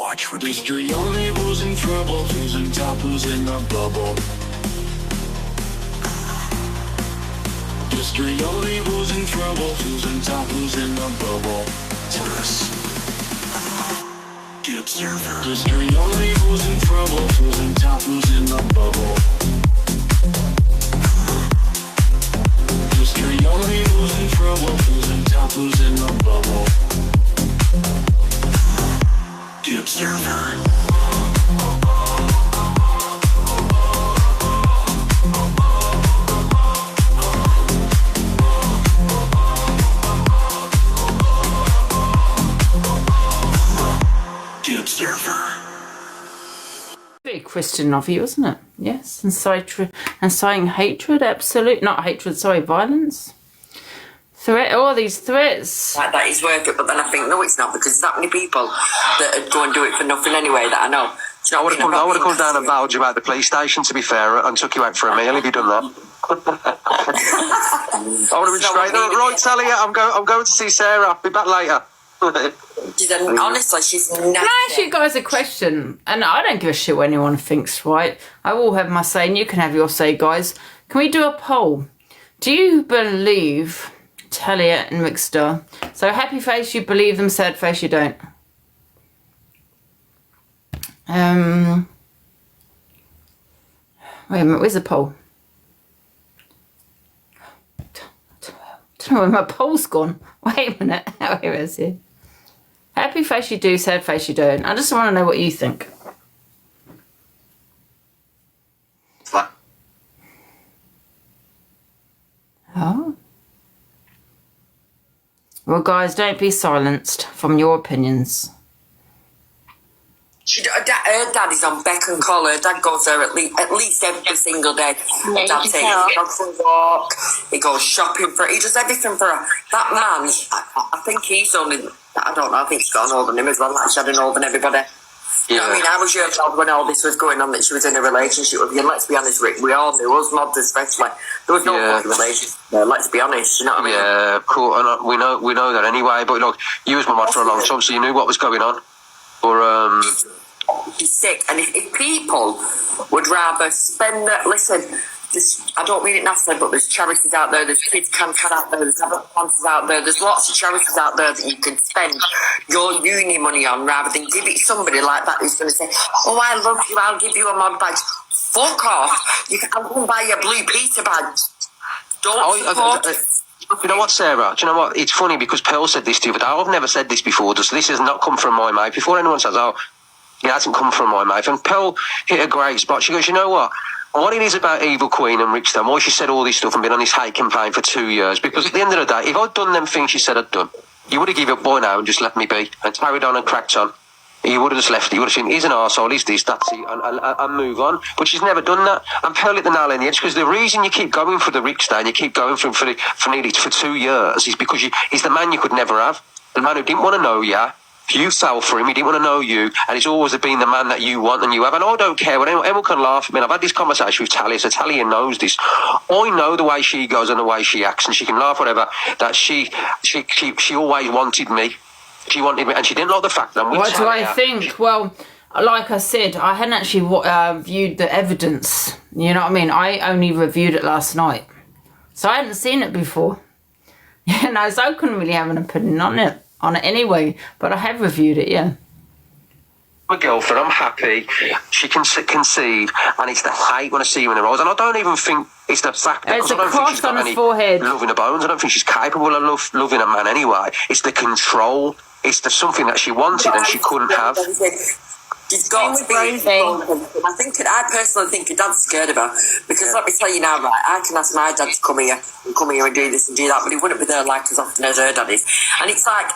watch with history only who's in trouble, who's in top, who's in the bubble. History only who's in trouble, who's in top, who's in the bubble. Yes. The observer. History only who's in trouble, who's in top, who's in the bubble. History only who's in trouble, who's in top, who's in the bubble. The observer. Very Christian of you, isn't it? Yes, inciting hatred, absolute, not hatred, sorry, violence. Threat, all these threats. Like that is worth it, but then I think, no, it's not, because there's that many people that would go and do it for nothing anyway that I know. Do you know I would have come down and vouched you about the police station, to be fair, and took you out for a meal if you'd done that. I would have been straight there. Right, Talia, I'm going to see Sarah. I'll be back later. Honestly, she's nasty. Can I ask you guys a question? And I don't give a shit what anyone thinks, right? I will have my say, and you can have your say, guys. Can we do a poll? Do you believe Talia and Rickster? So happy face, you believe them. Sad face, you don't. Wait a minute, where's the poll? I don't know where my poll's gone. Wait a minute. Where is it? Happy face you do, sad face you don't. I just want to know what you think. Oh. Well, guys, don't be silenced from your opinions. Her dad is on beck and call. Her dad goes there at least every single day. Dad takes her dog for a walk. He goes shopping for her. He does everything for her. That man, I think he's only, I don't know, I think he's got an older than him as well. Like she had an older than everybody. Yeah. You know what I mean? I was your child when all this was going on, that she was in a relationship with you. And let's be honest, Rick, we all knew, us mods especially. There was no fucking relationship there, let's be honest, you know what I mean? Yeah, cool. And we know that anyway, but look, you was my mod for a long time, so you knew what was going on. Or, She's sick, and if people would rather spend that, listen, I don't mean it nasty, but there's charities out there, there's kids camps out there, there's other sponsors out there, there's lots of charities out there that you can spend your uni money on, rather than give it somebody like that who's going to say, oh, I love you, I'll give you a mod badge. Fuck off. I'll go and buy your Blue Peter badge. Don't support it. You know what, Sarah? Do you know what? It's funny because Pearl said this to you, but I've never said this before. This has not come from my mouth. Before anyone says, oh, it hasn't come from my mouth. And Pearl hit a great spot. She goes, you know what? What it is about Evil Queen and Rickster, why she said all this stuff and been on this hate campaign for 2 years, because at the end of the day, if I'd done them things she said I'd done, you would have given up by now and just left me be and carried on and cracked on. You would have just left it. You would have seen, he's an arsehole, he's this, that's it, and move on. But she's never done that. And Pearl hit the nail in the edge, because the reason you keep going for the Rickster and you keep going for nearly for 2 years is because he's the man you could never have. The man who didn't want to know you. You fell for him, he didn't want to know you, and he's always been the man that you want and you have. And I don't care what anyone can laugh at me. I've had this conversation with Talia, so Talia knows this. I know the way she goes and the way she acts, and she can laugh whatever, that she always wanted me. She wanted me, and she didn't like the fact that I'm with What Talia. do I think? Well, like I said, I hadn't actually viewed the evidence. You know what I mean? I only reviewed it last night. So I hadn't seen it before. You know, so I couldn't really have an opinion on it anyway, but I have reviewed it, yeah. My girlfriend, I'm happy. She can concede, and it's the hate when I see you in her eyes. And I don't even think it's the fact that It's a I don't think cross she's got on his any forehead. love in the bones. I don't think she's capable of loving a man anyway. It's the control. It's the something that she wanted and she couldn't have. She's got to be I personally think her dad's scared of her, because let me tell you now, right, I can ask my dad to come here and do this and do that, but he wouldn't be there like as often as her dad is. And it's like,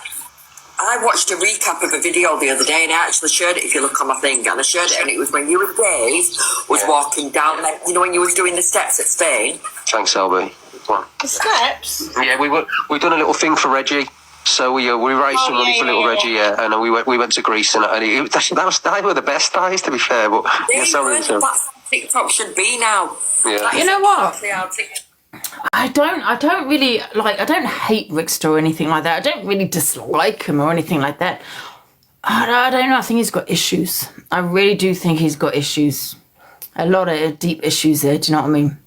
I watched a recap of a video the other day, and I actually shared it, if you look on my thing, and I shared it, and it was when you and Dave was walking down there, you know, when you was doing the steps at Spain. Thanks, LB. The steps? Yeah, we done a little thing for Reggie. So we raised some money for little Reggie, and we went to Greece, and they were the best days, to be fair. But that's how TikTok should be now. Yeah. You know what? I don't really like. I don't hate Rickster or anything like that. I don't really dislike him or anything like that. I don't know. I think he's got issues. I really do think he's got issues. A lot of deep issues there, do you know what I mean?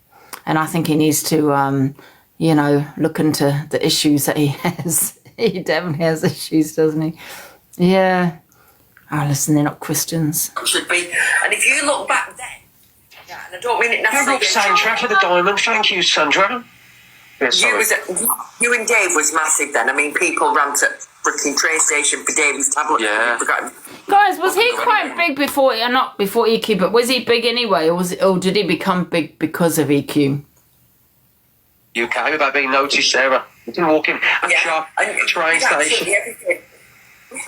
And I think he needs to, look into the issues that he has. He definitely has issues, doesn't he? Yeah. Oh, listen, they're not Christians. Should be. And if you look back then, and I don't mean it You're up soundtrack for the diamond. Thank you, Sandra. Yeah, you and Dave was massive then. I mean, people ran to freaking train station for Dave's tablet. Yeah. Guys, was he quite big before, not before EQ, but was he big anyway, or did he become big because of EQ? UK without being noticed, Sarah. You can walk in a shop, a train station.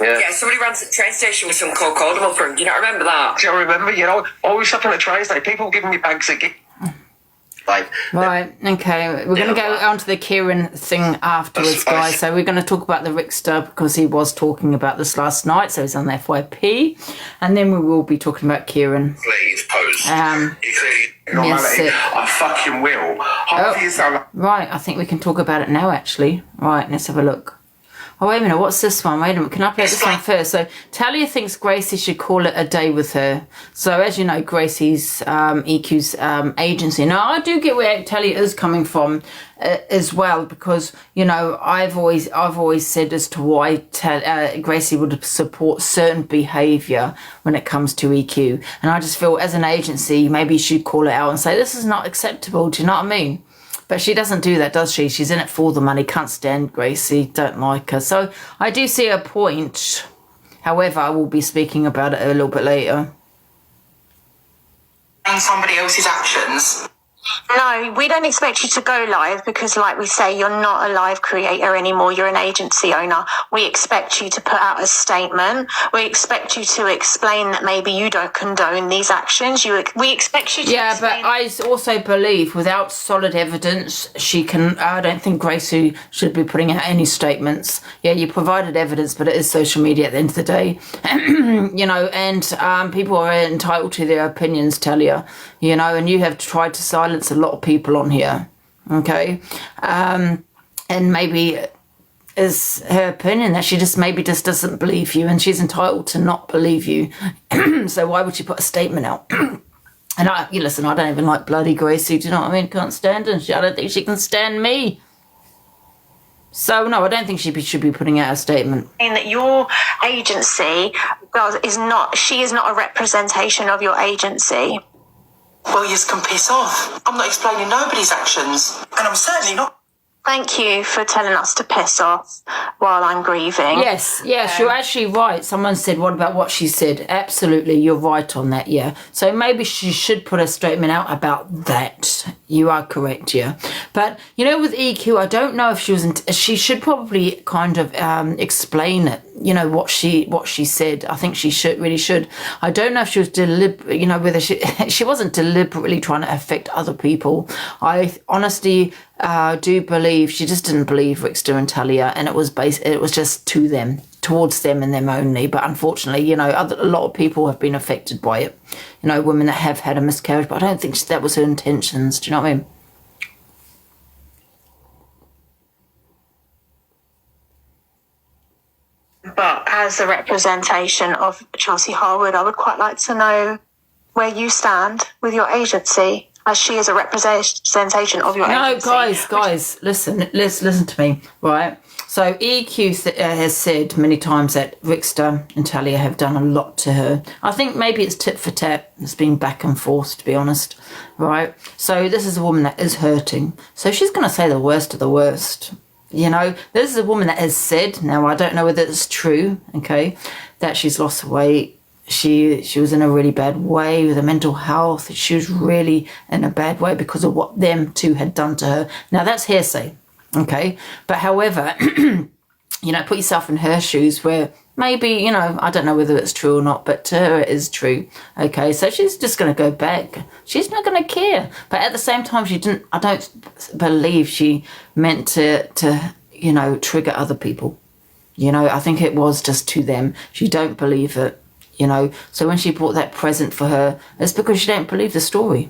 Yeah, somebody ran to the train station with some cold for him. Do you not remember that? Do you remember? Always stopping at the train station. People giving me bags of Right, okay. We're going to go on to the Kieran thing afterwards, guys. So we're going to talk about the Richter because he was talking about this last night. So he's on the FYP. And then we will be talking about Kieran. Please post. Yes, I fucking will. Right, I think we can talk about it now, actually. Right, let's have a look. Oh, wait a minute, what's this one? Wait a minute, can I play this one first? So, Talia thinks Gracie should call it a day with her. So, as you know, Gracie's EQ's agency. Now, I do get where Talia is coming from as well, because, I've always said as to why Gracie would support certain behaviour when it comes to EQ. And I just feel, as an agency, maybe you should call it out and say, this is not acceptable, do you know what I mean? But she doesn't do that, does she? She's in it for the money, can't stand Gracie, don't like her. So I do see her point. However, I will be speaking about it a little bit later. Somebody else's actions. No, we don't expect you to go live because, like we say, you're not a live creator anymore. You're an agency owner. We expect you to put out a statement. We expect you to explain that maybe you don't condone these actions. We expect you to explain. But I also believe without solid evidence, I don't think Gracie should be putting out any statements. Yeah, you provided evidence, but it is social media at the end of the day. And people are entitled to their opinions, Talia, and you have tried to silence a lot of people on here, okay? And maybe is her opinion that she just doesn't believe you, and she's entitled to not believe you. So why would she put a statement out? And listen, I don't even like bloody Gracie, do you know what I mean? Can't stand her. I don't think she can stand me. So, no, I don't think she should be putting out a statement. That your agency is not a representation of your agency. Well, you can piss off. I'm not explaining nobody's actions. And I'm certainly not. Thank you for telling us to piss off while I'm grieving. Yes, you're actually right. Someone said, what about what she said? Absolutely, you're right on that, yeah. So maybe she should put a statement out about that. You are correct, yeah. But, with EQ, I don't know if she should probably kind of explain it, what she said. I think she really should. I don't know if she was whether she wasn't deliberately trying to affect other people. I honestly do believe she just didn't believe Richter and Talia, and it was just towards them and them only. But unfortunately, a lot of people have been affected by it. Women that have had a miscarriage, but I don't think that was her intentions. Do you know what I mean? But as a representation of Chelsea Harwood, I would quite like to know where you stand with your agency, as she is a representation of your agency. No, guys, listen to me, right? So EQ has said many times that Richter and Talia have done a lot to her. I think maybe it's tit for tat. It's been back and forth, to be honest, right? So this is a woman that is hurting. So she's going to say the worst of the worst. This is a woman that has said, now I don't know whether it's true, okay, that she's lost weight. She was in a really bad way with her mental health. She was really in a bad way because of what them two had done to her. Now that's hearsay, okay? But however, put yourself in her shoes where maybe, I don't know whether it's true or not, but to her it is true, okay? So she's just going to go back. She's not going to care. But at the same time, I don't believe she meant to trigger other people. I think it was just to them. She don't believe it. So when she bought that present for her, it's because she don't believe the story.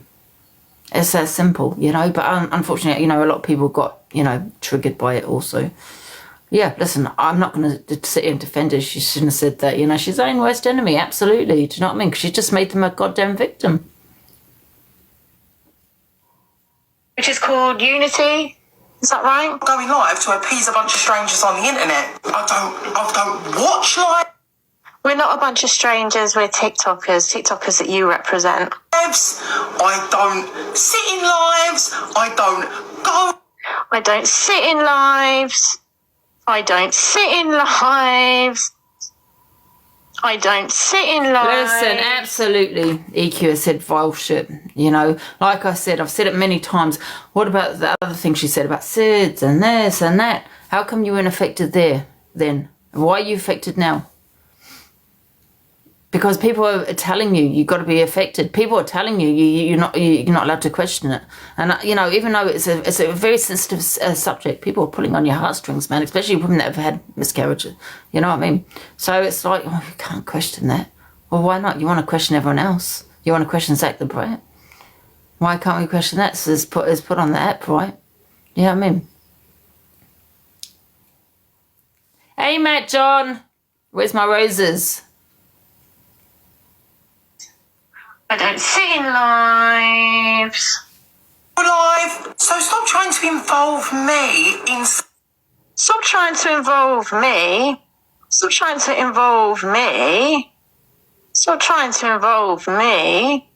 It's that simple, but unfortunately, a lot of people got, triggered by it also. Yeah, listen, I'm not going to sit here and defend her. She shouldn't have said that. You know, she's her own worst enemy. Absolutely. Do you know what I mean? Because she just made them a goddamn victim. Which is called Unity. Is that right? Going live to appease a bunch of strangers on the internet. I don't watch live. We're not a bunch of strangers. We're TikTokers that you represent. Lives. I don't sit in lives. I don't go. I don't sit in lives. I don't sit in lives. I don't sit in lives. Listen, absolutely. EQ has said vile shit. You know, like I said, I've said it many times. What about the other thing she said about SIDS and this and that? How come you weren't affected there then? Why are you affected now? Because people are telling you you've got to be affected. People are telling you you're not allowed to question it. And you know, even though it's a very sensitive subject, people are pulling on your heartstrings, man. Especially women that have had miscarriages. You know what I mean? So it's like, oh, you can't question that. Well, why not? You want to question everyone else. You want to question Zach the Brat. Why can't we question that? So it's put on the app, right? You know what I mean? Hey, Matt John, where's my roses? I don't sit in lives. Live. So stop trying to involve me in. Stop trying to involve me. Stop trying to involve me. Stop trying to involve me.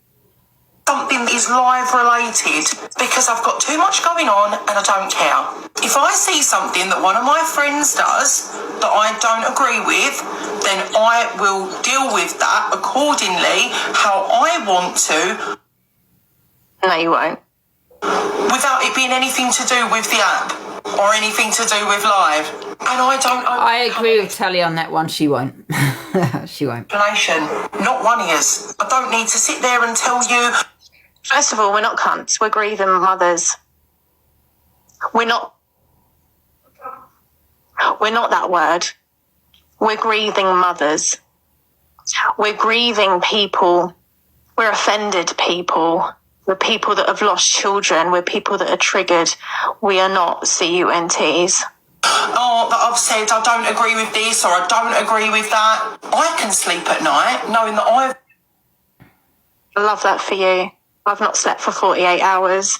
Something that is live related, because I've got too much going on and I don't care. If I see something that one of my friends does that I don't agree with, then I will deal with that accordingly how I want to. No, you won't. Without it being anything to do with the app or anything to do with live. And I agree with Tally on that one. She won't. She won't. Explanation. Not one ears. I don't need to sit there and tell you. First of all, we're not cunts. We're grieving mothers. We're not that word. We're grieving mothers. We're grieving people. We're offended people. We're people that have lost children. We're people that are triggered. We are not CUNTs. Oh, that I've said I don't agree with this or I don't agree with that. I can sleep at night knowing that I've Love that for you. I've not slept for 48 hours.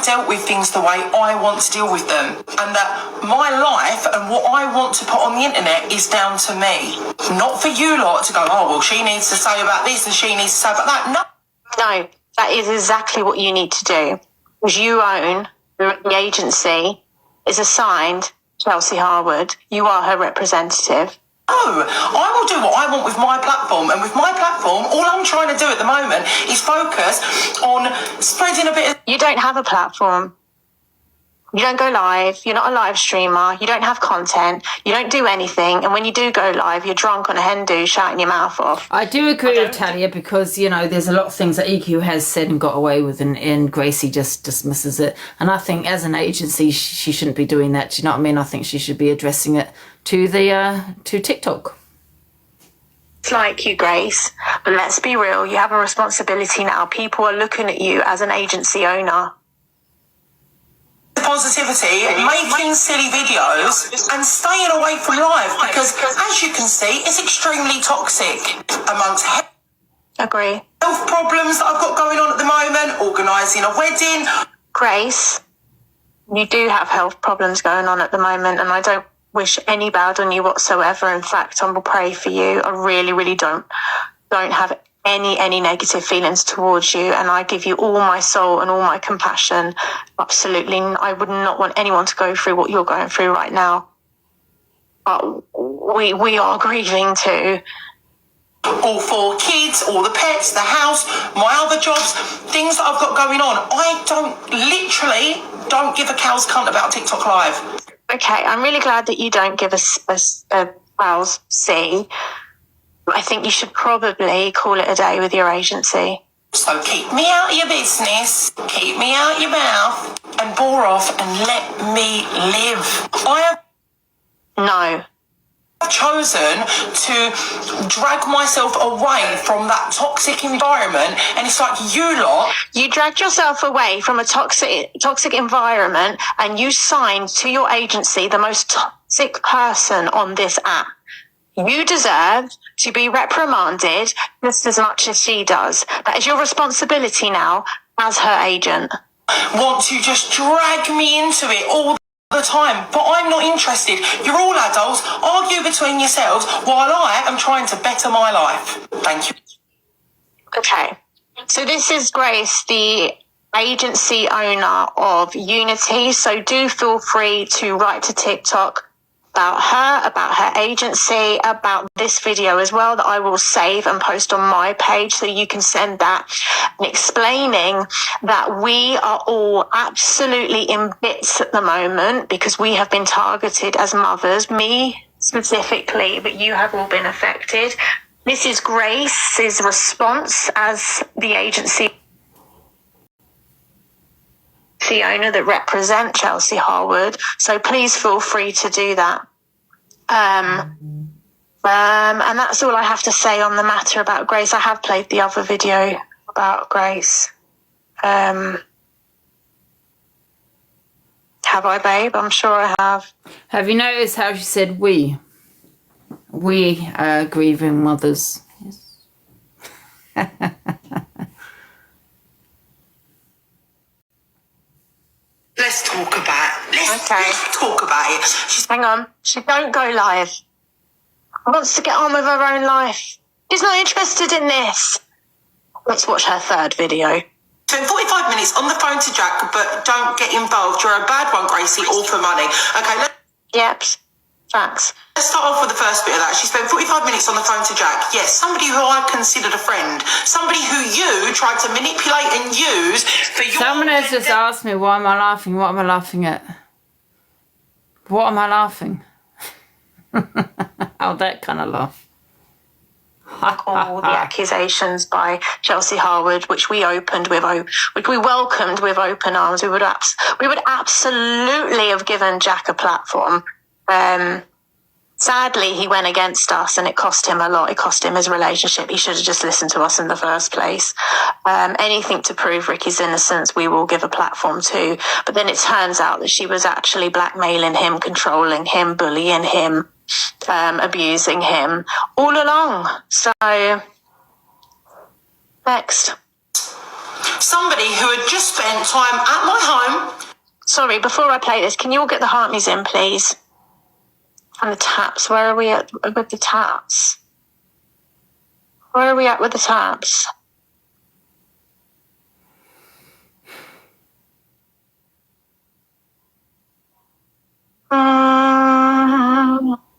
dealt with things the way I want to deal with them, and that my life and what I want to put on the internet is down to me, not for you lot to go, oh well, she needs to say about this and she needs to say about that. No, that is exactly what you need to do. Because you own the agency is assigned Chelsea Harwood. You are her representative. No, I will do what I want with my platform, and with my platform, all I'm trying to do at the moment is focus on spreading a bit of... You don't have a platform. You don't go live. You're not a live streamer. You don't have content. You don't do anything. And when you do go live, you're drunk on a hen do shouting your mouth off. I do agree with Talia because, you know, there's a lot of things that EQ has said and got away with, and Gracie just dismisses it. And I think as an agency, she shouldn't be doing that. Do you know what I mean? I think she should be addressing it to to TikTok. It's like you, Grace. But let's be real. You have a responsibility now. People are looking at you as an agency owner. Positivity, making silly videos and staying away from live, because as you can see, it's extremely toxic amongst Agree. health problems that I've got going on at the moment, organising a wedding. Grace, you do have health problems going on at the moment, and I don't wish any bad on you whatsoever. In fact, I will pray for you. I really, really don't have any negative feelings towards you, and I give you all my soul and all my compassion. Absolutely, I would not want anyone to go through what you're going through right now. But we are grieving too. All 4 kids, all the pets, the house, my other jobs, things that I've got going on. I literally don't give a cow's cunt about TikTok Live. Okay, I'm really glad that you don't give a cow's C. I think you should probably call it a day with your agency. So keep me out of your business, keep me out your mouth, and bore off and let me live. I No. have chosen to drag myself away from that toxic environment, and it's like you lot. You dragged yourself away from a toxic environment, and you signed to your agency the most toxic person on this app. You deserve to be reprimanded just as much as she does. That is your responsibility now as her agent. Want to just drag me into it all the time, but I'm not interested. You're all adults, argue between yourselves while I am trying to better my life. Thank you. Okay, so this is Grace, the agency owner of Unity. So do feel free to write to TikTok about her agency, about this video as well, that I will save and post on my page, so you can send that, and explaining that we are all absolutely in bits at the moment because we have been targeted as mothers, me specifically, but you have all been affected. This is Grace's response as the agency owner that represent Chelsea Harwood. So please feel free to do that. And that's all I have to say on the matter about Grace. I have played the other video about Grace. Have I, babe? I'm sure I have. Have you noticed how she said we? We are grieving mothers. Yes. Let's talk about it. Let's talk about it. Hang on. She don't go live. She wants to get on with her own life. She's not interested in this. Let's watch her third video. Spend 45 minutes on the phone to Jack, but don't get involved. You're a bad one, Gracie, all for money. Okay, Yep. Facts. let's start off with the first bit of that. She spent 45 minutes on the phone to Jack. Yes, somebody who I considered a friend. Somebody who you tried to manipulate and use for your... Someone has just asked me, why am I laughing? What am I laughing at? What am I laughing? Oh, that kind of laugh. All the accusations by Chelsea Harwood, which we welcomed with open arms. We would absolutely have given Jack a platform. Sadly, he went against us, and it cost him a lot. It cost him his relationship. He should have just listened to us in the first place. Anything to prove Ricky's innocence, we will give a platform to. But then it turns out that she was actually blackmailing him, controlling him, bullying him, abusing him all along. So, next. Somebody who had just spent time at my home. Sorry, before I play this, can you all get the Hartneys in, please? And the taps. Where are we at with the taps? Where are we at with the taps?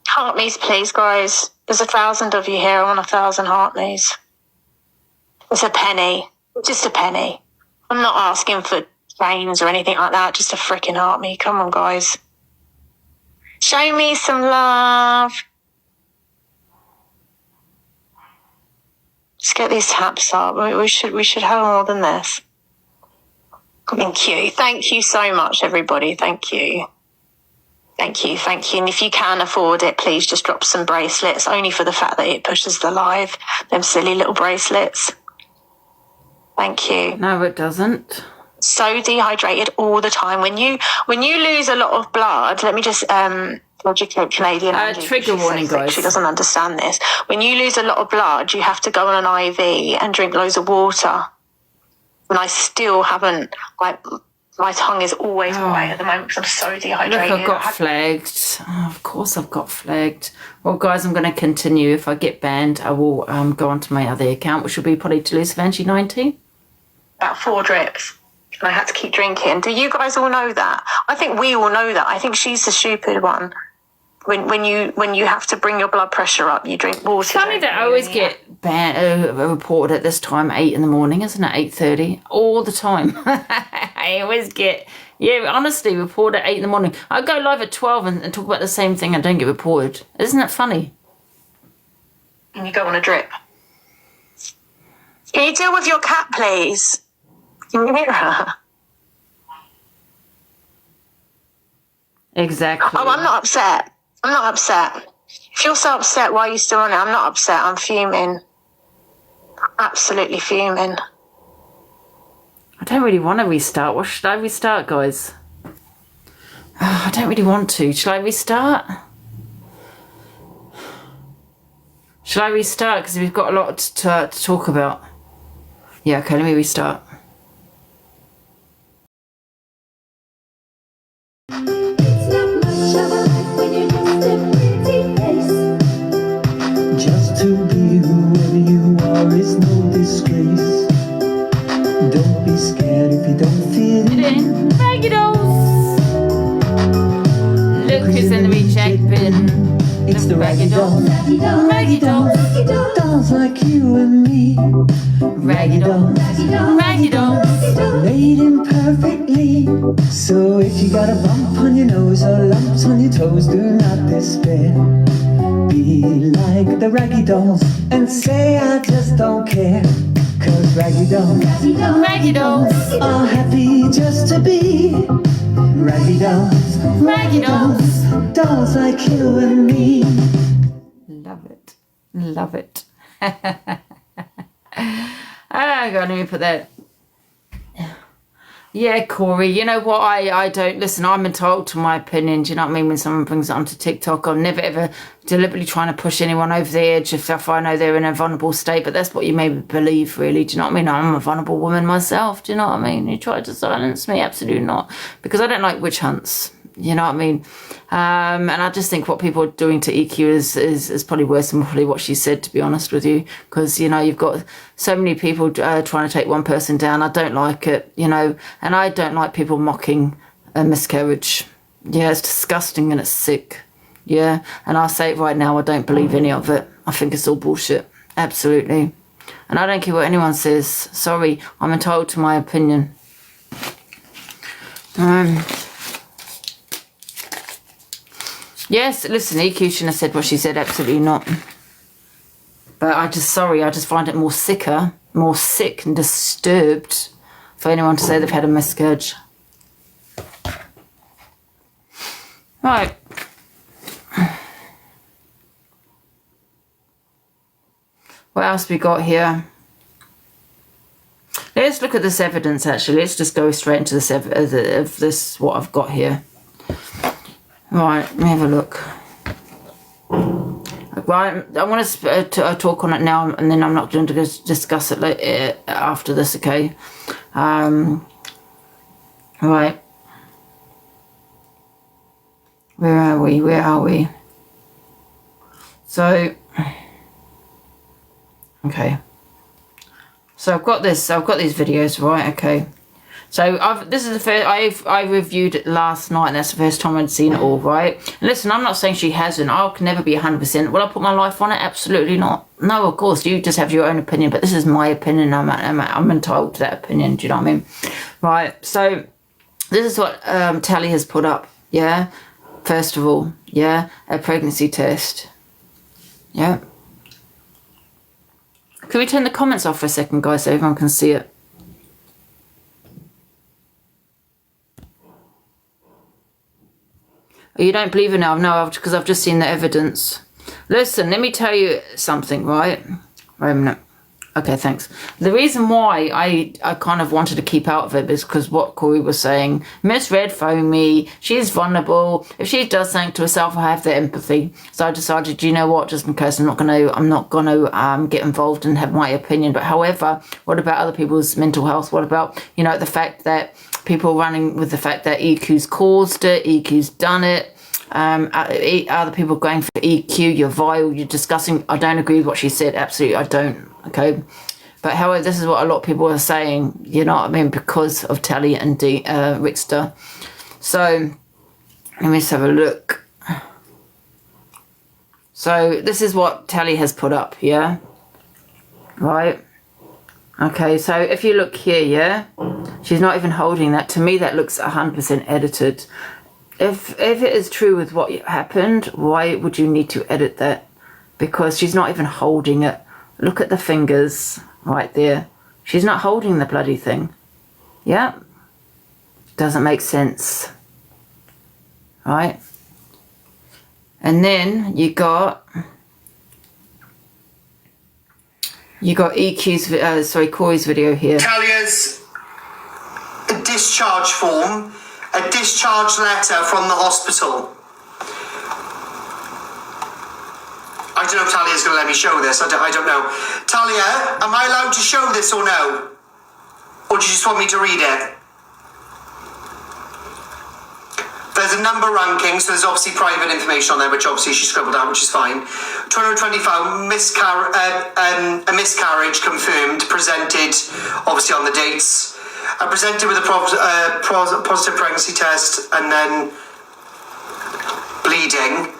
Hartneys, please, guys. There's 1,000 of you here. I want 1,000 Hartneys. It's a penny. Just a penny. I'm not asking for trains or anything like that. Just a freaking Hartney. Come on, guys. Show me some love. Let's get these taps up. We should have more than this. Thank you. Thank you so much, everybody. Thank you. Thank you. Thank you. And if you can afford it, please just drop some bracelets, only for the fact that it pushes the live. Them silly little bracelets. Thank you. No, it doesn't. So dehydrated all the time. When you lose a lot of blood, let me just educate Canadian Angie, trigger warning, guys. She doesn't understand this. When you lose a lot of blood, you have to go on an IV and drink loads of water. And I still haven't, my tongue is always white at the moment because I'm so dehydrated. Look, I've got flagged. Oh, of course I've got flagged. Well, guys, I'm going to continue. If I get banned, I will go onto my other account, which will be probably Toulouse of Angie 19. About 4 drips. And I had to keep drinking. Do you guys all know that? I think we all know that. I think she's the stupid one. When you have to bring your blood pressure up, you drink water. It's funny that I always get reported at this time, 8 in the morning, isn't it? 8:30 all the time. I always get, honestly, reported at 8 in the morning. I go live at 12 and talk about the same thing and don't get reported. Isn't that funny? And you go on a drip. Can you deal with your cat, please? Exactly. Oh, I'm not upset. I'm not upset. If you're so upset, why are you still on it? I'm not upset. I'm fuming. Absolutely fuming. I don't really want to restart. What should I restart, guys? I don't really want to. Shall I restart? Shall I restart? Because we've got a lot to talk about. Yeah, okay, let me restart. It's not much of a life when you're just a pretty face. Just to be whoever you are is no disgrace. Don't be scared if you don't fit in. Raggy dolls. Look who's in the reject bin. It's the raggy dolls. Raggy dolls. Dolls like you and me. Raggy dolls. Raggy dolls. Made imperfectly. So if you got a bump on your nose or lumps on your toes, do not despair. Be like the raggy dolls and say I just don't care. Cause raggy dolls are happy just to be raggy dolls, dolls like you and me. Love it. Love it. Oh God, let me put that. Yeah, Corey, you know what, I don't, listen, I'm entitled to my opinion, do you know what I mean? When someone brings it onto TikTok, I'm never ever deliberately trying to push anyone over the edge if I know they're in a vulnerable state, but that's what you maybe believe, really, do you know what I mean? I'm a vulnerable woman myself, do you know what I mean? You try to silence me? Absolutely not, because I don't like witch hunts, you know what I mean? And I just think what people are doing to EQ is probably worse than probably what she said, to be honest with you, because, you know, you've got so many people trying to take one person down. I don't like it, you know, and I don't like people mocking a miscarriage. Yeah, it's disgusting and it's sick. Yeah, and I'll say it right now, I don't believe any of it. I think it's all bullshit. Absolutely. And I don't care what anyone says. Sorry, I'm entitled to my opinion. Yes, listen, EQ shouldn't have said what she said, absolutely not. But I just find it more sick and disturbed for anyone to say they've had a miscarriage. Right. What else we got here? Let's look at this evidence, actually. Let's just go straight into this of this, what I've got here. Right, let me have a look. Right, I want to talk on it now, and then I'm not going to discuss it later, after this, okay? Right. Where are we? So, okay. So I've got these videos, right? Okay. So this is the first, I reviewed it last night, and that's the first time I'd seen it all, right? And listen, I'm not saying she hasn't. I can never be 100%. Will I put my life on it? Absolutely not. No, of course, you just have your own opinion, but this is my opinion. I'm entitled to that opinion, do you know what I mean? Right, so this is what Tally has put up, yeah? First of all, yeah, a pregnancy test, yeah? Can we turn the comments off for a second, guys, so everyone can see it? Oh, you don't believe it now? No, because I've just seen the evidence. Listen, let me tell you something, right? Wait a minute. Okay, thanks. The reason why I kind of wanted to keep out of it is because what Corey was saying. Misread Foamy. She's vulnerable. If she does something to herself, I have the empathy. So I decided, you know what? Just in case I'm not gonna get involved and have my opinion. But however, what about other people's mental health? What about, you know, the fact that people running with the fact that EQ's caused it, EQ's done it. Other people going for EQ, you're vile, you're disgusting. I don't agree with what she said. Absolutely, I don't. Okay. But however, this is what a lot of people are saying, you know what I mean, because of Tally and Rickster. So, let me just have a look. So, this is what Tally has put up, yeah? Right? Okay, so if you look here, yeah? She's not even holding that. To me, that looks 100% edited. If it is true with what happened, why would you need to edit that? Because she's not even holding it. Look at the fingers right there. She's not holding the bloody thing. Yeah? Doesn't make sense. Right? And then you got EQ's, Corey's video here. Talia's discharge form a discharge letter from the hospital. I don't know if Talia's going to let me show this. I don't know. Talia, am I allowed to show this or no? Or do you just want me to read it? There's a number ranking, so there's obviously private information on there, which obviously she scribbled out, which is fine. 225, a miscarriage confirmed, presented, obviously on the dates. Presented with a positive pregnancy test, and then bleeding.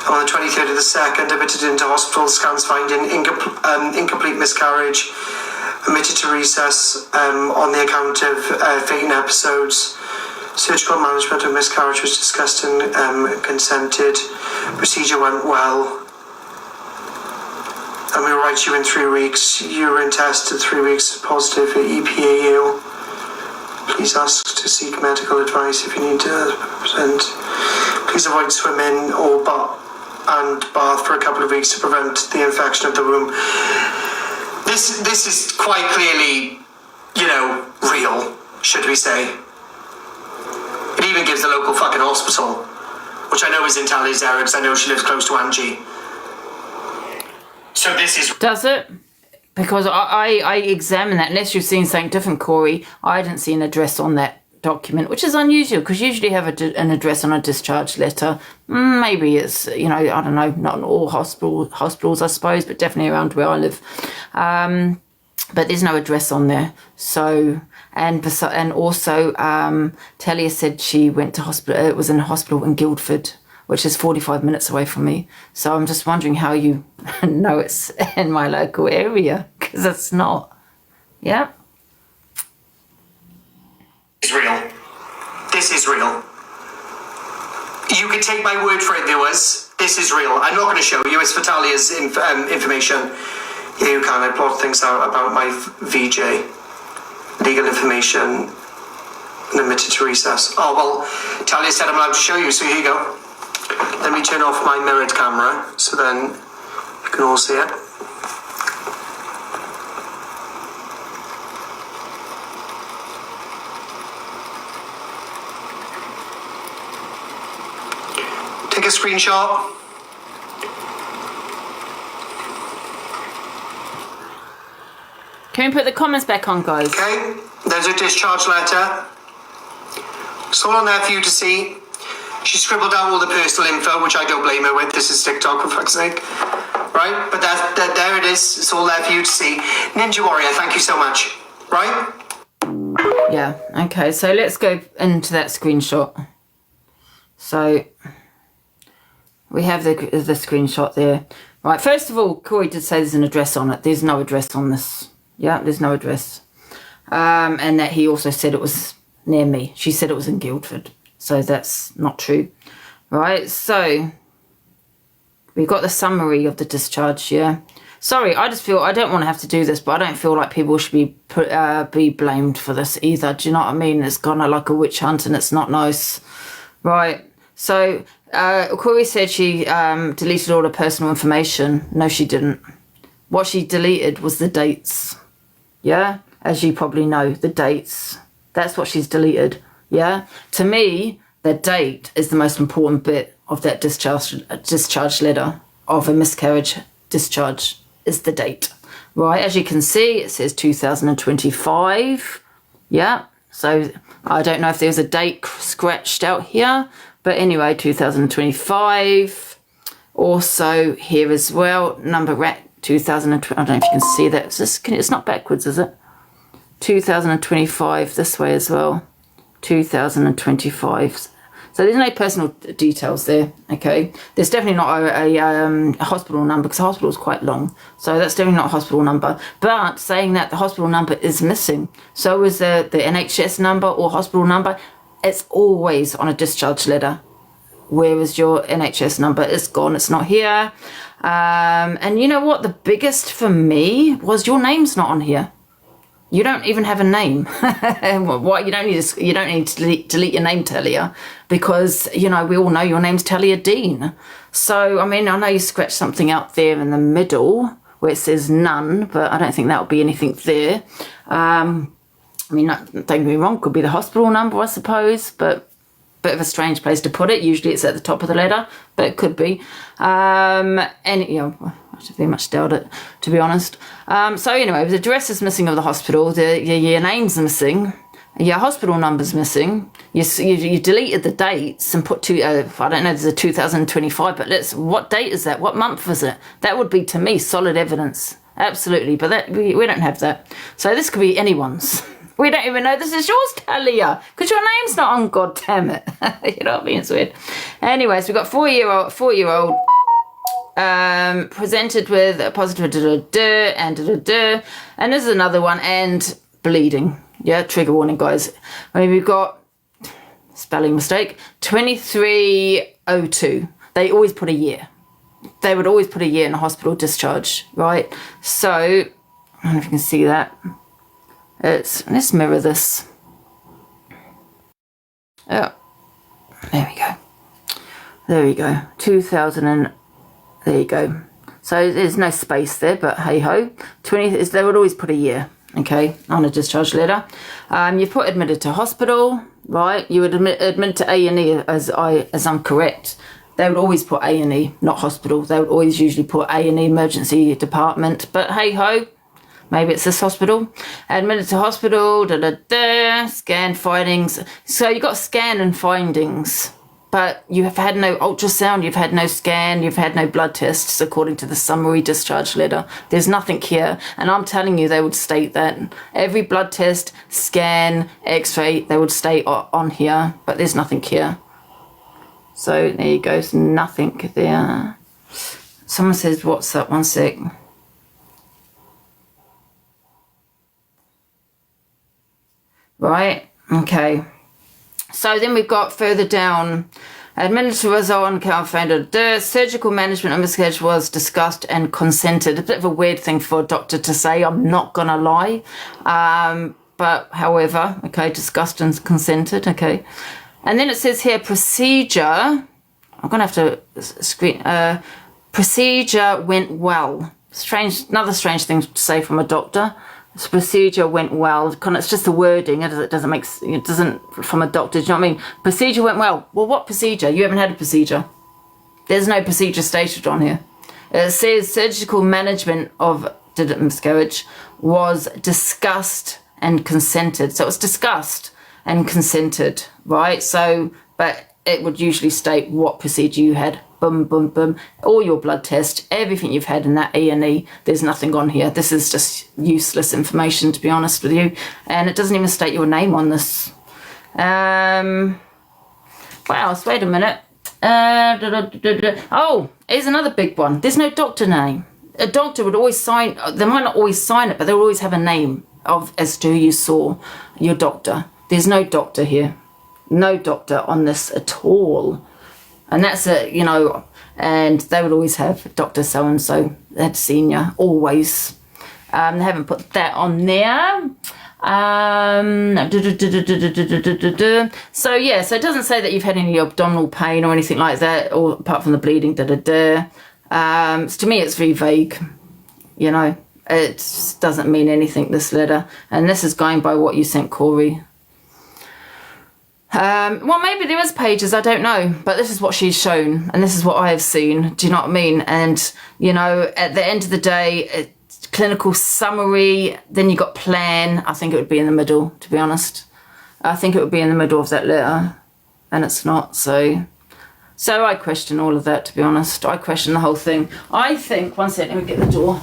On the 23rd of the 2nd, admitted into hospital, scans finding incomplete miscarriage, admitted to recess on the account of fainting episodes. Surgical management of miscarriage was discussed and consented. Procedure went well. And we will write you in 3 weeks. Urine test at 3 weeks positive for EPAU. Please ask to seek medical advice if you need to present. Please avoid swimming or bath for a couple of weeks to prevent the infection of the womb. This is quite clearly, real, should we say. It even gives the local fucking hospital, which I know is in Talia's area because I know she lives close to Angie. So this is... Does it? Because I examined that. Unless you've seen something different, Corey, I didn't see an address on that document, which is unusual because usually have an address on a discharge letter. Maybe it's, I don't know, not in all hospitals, I suppose, but definitely around where I live. But there's no address on there. So, and also, Talia said she went to hospital, it was in a hospital in Guildford, which is 45 minutes away from me. So I'm just wondering how you know it's in my local area, because it's not. Yeah. It's real. This is real. You can take my word for it, viewers. This is real. I'm not going to show you. It's for Talia's information. Yeah, you can. I plot things out about my VJ. Legal information. And admitted to recess. Oh, well, Talia said I'm allowed to show you, so here you go. Let me turn off my mirrored camera, so then you can all see it. Take a screenshot. Can we put the comments back on, guys? Okay, there's a discharge letter. It's all on there for you to see. She scribbled out all the personal info, which I don't blame her with. This is TikTok, for fuck's sake. Right? But there it is. It's all there for you to see. Ninja Warrior, thank you so much. Right? Yeah, okay, so let's go into that screenshot. So we have the screenshot there. Right, first of all, Corey did say there's an address on it. There's no address on this. Yeah, there's no address. And that he also said it was near me. She said it was in Guildford. So that's not true. Right, so we've got the summary of the discharge, yeah. Sorry, I just feel, I don't want to have to do this, but I don't feel like people should be blamed for this either. Do you know what I mean? It's kind of like a witch hunt and it's not nice. Right, so Corey said she deleted all her personal information. No, she didn't. What she deleted was the dates. Yeah, as you probably know, the dates. That's what she's deleted. Yeah, to me, the date is the most important bit of that discharge letter of a miscarriage discharge is the date. Right, as you can see, it says 2025. Yeah, so I don't know if there's a date scratched out here, but anyway, 2025. Also here as well, number 2020. I don't know if you can see that. It's not backwards, is it? 2025 this way as well. 2025. So there's no personal details there, okay? There's definitely not a hospital number because the hospital is quite long. So that's definitely not a hospital number. But saying that, the hospital number is missing. So is the NHS number or hospital number. It's always on a discharge letter. Where is your NHS number? It's gone. It's not here. And you know what? The biggest for me was your name's not on here. You don't even have a name. What? You don't need to delete your name, Talia, because we all know your name's Talia Dean. So I mean, I know you scratched something out there in the middle where it says none, but I don't think that'll be anything there. I mean, don't get me wrong, could be the hospital number, I suppose, but bit of a strange place to put it. Usually it's at the top of the letter, but it could be. And, you know, I very much doubt it, to be honest. So anyway, the address is missing of the hospital, your name's missing, your hospital number's missing, you deleted the dates and put I don't know, there's a 2025, but what date is that? What month was it? That would be, to me, solid evidence. Absolutely, but that we don't have that. So this could be anyone's. We don't even know this is yours, Talia, because your name's not on, God damn it. You know what I mean? It's weird. Anyways, we've got four-year-old presented with a positive and and this is another one, and bleeding. Yeah, trigger warning, guys. I mean, we've got, spelling mistake, 2302. They always put a year. They would always put a year in a hospital discharge, right? So, I don't know if you can see that. Let's mirror this. Oh, there we go. 2000 and there you go. So there's no space there, but hey ho. They would always put a year, okay, on a discharge letter. You put admitted to hospital, right? You would admit to A&E as I'm correct. They would always put A&E, not hospital. They would always usually put A&E, emergency department. But hey ho. Maybe it's this hospital. Admitted to hospital, scan findings. So you got scan and findings, but you have had no ultrasound, you've had no scan, you've had no blood tests, according to the summary discharge letter. There's nothing here. And I'm telling you, they would state that. Every blood test, scan, x-ray, they would state on here, but there's nothing here. So there you go, there's nothing there. Someone says, what's that? One sec. Right, okay. So then we've got further down, administered result on confronted. Surgical management of miscarriage was discussed and consented. A bit of a weird thing for a doctor to say, I'm not going to lie. But however, okay, discussed and consented, okay. And then it says here, procedure, I'm going to have to screen, procedure went well. Another strange thing to say from a doctor. This procedure went well. It's just the wording. It doesn't from a doctor. Do you know what I mean? Procedure went well. Well, what procedure? You haven't had a procedure. There's no procedure stated on here. It says surgical management of miscarriage was discussed and consented. So it's discussed and consented, right? So, but it would usually state what procedure you had. Boom, boom, boom. All your blood test, everything you've had in that E&E, there's nothing on here. This is just useless information, to be honest with you. And it doesn't even state your name on this. Wow, so wait a minute. Oh, here's another big one. There's no doctor name. A doctor would always sign, they might not always sign it, but they'll always have a name as to who you saw, your doctor. There's no doctor here. No doctor on this at all. And that's it, you know, and they would always have Dr. So-and-so, that senior, always. They haven't put that on there. So, yeah, so it doesn't say that you've had any abdominal pain or anything like that, or apart from the bleeding, So to me, it's very vague, you know. It doesn't mean anything, this letter. And this is going by what you sent Corey. Well, maybe there is pages, I don't know, but this is what she's shown, and this is what I have seen. Do you know what I mean? And, you know, at the end of the day, clinical summary, then you got plan. I think it would be in the middle, to be honest. I think it would be in the middle of that letter, and it's not. So I question all of that, to be honest. I question the whole thing. I think, one second, let me get the door.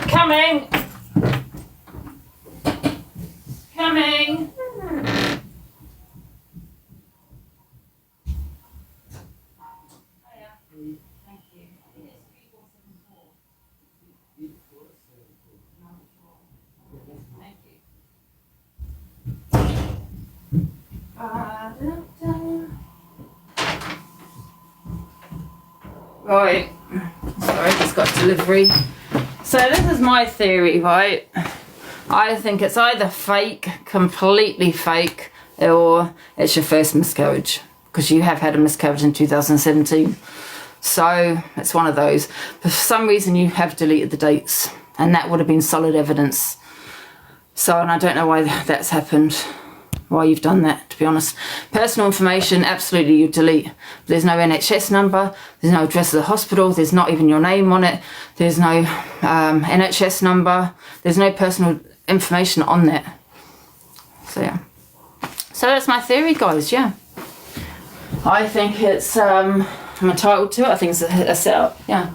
Coming! Coming. Right. Sorry, just got delivery. So this is my theory, right? I think it's either fake, completely fake, or it's your first miscarriage, because you have had a miscarriage in 2017. So it's one of those. For some reason, you have deleted the dates. And that would have been solid evidence. So, and I don't know why that's happened, why you've done that, to be honest. Personal information, absolutely you delete. There's no NHS number, there's no address of the hospital, there's not even your name on it, there's no NHS number, there's no personal information on that. So, yeah. So that's my theory, guys, yeah. I think it's, I'm entitled to it, I think it's a setup, yeah.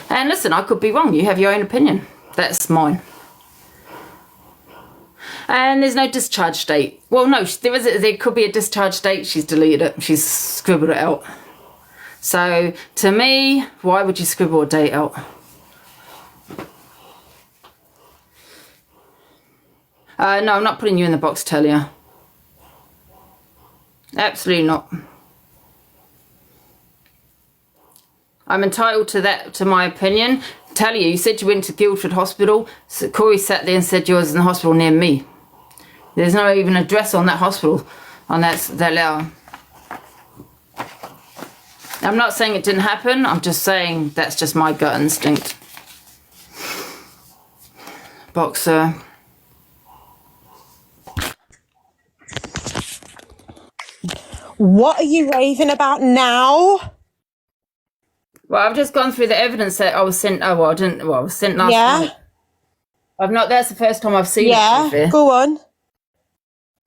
And listen, I could be wrong. You have your own opinion. That's mine. And there's no discharge date. Well, no, there could be a discharge date. She's deleted it. She's scribbled it out. So, to me, why would you scribble a date out? No, I'm not putting you in the box, Talia. Absolutely not. I'm entitled to that, to my opinion. Talia, you said you went to Guildford Hospital. So Corey sat there and said you was in the hospital near me. There's no even address on that hospital, on that letter. I'm not saying it didn't happen. I'm just saying that's just my gut instinct. Boxer. What are you raving about now? Well, I've just gone through the evidence that I was sent. Oh, well, I didn't. Well, I was sent last night. I've not. That's the first time I've seen it. Yeah, go on.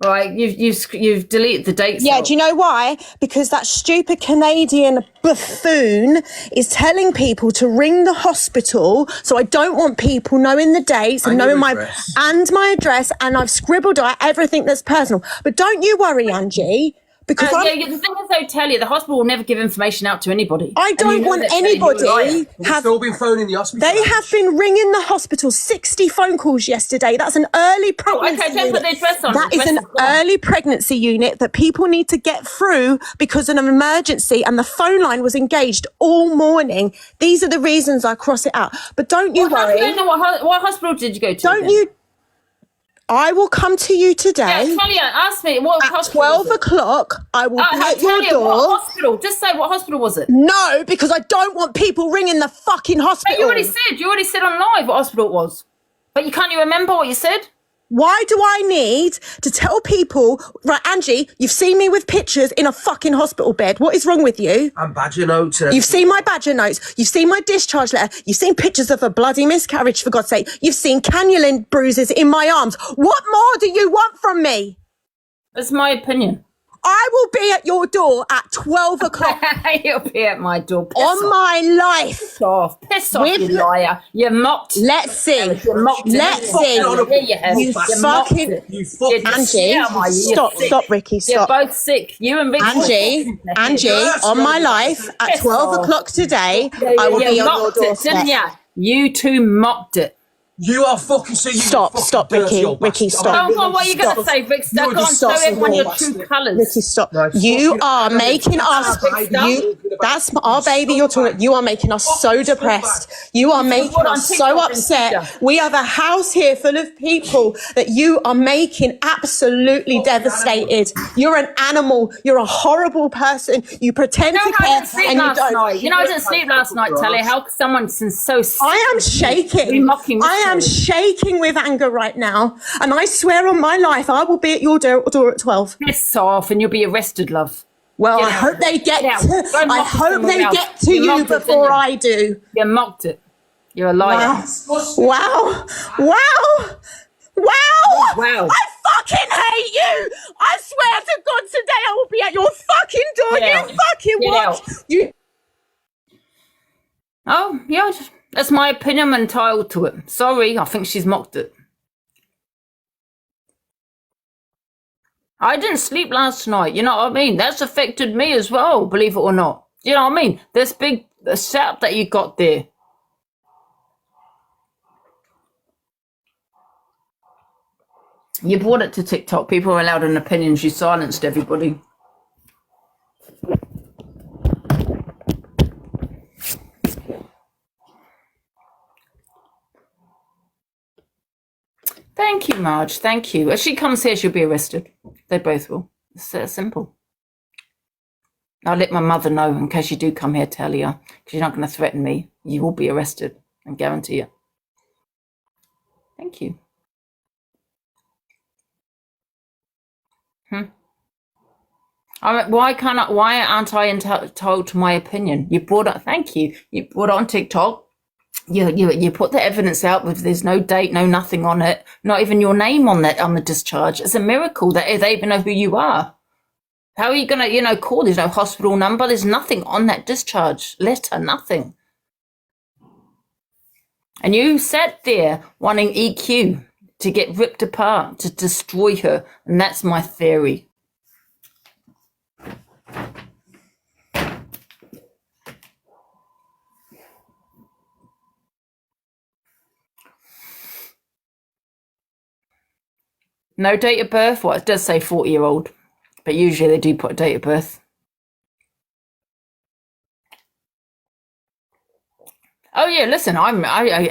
Right, you've deleted the dates. Yeah, do you know why? Because that stupid Canadian buffoon is telling people to ring the hospital. So I don't want people knowing the dates and knowing my address, and I've scribbled out everything that's personal. But don't you worry, Angie. Because the thing is, though, Talia, the hospital will never give information out to anybody. I don't want anybody. They've still been phoning the hospital. They have been ringing the hospital 60 phone calls yesterday. That's an early pregnancy. Okay, don't put the address on. That is an early pregnancy unit that people need to get through because of an emergency, and the phone line was engaged all morning. These are the reasons I cross it out. But don't you worry. I don't know what hospital did you go to? Don't you? I will come to you today. Yeah, Talia, ask me what at 12 o'clock. I will be at your Talia, door. What hospital? Just say what hospital was it? No, because I don't want people ringing the fucking hospital. Hey, you already said on live what hospital it was, but you can't even remember what you said. Why do I need to tell people, right, Angie, you've seen me with pictures in a fucking hospital bed. What is wrong with you? And badger notes. You've seen my badger notes. You've seen my discharge letter. You've seen pictures of a bloody miscarriage, for God's sake. You've seen cannulin bruises in my arms. What more do you want from me? That's my opinion. I will be at your door at 12 o'clock. You'll be at my door. My life. Piss off. Piss off, you liar. You mocked. Let's see. Let's see. You fucking... Angie, stop, Ricky, stop. You're both sick. You and Ricky. Angie, on my life, at 12 o'clock today, I will be on your doorstep. Didn't you? You two mocked it. You are fucking... Stop, Ricky. Ricky, stop. Go on, what are you going to say, Rick? Go on, show everyone your true colours. Ricky, stop. You are making us... That's our baby you're talking... You are making us so depressed. You are making us so upset. We have a house here full of people that you are making absolutely devastated. You're an animal. You're a horrible person. You pretend to care and you don't. You know, I didn't sleep last night, Talia. How could someone so sick? I am shaking. I am shaking with anger right now, and I swear on my life I will be at your door at 12. Piss off, and you'll be arrested, love. Well, I hope they get to you before I do. You mocked it. You're a liar. Wow. I fucking hate you. I swear to God, today I will be at your fucking door. You fucking what? You. Oh, yeah. That's my opinion. I'm entitled to it. Sorry, I think she's mocked it. I didn't sleep last night, you know what I mean? That's affected me as well, believe it or not. You know what I mean? This big setup that you got there. You brought it to TikTok. People are allowed an opinion. You silenced everybody. Thank you, Marge. Thank you. If she comes here, she'll be arrested. They both will. It's that simple. I'll let my mother know in case you do come here, tell you, because you're not going to threaten me. You will be arrested, I guarantee you. Thank you. Why aren't I entitled to my opinion? You brought up, thank you. You brought it on TikTok. You put the evidence out with there's no date, no nothing on it, not even your name on the discharge. It's a miracle that they even know who you are. How are you gonna, call? There's no hospital number. There's nothing on that discharge letter. Nothing. And you sat there wanting EQ to get ripped apart, to destroy her, and that's my theory. No date of birth? Well, it does say 40-year-old, but usually they do put a date of birth. Oh yeah, listen, I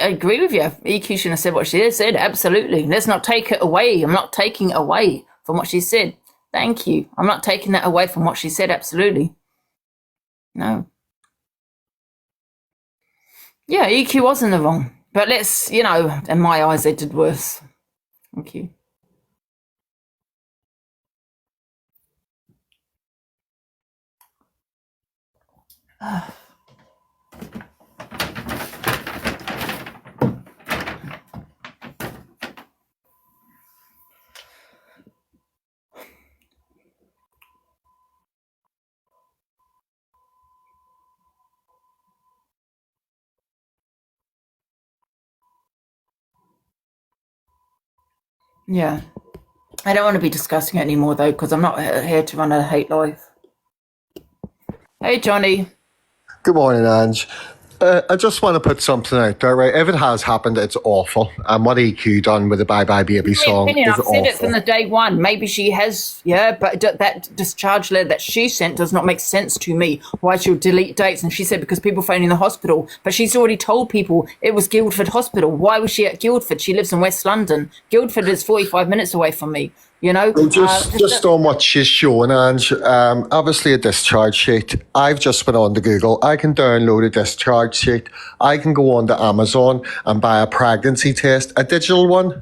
agree with you. EQ shouldn't have said what she said. Absolutely. Let's not take it away. I'm not taking it away from what she said. Thank you. I'm not taking that away from what she said. Absolutely. No. Yeah, EQ was in the wrong. But let's, in my eyes, they did worse. Thank you. Yeah. I don't want to be discussing it anymore, though, because I'm not here to run a hate life. Hey, Johnny. Good morning, Ange. I just want to put something out there, right? If it has happened, it's awful. And what EQ done with the Bye Bye Baby song is I've awful. said it from the day one. Maybe she has, but that discharge letter that she sent does not make sense to me. Why she'll delete dates? And she said because people phoning the hospital. But she's already told people it was Guildford Hospital. Why was she at Guildford? She lives in West London. Guildford is 45 minutes away from me. Well, just on what she's showing, Ange, obviously a discharge sheet. I've just went on to Google. I can download a discharge sheet. I can go on to Amazon and buy a pregnancy test, a digital one,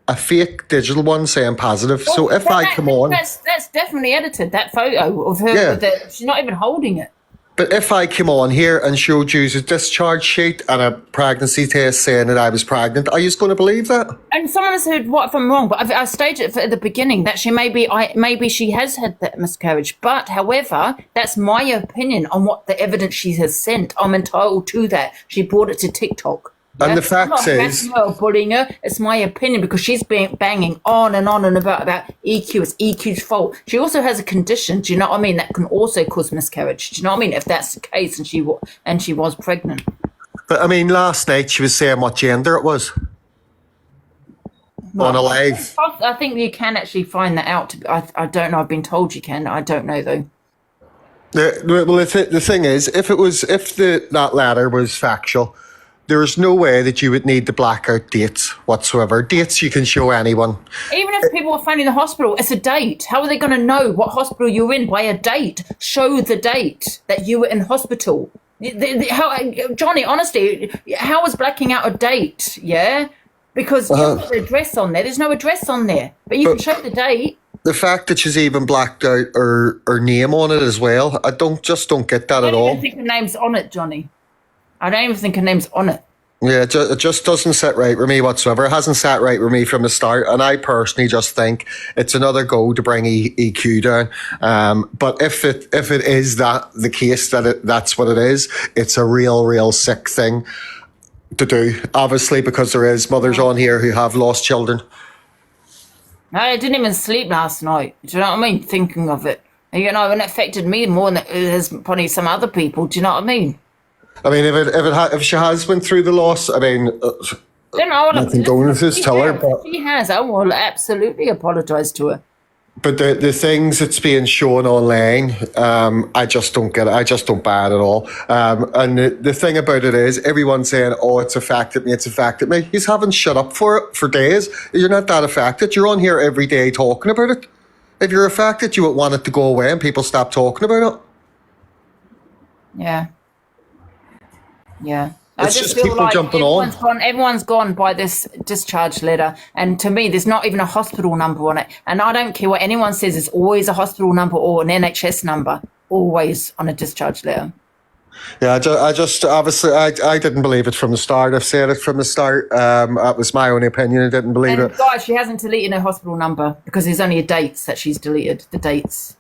a fake digital one saying positive. Well, so if I come on... That's definitely edited, that photo of her. Yeah. She's not even holding it. But if I came on here and showed you a discharge sheet and a pregnancy test saying that I was pregnant, are you going to believe that? And someone has said, what if I'm wrong? But I stated at the beginning that maybe she has had that miscarriage. But, however, that's my opinion on what the evidence she has sent. I'm entitled to that. She brought it to TikTok. And the fact is, her or bullying her. It's my opinion because she's been banging on and about EQ. It's EQ's fault. She also has a condition. Do you know what I mean? That can also cause miscarriage. Do you know what I mean? If that's the case, and she was pregnant. But I mean, last night she was saying what gender it was on a live. I think you can actually find that out. I don't know. I've been told you can. I don't know though. The thing is, if that letter was factual, there's no way that you would need to black out dates whatsoever. Dates you can show anyone. Even if people are phoning the hospital, it's a date. How are they going to know what hospital you're in by a date? Show the date that you were in hospital. Johnny, honestly, how is blacking out a date? Yeah? Because you've got the address on there. There's no address on there. But you can show the date. The fact that she's even blacked out her name on it as well, I don't get that at all. I don't even think her name's on it, Johnny. I don't even think her name's on it. Yeah, it just doesn't sit right with me whatsoever. It hasn't sat right with me from the start, and I personally just think it's another go to bring EQ down. But if it is the case that's what it is, it's a real sick thing to do. Obviously, because there is mothers on here who have lost children. I didn't even sleep last night. Do you know what I mean? Thinking of it, and it affected me more than it has probably some other people. Do you know what I mean? I mean, if she has went through the loss, I mean, my condolences, tell her. But she has. I will absolutely apologise to her. But the things that's being shown online, I just don't get it. I just don't buy it at all. And the thing about it is, everyone's saying, "Oh, it's affected me. It's affected me." You haven't shut up for it for days. You're not that affected. You're on here every day talking about it. If you're affected, you would want it to go away and people stop talking about it. Yeah. Yeah. It's just people jumping on. Everyone's gone by this discharge letter. And to me, there's not even a hospital number on it. And I don't care what anyone says, there's always a hospital number or an NHS number, always on a discharge letter. Yeah, I just obviously I didn't believe it from the start. I've said it from the start. That was my own opinion. I didn't believe it. Guys, she hasn't deleted her hospital number because there's only dates that she's deleted, the dates.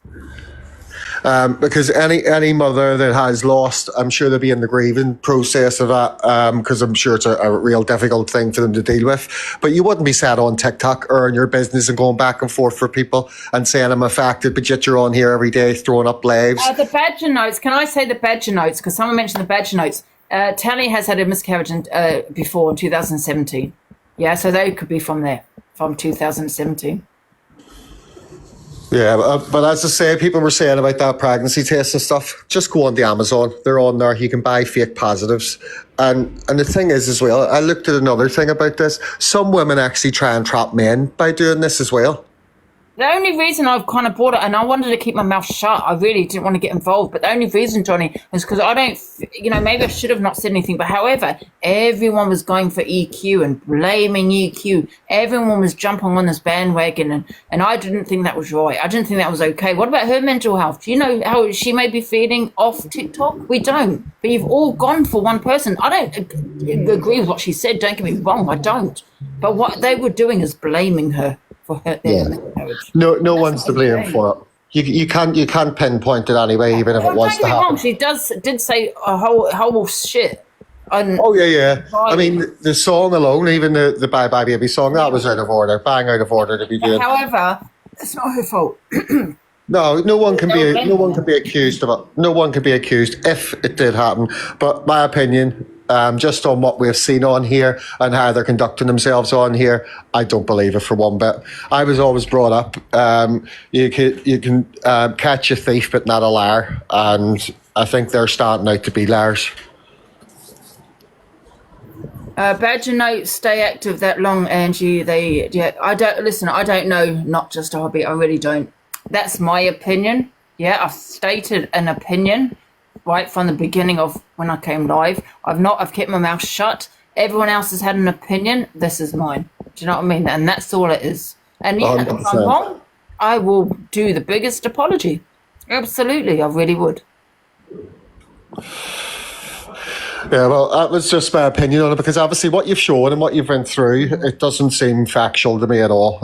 Because any mother that has lost, I'm sure they'll be in the grieving process of that, because I'm sure it's a real difficult thing for them to deal with. But you wouldn't be sat on TikTok or in your business and going back and forth for people and saying I'm affected, but yet you're on here every day throwing up lives. The badger notes, can I say the badger notes? Because someone mentioned the badger notes. Tally has had a miscarriage before in 2017. Yeah, so they could be from there, from 2017. Yeah, but as I say, people were saying about that pregnancy test and stuff, just go on the Amazon. They're on there. You can buy fake positives. And the thing is as well, I looked at another thing about this. Some women actually try and trap men by doing this as well. The only reason I've kind of brought it, and I wanted to keep my mouth shut, I really didn't want to get involved, but the only reason, Johnny, is because I don't, maybe I should have not said anything, but however, everyone was going for EQ and blaming EQ. Everyone was jumping on this bandwagon, and I didn't think that was right. I didn't think that was okay. What about her mental health? Do you know how she may be feeling off TikTok? We don't. But you've all gone for one person. I don't agree with what she said, don't get me wrong, I don't. But what they were doing is blaming her. No one's to blame for it. You can't pinpoint it anyway, even if it was to happen. Wrong. She did say a whole shit. Yeah. I mean, the song alone, even the Bye Bye Baby song, that was out of order, bang out of order to be doing. However, it's not her fault. No one can be accused of it. No one can be accused if it did happen. But my opinion, just on what we've seen on here and how they're conducting themselves on here, I don't believe it for one bit. I was always brought up, you can catch a thief but not a liar, and I think they're starting out to be liars. Badger notes stay active that long, Angie. I don't know, not just a hobby, I really don't. That's my opinion. Yeah, I've stated an opinion right from the beginning of when I came live. I've kept my mouth shut. Everyone else has had an opinion. This is mine. Do you know what I mean? And that's all it is. And yeah, 100%. If I'm wrong, I will do the biggest apology. Absolutely, I really would. Yeah, well, that was just my opinion on it, because obviously what you've shown and what you've went through, it doesn't seem factual to me at all.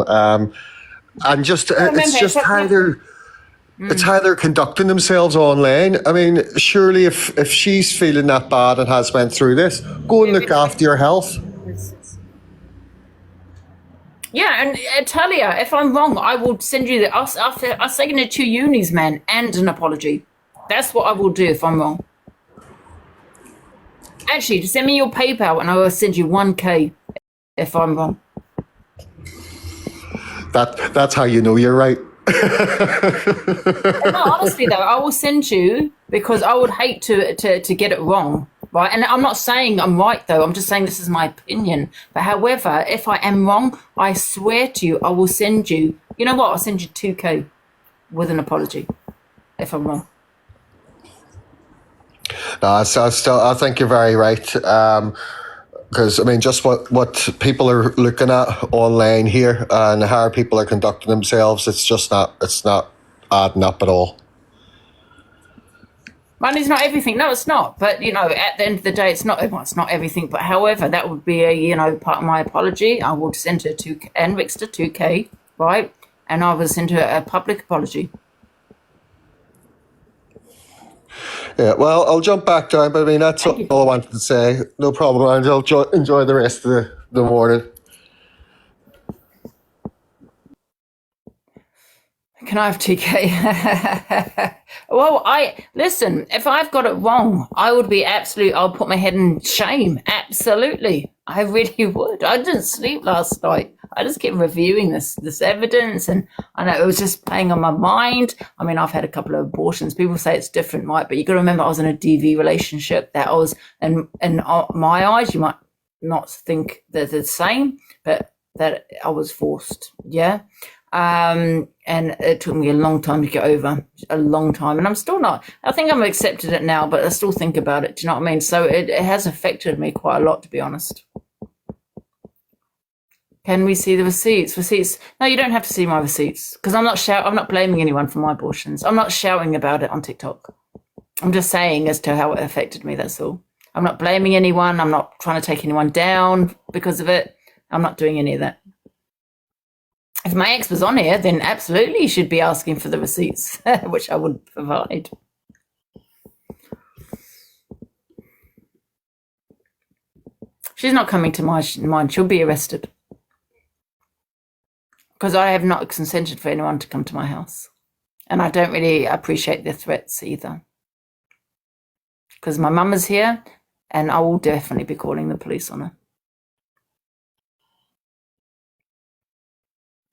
And just it's just how they're. It's how they're conducting themselves online. I mean, surely if she's feeling that bad and has went through this, go and look after your health. Yeah, and I tell you, if I'm wrong, I will send you I'll send you 2 unis, man, and an apology. That's what I will do if I'm wrong. Actually, just send me your PayPal and I will send you 1K if I'm wrong. That's how you know you're right. No, honestly though, I will send you, because I would hate to get it wrong, right? And I'm not saying I'm right though, I'm just saying this is my opinion. But however, if I am wrong, I swear to you, I will send you, you know what, I'll send you 2K with an apology if I'm wrong. No, I think you're very right. Because I mean, just what people are looking at online here and how people are conducting themselves, it's not adding up at all. Money's not everything. No, it's not. But at the end of the day, it's not everything. But however, that would be a part of my apology. I would send her and Rickster 2K, right? And I will send her a public apology. Yeah, well, I'll jump back down, but I mean, that's all I wanted to say. No problem, Angie. I'll enjoy the rest of the morning. Can I have 2K? Well, listen, if I've got it wrong, I'll put my head in shame. Absolutely. I really would. I didn't sleep last night. I just kept reviewing this evidence, and I know it was just playing on my mind. I mean, I've had a couple of abortions. People say it's different, right? But you got to remember, I was in a DV relationship. That I was, in my eyes, you might not think they're the same, but that I was forced. Yeah. And it took me a long time to get over, a long time. And I'm still not. I think I've accepted it now, but I still think about it. Do you know what I mean? So it has affected me quite a lot, to be honest. Can we see the receipts? Receipts? No, you don't have to see my receipts because I'm not blaming anyone for my abortions. I'm not shouting about it on TikTok. I'm just saying as to how it affected me. That's all. I'm not blaming anyone. I'm not trying to take anyone down because of it. I'm not doing any of that. If my ex was on here, then absolutely you should be asking for the receipts, which I would provide. She's not coming to mine. She'll be arrested. Because I have not consented for anyone to come to my house. And I don't really appreciate their threats either. Because my mum is here, and I will definitely be calling the police on her.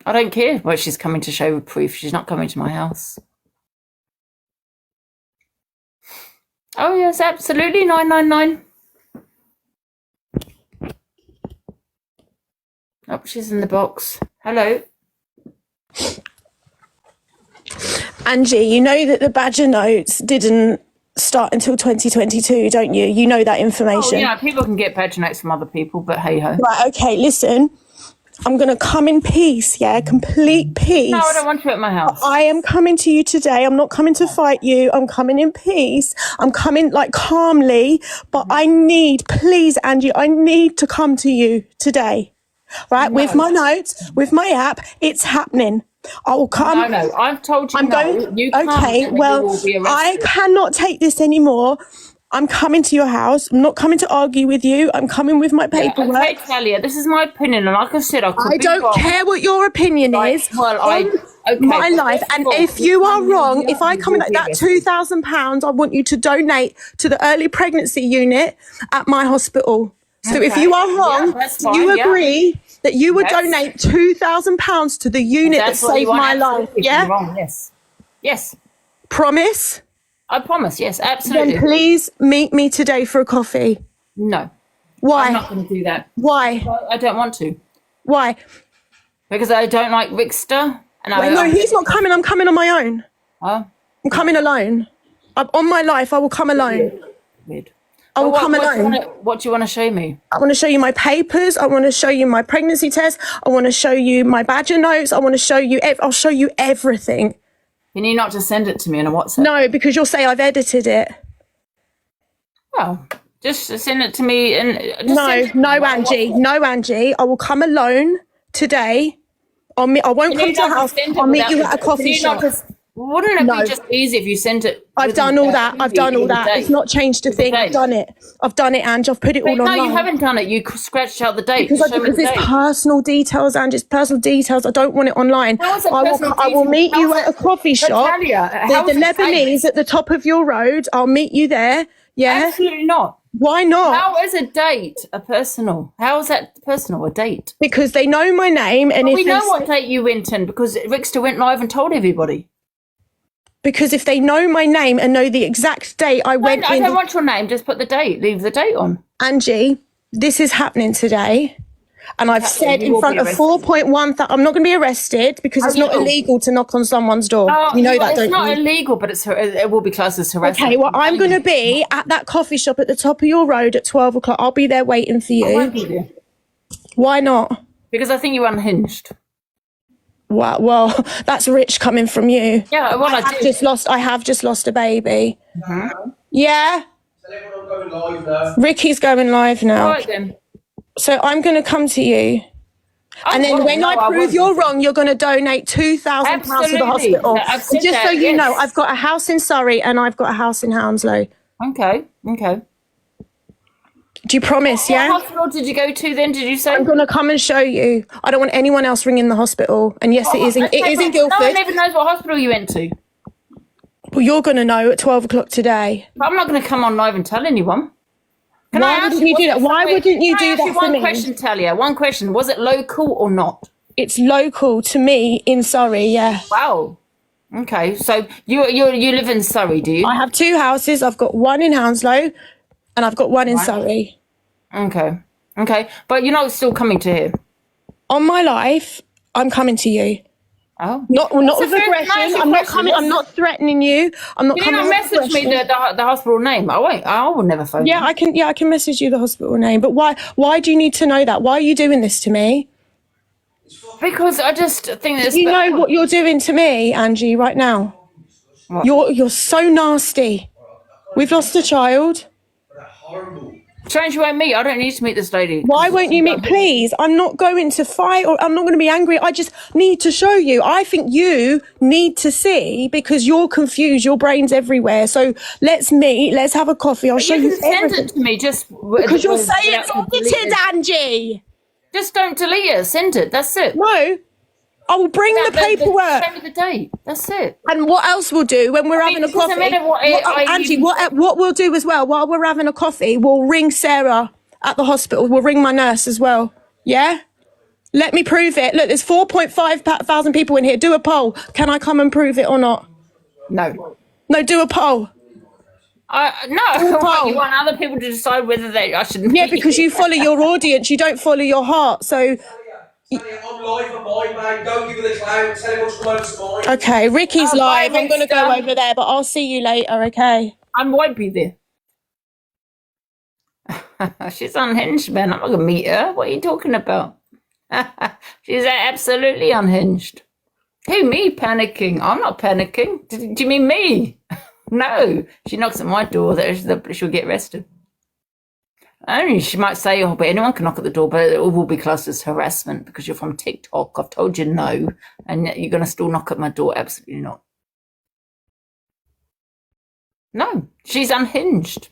I don't care what she's coming to show proof. She's not coming to my house. Oh, yes, absolutely, 999. Oh, she's in the box. Hello. Angie, you know that the Badger notes didn't start until 2022, don't you? You know that information. Oh, yeah, people can get badger notes from other people, but hey-ho. Right, okay, listen. I'm going to come in peace, yeah? Complete peace. No, I don't want you at my house. I am coming to you today. I'm not coming to fight you. I'm coming in peace. I'm coming, like, calmly. But I need, please, Angie, I need to come to you today. Right? No. With my notes, with my app, it's happening. I will come. No, I've told you you can't. Okay, well, I cannot take this anymore. I'm coming to your house. I'm not coming to argue with you. I'm coming with my paperwork. Yeah, okay, Talia, this is my opinion, and like I said, I don't care what your opinion is. Well, my life. And if you are wrong, if I come in like that £2,000, I want you to donate to the early pregnancy unit at my hospital. So if you are wrong, you agree that you would donate £2,000 to the unit that saved my life. Yeah. Wrong. Yes. Promise. I promise. Yes, absolutely. Then please meet me today for a coffee. No. Why? I'm not going to do that. Why? I don't want to. Why? Because I don't like Rickster. And no, he's not coming. I'm coming on my own. Huh? I'm coming alone. On my life, I will come alone. Weird. I will come alone. What do you want to show me? I want to show you my papers. I want to show you my pregnancy test. I want to show you my badger notes. I want to show you. I'll show you everything. Can you not just send it to me on a WhatsApp? No, because you'll say I've edited it. Well, just send it to me and. No, Angie. I will come alone today. I won't come to your house. I'll meet you at a coffee shop. Wouldn't it be just easy if you sent it? I've done all that. It's not changed a thing. I've done it, Ange. I've put it all online. No, you haven't done it. You scratched out the date. Because it's personal details, Ange. It's personal details. I don't want it online. I will meet you at a coffee shop. The Lebanese at the top of your road. I'll meet you there. Yeah? Absolutely not. Why not? How is a date a personal? How is that personal, a date? Because they know my name. And we know what date you went in because Rickster went live and told everybody. Because if they know my name and know the exact date I went in... I don't want your name. Just put the date. Leave the date on. Angie, this is happening today. And I've said in front of 4.1... I'm not going to be arrested because it's not illegal to knock on someone's door. You know that, don't you? It's not illegal, but it will be classed as harassment. Okay, well, I'm going to be at that coffee shop at the top of your road at 12 o'clock. I'll be there waiting for you. I won't be there. Why not? Because I think you're unhinged. Well, that's rich coming from you. Yeah, well, I have just lost a baby. Mm-hmm. Yeah. Going live now. Ricky's going live now. All right then. So I'm going to come to you. And then when I prove you're wrong, you're going to donate £2,000 to the hospital. So just so you know, I've got a house in Surrey and I've got a house in Hounslow. Okay. Do you promise, yeah? What hospital did you go to then, did you say? I'm going to come and show you. I don't want anyone else ringing the hospital. And yes, it is in Guildford. No one even knows what hospital you went to. Well, you're going to know at 12 o'clock today. But I'm not going to come on live and tell anyone. Why wouldn't you do that? Why wouldn't you do that for me? One question, Talia. One question. Was it local or not? It's local to me in Surrey, yeah. Wow. Okay. So you live in Surrey, do you? I have two houses. I've got one in Hounslow and I've got one in Surrey. Okay. But you're not still coming to here? On my life, I'm coming to you. Oh. Not That's with a fair- aggression. nice I'm not question. coming. I'm not threatening you. I'm not Can you coming not with message me aggression. the hospital name? I won't. I will never phone Yeah, you. I can. Yeah, I can message you the hospital name. But why? Why do you need to know that? Why are you doing this to me? Because I just think that You know what you're doing to me, Angie, right now. What? You're so nasty. We've lost a child. Strange you won't meet. I don't need to meet this lady. Why won't you meet? Please, I'm not going to fight or I'm not going to be angry. I just need to show you. I think you need to see because you're confused. Your brain's everywhere. So let's meet. Let's have a coffee. I'll show You you can send everything. it to me just Because you'll say without it's edited, Angie. Just don't delete it. Send it. That's it. No, I will bring the paperwork. Show me the date. That's it. And what else we'll do when we're having a it doesn't coffee? matter what Angie, what we'll do as well, while we're having a coffee, we'll ring Sarah at the hospital. We'll ring my nurse as well. Yeah? Let me prove it. Look, there's 4.5 thousand people in here. Do a poll. Can I come and prove it or not? No. No, do a poll. No. What, you want other people to decide whether I should Yeah, because you follow your audience. You don't follow your heart. So... I'm live on mine, mate. Don't give her the clout. Tell everyone to come over to mine. Okay, Ricky's bye, live. I'm going to go Rickster. over there, but I'll see you later, okay? I won't be there. She's unhinged, man. I'm not going to meet her. What are you talking about? She's absolutely unhinged. Who, me panicking? I'm not panicking. Do you mean me? No. She knocks at my door, she'll get arrested. Only she might say, oh, but anyone can knock at the door, but it will be classed as harassment because you're from TikTok. I've told you no, and yet you're going to still knock at my door. Absolutely not. No, she's unhinged.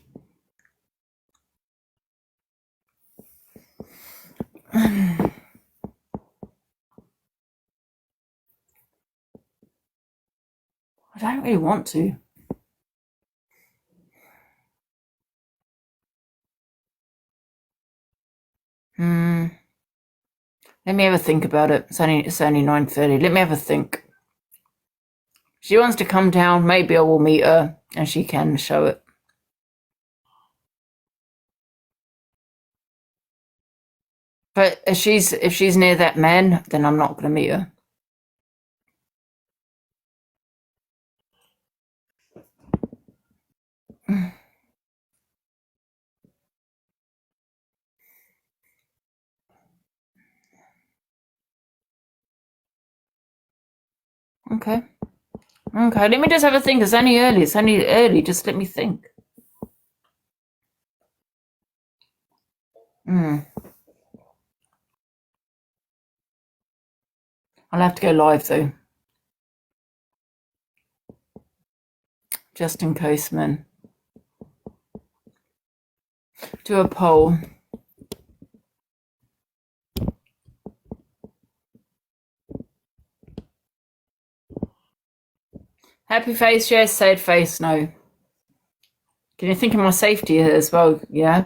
I don't really want to. Let me have a think about it. It's only 9:30. Let me have a think. If she wants to come down, maybe I will meet her and she can show it. But if she's near that man, then I'm not going to meet her. Okay. Okay, let me just have a think. It's only early. Just let me think. I'll have to go live, though. Just in case, man. Do a poll. Happy face, yes. Sad face, no. Can you think of my safety here as well? Yeah.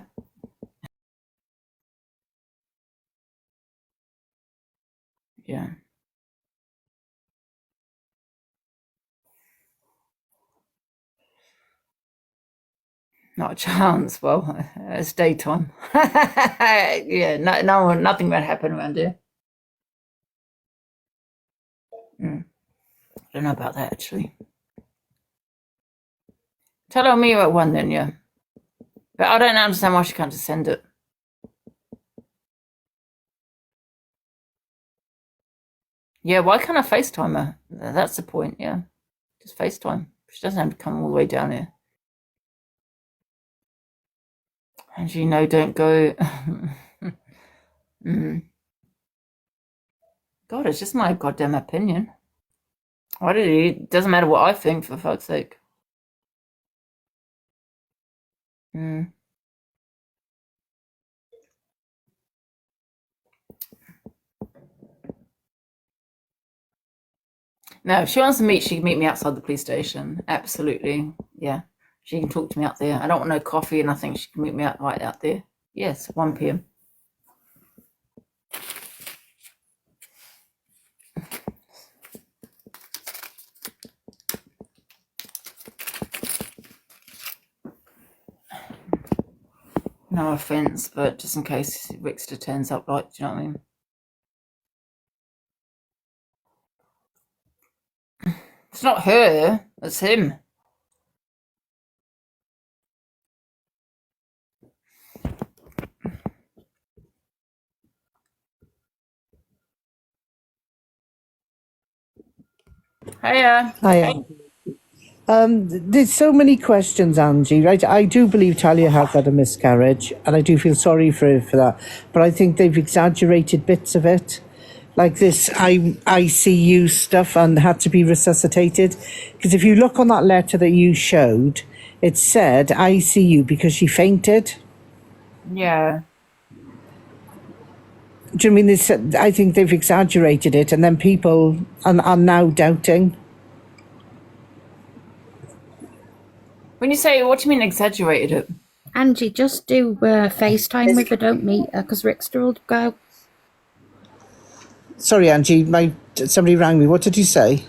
Yeah. Not a chance. Well, it's daytime. Yeah, nothing bad happen around here. I don't know about that, actually. Tell her me at 1 then, yeah. But I don't understand why she can't just send it. Yeah, why can't I FaceTime her? That's the point, yeah. Just FaceTime. She doesn't have to come all the way down here. And you know, don't go... God, it's just my goddamn opinion. It doesn't matter what I think, for fuck's sake. No, if she wants to meet, she can meet me outside the police station. Absolutely. Yeah. She can talk to me out there. I don't want no coffee, and I think she can meet me right out there. Yes, 1 p.m. No offense, but just in case Rickster turns up, like, do you know what I mean? not her. It's him. Hiya. Hi. There's so many questions, Angie, right? I do believe Talia has had a miscarriage, and I do feel sorry for her for that. But I think they've exaggerated bits of it, like this ICU stuff, and had to be resuscitated. Because if you look on that letter that you showed, it said ICU because she fainted. Yeah. Do you mean this? I think they've exaggerated it, and then people are now doubting. When you say, what do you mean exaggerated it? Angie, just do FaceTime with her, don't meet her, because Rickster will go. Sorry, Angie, somebody rang me. What did you say?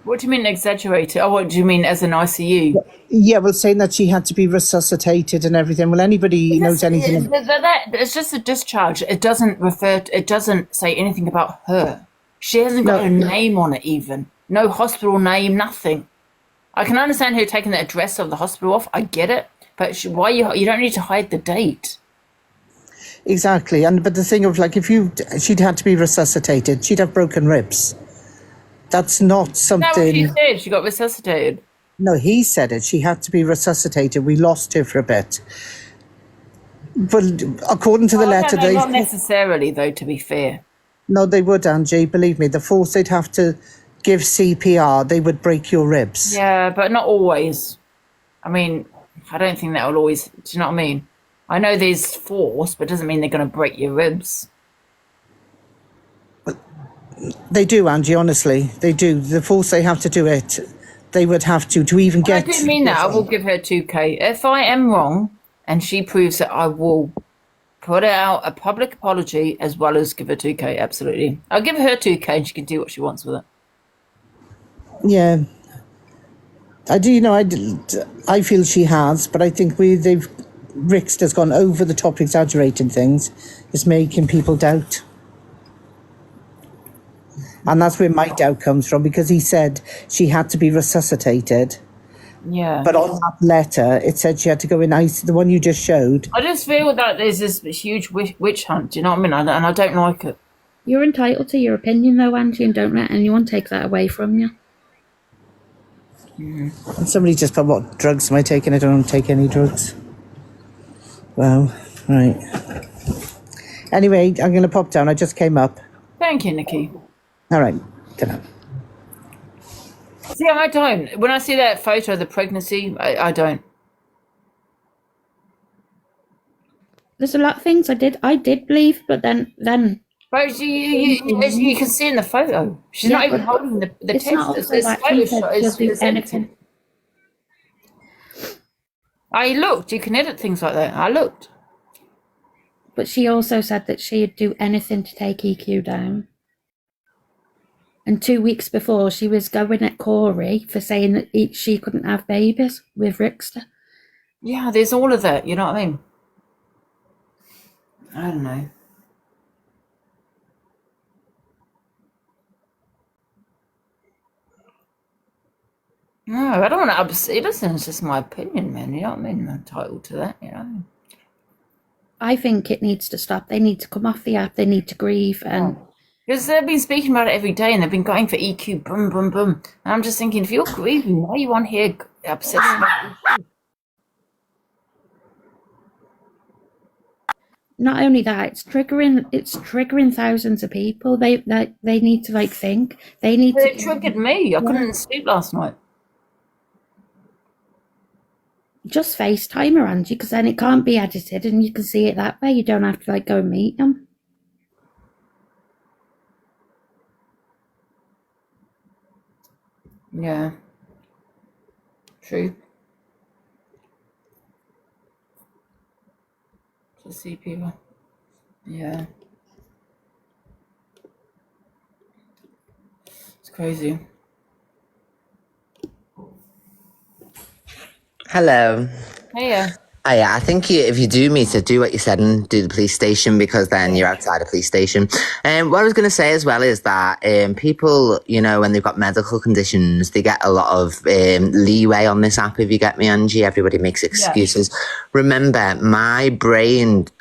What do you mean exaggerated? Oh, what do you mean as an ICU? Yeah, well, saying that she had to be resuscitated and everything. Well, anybody knows anything. It's just a discharge. It doesn't say anything about her. She hasn't got a name on it even. No hospital name, nothing. I can understand her taking the address of the hospital off. I get it. But why you don't need to hide the date. Exactly. But the thing of, like, she'd had to be resuscitated, she'd have broken ribs. That's not something... Is that what she said? She got resuscitated? No, he said it. She had to be resuscitated. We lost her for a bit. But according to the letter... Not necessarily, though, to be fair. No, they would, Angie. Believe me. The force they'd have to give CPR, they would break your ribs. Yeah, but not always. I mean, I don't think that will always... Do you know what I mean? I know there's force, but it doesn't mean they're going to break your ribs. They do, Angie, honestly. They do. The force they have to do it, they would have to even get... I do mean that. I will give her 2K. If I am wrong and she proves that, I will put out a public apology as well as give her 2K, absolutely. I'll give her 2K and she can do what she wants with it. Yeah. I do, I feel she has, but I think Rick's has gone over the top exaggerating things. It's making people doubt. And that's where my doubt comes from, because he said she had to be resuscitated. Yeah. But on that letter, it said she had to go in ice. The one you just showed. I just feel that there's this huge witch hunt, do you know what I mean? And I don't like it. You're entitled to your opinion, though, Angie, and don't let anyone take that away from you. Mm. And somebody just put, what drugs am I taking? I don't take any drugs. Well, right. Anyway, I'm going to pop down. I just came up. Thank you, Nikki. All right. Ta-ra. See, I don't. When I see that photo of the pregnancy, I don't. There's a lot of things I did believe, but then. But as you can see in the photo, she's not even holding the it's test. Not it's do anything. I looked. You can edit things like that. I looked. But she also said that she'd do anything to take EQ down. And 2 weeks before, she was going at Corey for saying that she couldn't have babies with Rickster. Yeah, there's all of that. You know what I mean? I don't know. No, I don't want to upset. Listen, it's just my opinion, man. You know what I mean? I'm entitled to that, you know. I think it needs to stop. They need to come off the app. They need to grieve. And because they've been speaking about it every day and they've been going for EQ, boom, boom, boom. And I'm just thinking, if you're grieving, why are you on here upset about EQ? Not only that, it's triggering thousands of people. They need to think. They need to. It triggered me. I couldn't sleep last night. Just FaceTime her, Angie, because then it can't be edited and you can see it that way. You don't have to go and meet them. Yeah. True. To see people. Yeah. It's crazy. Hello. Hey. I think if you do meet her, do what you said and do the police station, because then you're outside a police station. What I was going to say as well is that people, when they've got medical conditions, they get a lot of leeway on this app, if you get me, Angie. Everybody makes excuses. Yeah. Remember,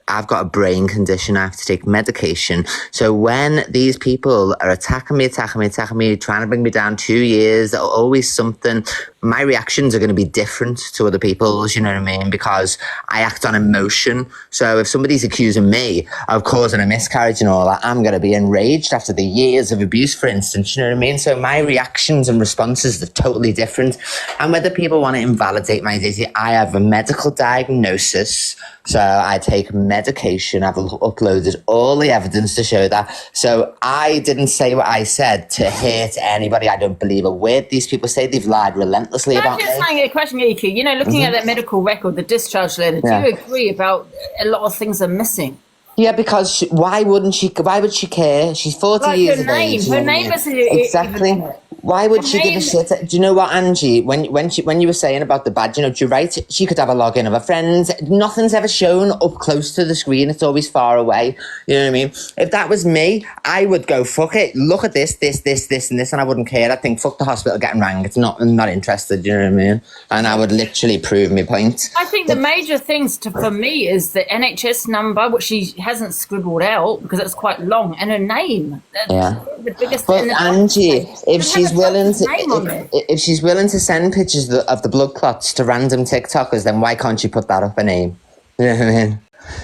I've got a brain condition. I have to take medication. So when these people are attacking me, trying to bring me down 2 years, always something, my reactions are going to be different to other people's, you know what I mean? Because I act on emotion. So if somebody's accusing me of causing a miscarriage and all that, I'm going to be enraged after the years of abuse, for instance, you know what I mean? So my reactions and responses are totally different. And whether people want to invalidate my identity, I have a medical diagnosis. So I take medication. I've uploaded all the evidence to show that. So I didn't say what I said to hurt anybody. I don't believe a word these people say. They've lied relentlessly about me. I'm just saying a question, EQ. Looking at that medical record, the discharge letter, do you agree about a lot of things are missing? Yeah, because why would she care? She's 40 years of age. Her name is exactly. Why would she give a shit? Do you know what, Angie? When you were saying about the badge, you're right. She could have a login of her friends. Nothing's ever shown up close to the screen. It's always far away. You know what I mean? If that was me, I would go, fuck it. Look at this, and this, and I wouldn't care. I'd think, fuck the hospital getting rang. I'm not interested. You know what I mean? And I would literally prove my point. I think the major things for me is the NHS number, which she hasn't scribbled out because it's quite long, and her name. Yeah. The biggest. But Angie, if she's willing to send pictures of the blood clots to random TikTokers, then why can't she put that up her name? You know what I mean?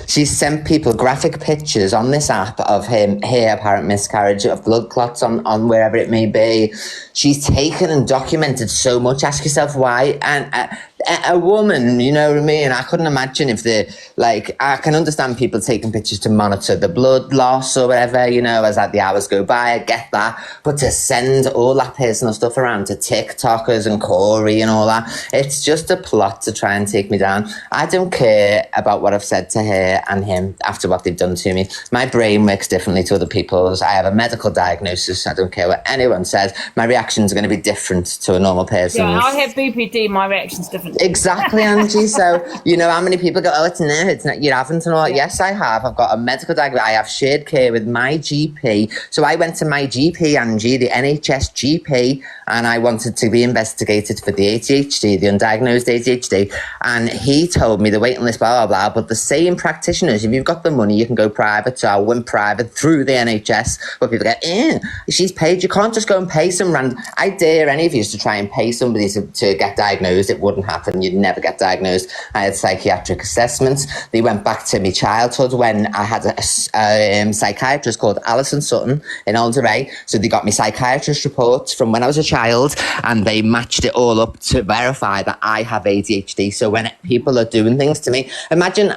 She's sent people graphic pictures on this app of her apparent miscarriage, of blood clots on wherever it may be. She's taken and documented so much. Ask yourself why. And a woman, you know what I mean? I couldn't imagine if I can understand people taking pictures to monitor the blood loss or whatever, as the hours go by. I get that. But to send all that personal stuff around to TikTokers and Corey and all that, it's just a plot to try and take me down. I don't care about what I've said to her and him after what they've done to me. My brain works differently to other people's. I have a medical diagnosis. I don't care what anyone says. My reactions are going to be different to a normal person. Yeah, I have BPD. My reaction's different. Exactly, Angie. So, how many people go, it's not, you haven't and all. Yeah. Yes, I have. I've got a medical diagnosis. I have shared care with my GP. So I went to my GP, Angie, the NHS GP, and I wanted to be investigated for the ADHD, the undiagnosed ADHD. And he told me the waiting list, blah, blah, blah. But the same practitioners, if you've got the money, you can go private. So I went private through the NHS, where people go, she's paid. You can't just go and pay some random. I dare any of you to try and pay somebody to get diagnosed. It wouldn't happen. You'd never get diagnosed. I had psychiatric assessments. They went back to my childhood when I had a psychiatrist called Alison Sutton in Alderey. So they got me psychiatrist reports from when I was a child, and they matched it all up to verify that I have ADHD. So when people are doing things to me, imagine,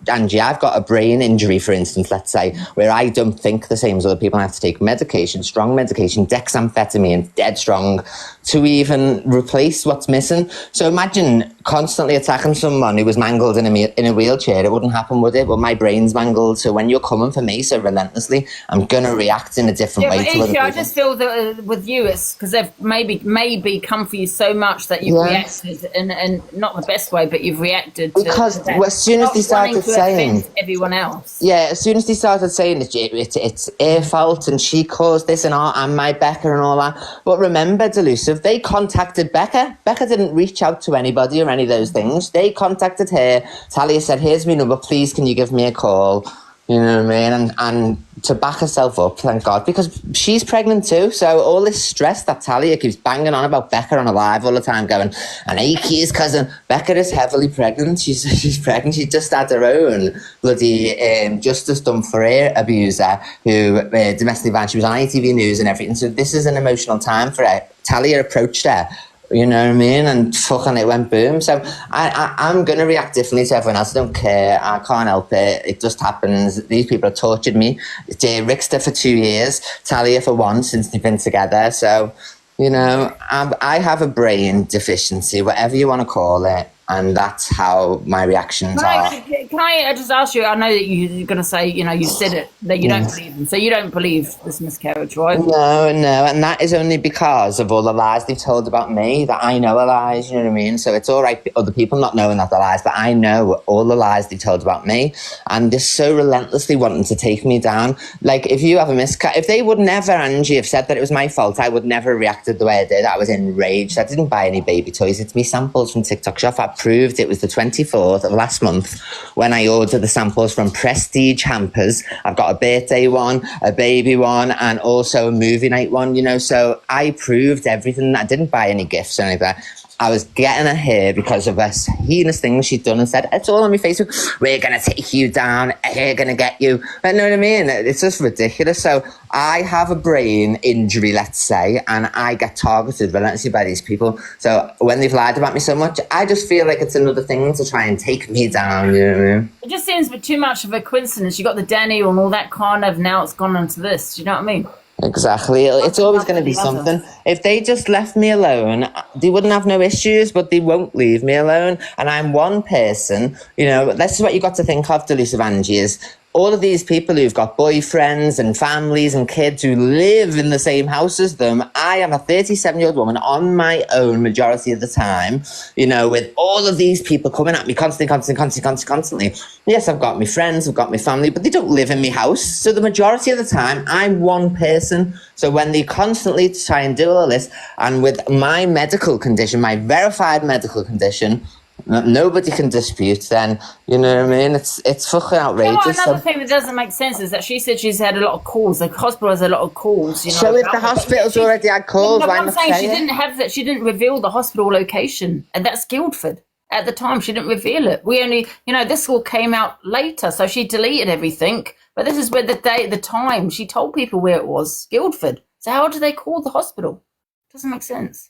Angie, I've got a brain injury, for instance, let's say, where I don't think the same as other people. I have to take medication, strong medication, dexamphetamine, dead strong, to even replace what's missing. So imagine constantly attacking someone who was mangled in a wheelchair. It wouldn't happen, would it? But my brain's mangled. So when you're coming for me so relentlessly, I'm going to react in a different way to other people. I just feel that with you, it's because they've maybe come for you so much that you've reacted, and not the best way, but you've reacted. Because as soon as they started saying everyone else. Yeah, as soon as they started saying it's her fault and she caused this and my Becca and all that. But remember, Delusive, they contacted Becca. Becca didn't reach out to anybody or any of those things. They contacted her. Talia said, here's my number, please can you give me a call? You know what I mean? And to back herself up, thank God, because she's pregnant too. So all this stress that Talia keeps banging on about Becca on a live all the time, going, and Aki's cousin, Becca is heavily pregnant. She's pregnant. She just had her own bloody justice done for her abuser, who domestic violence. She was on ITV News and everything. So this is an emotional time for her. Talia approached her. You know what I mean? And fucking it went boom. So I'm going to react differently to everyone else. I don't care. I can't help it. It just happens. These people have tortured me. Rickster for 2 years. Talia for 1 since they've been together. So, I have a brain deficiency, whatever you want to call it. And that's how my reactions are. Can I just ask you, I know that you're going to say, you said it, that you don't believe them. So you don't believe this miscarriage, right? No, and that is only because of all the lies they've told about me, that I know are lies, you know what I mean? So it's all right, other people not knowing that they're lies, but I know all the lies they've told about me, and they're so relentlessly wanting to take me down. Like, if you have a if they would never, Angie, have said that it was my fault, I would never have reacted the way I did. I was enraged. I didn't buy any baby toys. It's me samples from TikTok Shop. I proved it was the 24th of last month when I ordered the samples from Prestige Hampers. I've got a birthday one, a baby one, and also a movie night one, so I proved everything. I didn't buy any gifts or anything. I was getting her here because of a heinous thing she'd done and said, it's all on my Facebook. We're going to take you down. We're going to get you. You know what I mean? It's just ridiculous. So I have a brain injury, let's say, and I get targeted relentlessly by these people. So when they've lied about me so much, I just feel like it's another thing to try and take me down. You know what I mean? It just seems too much of a coincidence. You got the Daniel and all that kind of, now it's gone into this. Do you know what I mean? Exactly. It's always going to be something. If they just left me alone, they wouldn't have no issues, but they won't leave me alone. And I'm one person, this is what you got to think of, Delusive Angie, is all of these people who've got boyfriends and families and kids who live in the same house as them. I am a 37-year-old woman on my own majority of the time, with all of these people coming at me constantly. Yes, I've got my friends, I've got my family, but they don't live in my house. So the majority of the time, I'm one person. So when they constantly try and do all this, and with my medical condition, my verified medical condition, nobody can dispute, then you know what I mean, it's fucking outrageous. Another thing that doesn't make sense is that she said she's had a lot of calls. The hospital has a lot of calls, So if the hospital's already had calls, why not say she didn't have that? She didn't reveal the hospital location, and that's Guildford. At the time, she didn't reveal it. We only, this all came out later, so she deleted everything. But this is where the time she told people where it was, Guildford. So how do they call the hospital? Doesn't make sense.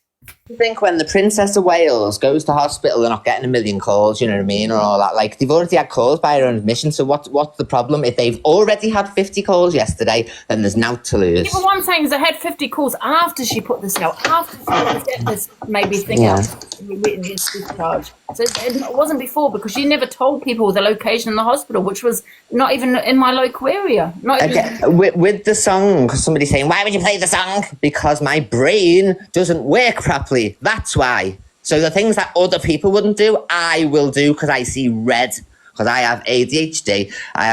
I think when the Princess of Wales goes to hospital, they're not getting a million calls, you know what I mean, or all that. Like, they've already had calls by her own admission, so what's the problem? If they've already had 50 calls yesterday, then there's nought to lose. Yeah, but one thing is, they had 50 calls after she put this out, after she put this maybe thing out, written discharge. So it wasn't before, because she never told people the location of the hospital, which was not even in my local area. With the song, somebody saying, why would you play the song? Because my brain doesn't work properly. That's why. So the things that other people wouldn't do, I will do, because I see red. Because I have ADHD, I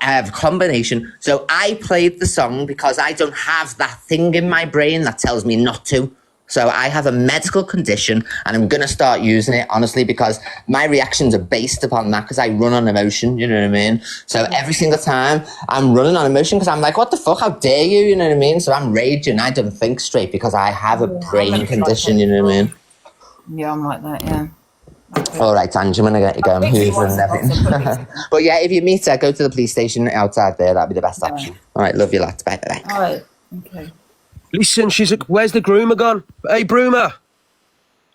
have a combination. So I played the song because I don't have that thing in my brain that tells me not to. So I have a medical condition, and I'm going to start using it, honestly, because my reactions are based upon that, because I run on emotion, you know what I mean? So every single time I'm running on emotion, because I'm like, what the fuck, how dare you, you know what I mean? So I'm raging, I don't think straight, because I have a brain condition, you know what I mean? Yeah, I'm like that, yeah. Okay. All right, Angie, I'm going to get you going, Hoover and everything. But yeah, if you meet her, go to the police station outside there, that'd be the best option. All right, love you lots, bye. All right, okay. Listen, where's the groomer gone? Hey, groomer.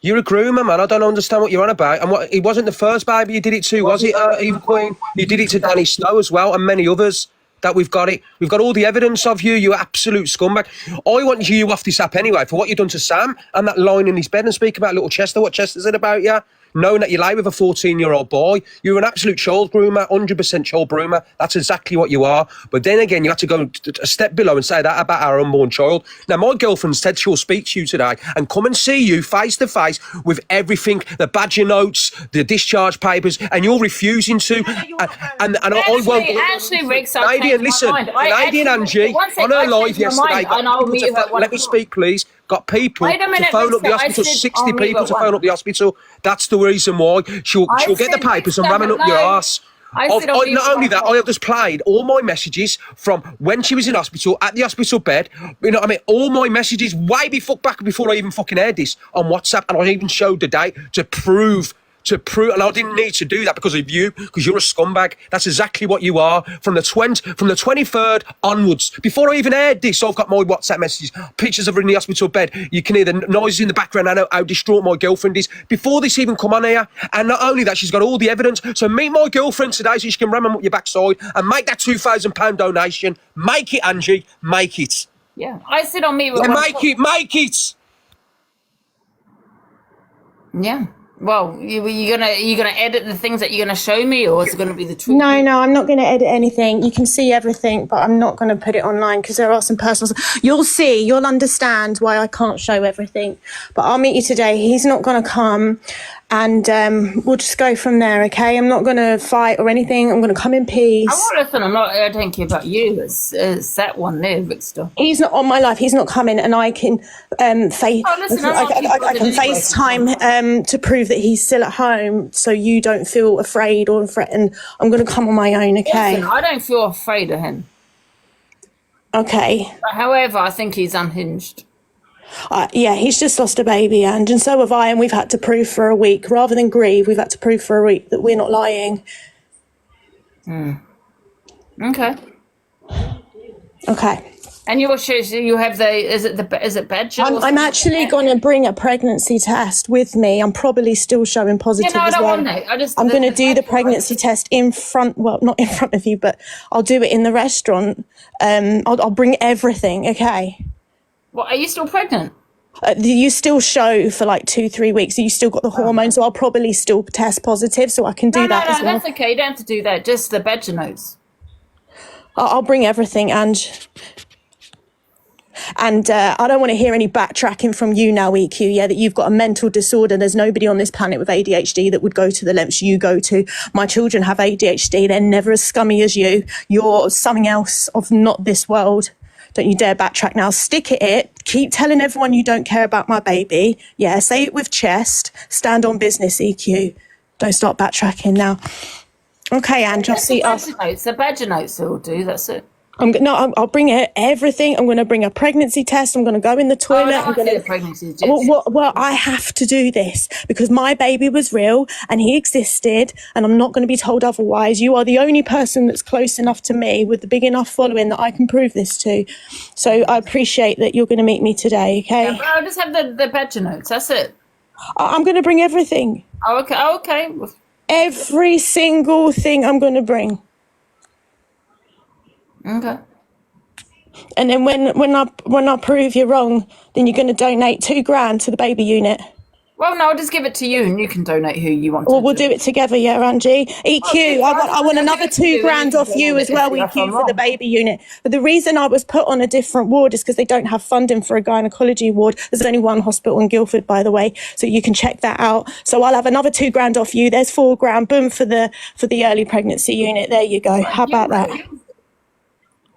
You're a groomer, man. I don't understand what you're on about. And it wasn't the first baby you did it to, was it, Eva Queen? You did it to Danny Snow as well, and many others that we've got it. We've got all the evidence of you, you absolute scumbag. I want you off this app anyway for what you've done to Sam and that line in his bed, and speak about little Chester. What Chester's it about, yeah? Knowing that you lay with a 14-year-old boy. You're an absolute child groomer, 100% child groomer. That's exactly what you are. But then again, you have to go a step below and say that about our unborn child. Now, my girlfriend said she'll speak to you today and come and see you face to face with everything, the badger notes, the discharge papers, and you're refusing to. And I won't. Actually, Rick, Lady, and listen, Lady and Angie, on her live yesterday, let me speak, please. Got people to phone up the hospital, 60 people to phone up the hospital. That's the reason why. She'll get the papers and ramming up your arse. Not only that, I have just played all my messages from when she was in hospital, at the hospital bed. You know what I mean? All my messages way back before I even fucking aired this on WhatsApp. And I even showed the date to prove, and I didn't need to do that because of you, because you're a scumbag. That's exactly what you are. From the 23rd onwards, before I even aired this, I've got my WhatsApp messages, pictures of her in the hospital bed. You can hear the noises in the background. I know how distraught my girlfriend is. Before this even come on here, and not only that, she's got all the evidence. So meet my girlfriend today so she can ram them up your backside and make that £2,000 donation. Make it, Angie. Make it. Yeah, I sit on me. Make it. Yeah. Well, you're gonna edit the things that you're gonna show me, or is it gonna be the truth? No, I'm not going to edit anything. You can see everything, but I'm not going to put it online because there are some personal. You'll understand why I can't show everything. But I'll meet you today. He's not going to come, and we'll just go from there. Okay? I'm not going to fight or anything. I'm going to come in peace. Oh, well, listen, I don't care about you. It's that one there, Victor. He's not on my life. He's not coming, and I can I can FaceTime to prove that he's still at home, so you don't feel afraid or threatened. I'm going to come on my own, okay? Listen, I don't feel afraid of him. Okay. But however, I think he's unhinged. Yeah, he's just lost a baby, Ange, and so have I, and we've had to prove for a week. Rather than grieve, we've had to prove for a week that we're not lying. Okay. Okay. And you have is it badger? I'm actually going to bring a pregnancy test with me. I'm probably still showing positive I as don't well. want that. I'm going to do the pregnancy test not in front of you, but I'll do it in the restaurant. I'll bring everything, okay? Well, are you still pregnant? You still show for like 2-3 weeks. You still got the hormones, so I'll probably still test positive, so I can do that as well. No, that's okay. You don't have to do that. Just the badger notes. I'll bring everything, Ange. And I don't want to hear any backtracking from you now, EQ, yeah, that you've got a mental disorder. There's nobody on this planet with ADHD that would go to the lengths you go to. My children have ADHD. They're never as scummy as you. You're something else of not this world. Don't you dare backtrack now. Stick at it. Keep telling everyone you don't care about my baby. Yeah, say it with chest. Stand on business, EQ. Don't start backtracking now. Okay, Ange, I'll see us. The badger notes will do. That's it. I'll bring everything. I'm going to bring a pregnancy test. I'm going to go in the toilet. I'm going to pregnancy test. Well, I have to do this because my baby was real and he existed, and I'm not going to be told otherwise. You are the only person that's close enough to me with the big enough following that I can prove this to. So I appreciate that you're going to meet me today. Okay. Yeah, I'll just have the badger notes. That's it. I'm going to bring everything. Oh, okay. Oh, okay. Every single thing I'm going to bring. Okay. And then when I prove you're wrong, then you're going to donate $2,000 to the baby unit. Well, no, I'll just give it to you, and you can donate who you want. Well, we'll do it together, yeah, Angie. EQ, I want another $2,000 off you as well, EQ, for the baby unit. But the reason I was put on a different ward is because they don't have funding for a gynecology ward. There's only one hospital in Guildford, by the way, so you can check that out. So I'll have another $2,000 off you. There's $4,000, boom, for the early pregnancy unit. There you go. How about that?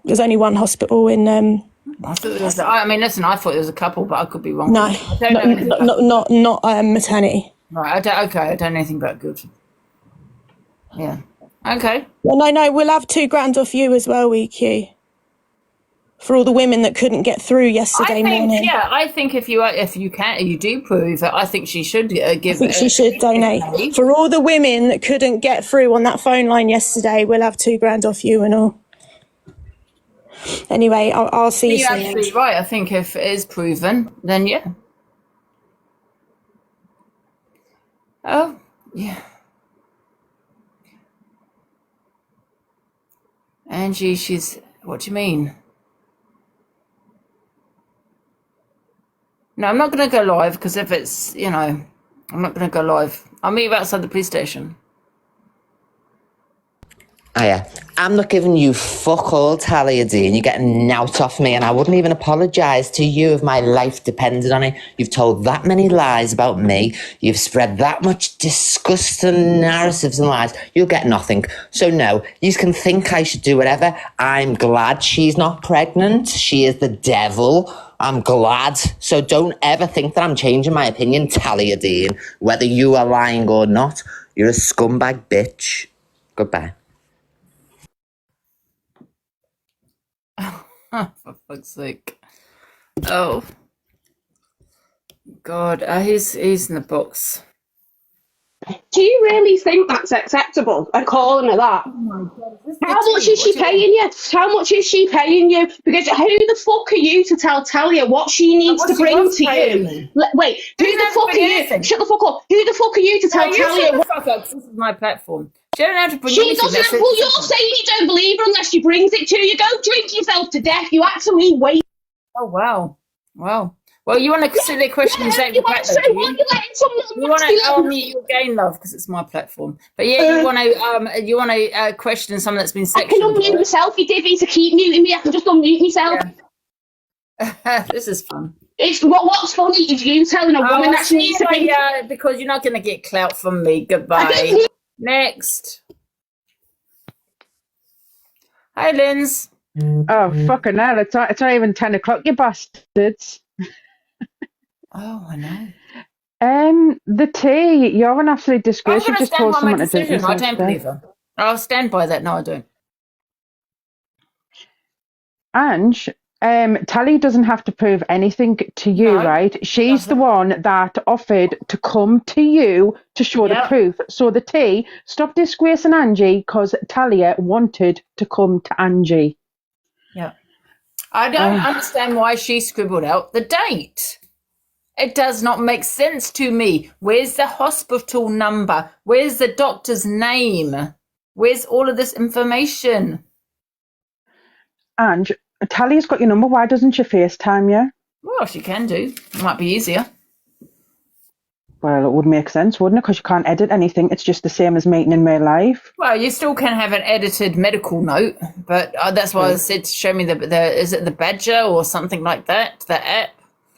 There's only one hospital in. I thought there was. I mean, listen. I thought there was a couple, but I could be wrong. No, I don't know not maternity. Right. I don't know anything about Guildford. Yeah. Okay. Well, no. We'll have $2,000 off you as well, EQ. For all the women that couldn't get through yesterday morning. Yeah, I think if you do prove it, I think she should give. I think she should donate for all the women that couldn't get through on that phone line yesterday. We'll have $2,000 off you and all. Anyway, I'll see you soon. You're absolutely right. I think if it is proven, then yeah. Oh, yeah. Angie, what do you mean? No, I'm not going to go live because if it's, I'm not going to go live. I'll meet you outside the police station. Oh yeah, I'm not giving you fuck all, Talia D, and you're getting nout off me, and I wouldn't even apologise to you if my life depended on it. You've told that many lies about me. You've spread that much disgusting narratives and lies. You'll get nothing. So no, you can think I should do whatever. I'm glad she's not pregnant. She is the devil. I'm glad. So don't ever think that I'm changing my opinion, Talia D, whether you are lying or not. You're a scumbag bitch. Goodbye. Oh, for fuck's sake. Oh. God, he's in the box. Do you really think that's acceptable? A calling her that? Oh my God, how much is she paying you? How much is she paying you? Because who the fuck are you to tell Talia what she needs to bring to you? Wait, who the fuck are you? Shut the fuck up. Who the fuck are you to tell Talia? Shut the fuck up. This is my platform. She don't have to bring she doesn't. Well, you're saying you don't believe her unless she brings it to you. Go drink yourself to death. You actually wait. Oh wow, wow. Well, you want to silly question exactly back, though, do you? You want to? I'll mute you again, love, because it's my platform. But yeah, you want to question someone that's been sexually. I can unmute myself. You divvy to keep muting me. I can just unmute myself. Yeah. This is fun. It's what's funny is you telling a woman that she needs to be. Because you're not going to get clout from me. Goodbye. Next. Hi, Linz. Oh, fucking hell. It's not even 10 o'clock, you bastards. Oh, I know. The tea, you're an absolute disgrace. You just told someone to do this. I don't believe her. I'll stand by that. No, I don't. Ange, Tally doesn't have to prove anything to you, right? She's the one that offered to come to you to show the proof. So the tea, stop disgracing Angie because Talia wanted to come to Angie. Yeah. I don't understand why she scribbled out the date. It does not make sense to me. Where's the hospital number? Where's the doctor's name? Where's all of this information? Ange, Talia's got your number. Why doesn't she FaceTime you? Well, she can do. It might be easier. Well, it would make sense, wouldn't it? Because you can't edit anything. It's just the same as meeting in real life. Well, you still can have an edited medical note, but that's why I said show me is it the Badger or something like that, the app?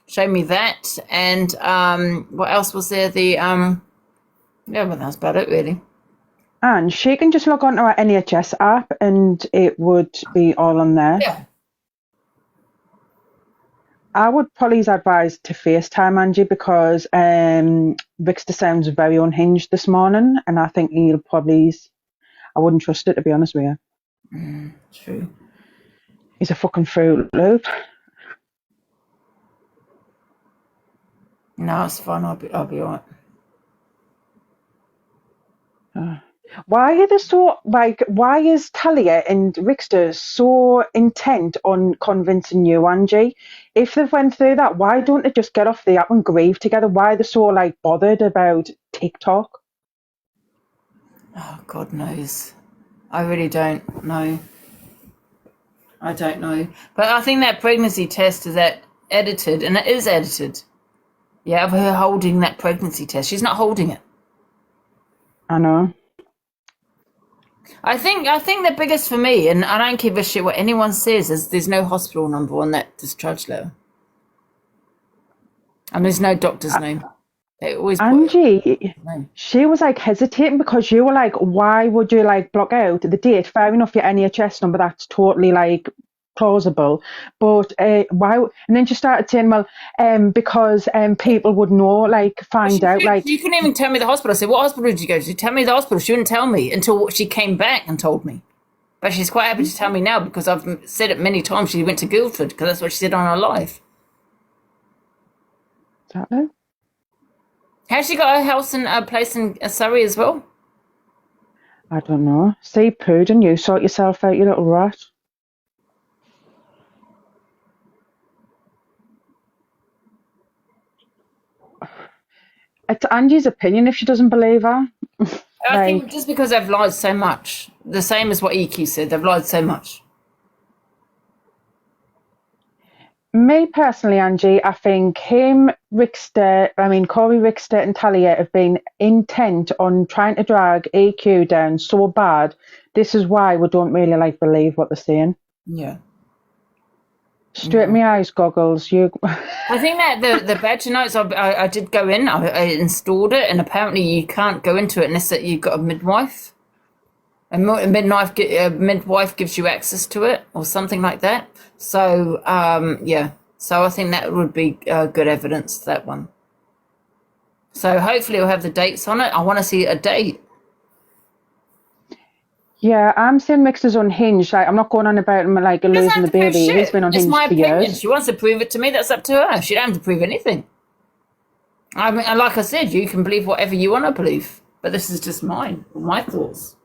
Show me that. And what else was there? But that's about it, really. And she can just log on to our NHS app and it would be all on there. Yeah. I would probably advise to FaceTime Angie because Rickster sounds very unhinged this morning and I think I wouldn't trust it, to be honest with you. True. He's a fucking Fruit Loop. No, it's fine. I'll be all right. Why are they so, why is Talia and Rickster so intent on convincing you, Angie? If they've went through that, why don't they just get off the app and grieve together? Why are they so, bothered about TikTok? Oh, God knows. I really don't know. I don't know. But I think that pregnancy test is edited, and it is edited. Yeah, of her holding that pregnancy test. She's not holding it. I know. I think the biggest for me, and I don't give a shit what anyone says, is there's no hospital number on that discharge letter. And there's no doctor's name. They always Angie, she was hesitating because you were why would you block out the date? Fair enough, your NHS number, that's totally plausible, but why? And then she started saying, well, because people would know, find out. You couldn't even tell me the hospital. I said, what hospital did you go to? Tell me the hospital. She wouldn't tell me until she came back and told me. But she's quite happy to tell me now because I've said it many times. She went to Guildford because that's what she said on her live. Exactly. Has she got a house and a place in Surrey as well? I don't know. See, Pooden, you sort yourself out, you little rat. It's Angie's opinion if she doesn't believe her. I think just because they've lied so much, the same as what EQ said, they've lied so much. Me personally, Angie, I think Corey Rickster and Talia have been intent on trying to drag EQ down so bad. This is why we don't really believe what they're saying. Yeah. Straight in my eyes, goggles. I think that the Badger notes, I did go in, I installed it, and apparently you can't go into it unless that you've got a midwife. A midwife gives you access to it or something like that. So, yeah. So I think that would be good evidence, that one. So hopefully we'll have the dates on it. I want to see a date. Yeah, I'm saying Rickster's unhinged. I'm not going on about him losing the baby. He's been unhinged for years. Opinion. She wants to prove it to me. That's up to her. She don't have to prove anything. I mean, like I said, you can believe whatever you want to believe, but this is just my thoughts.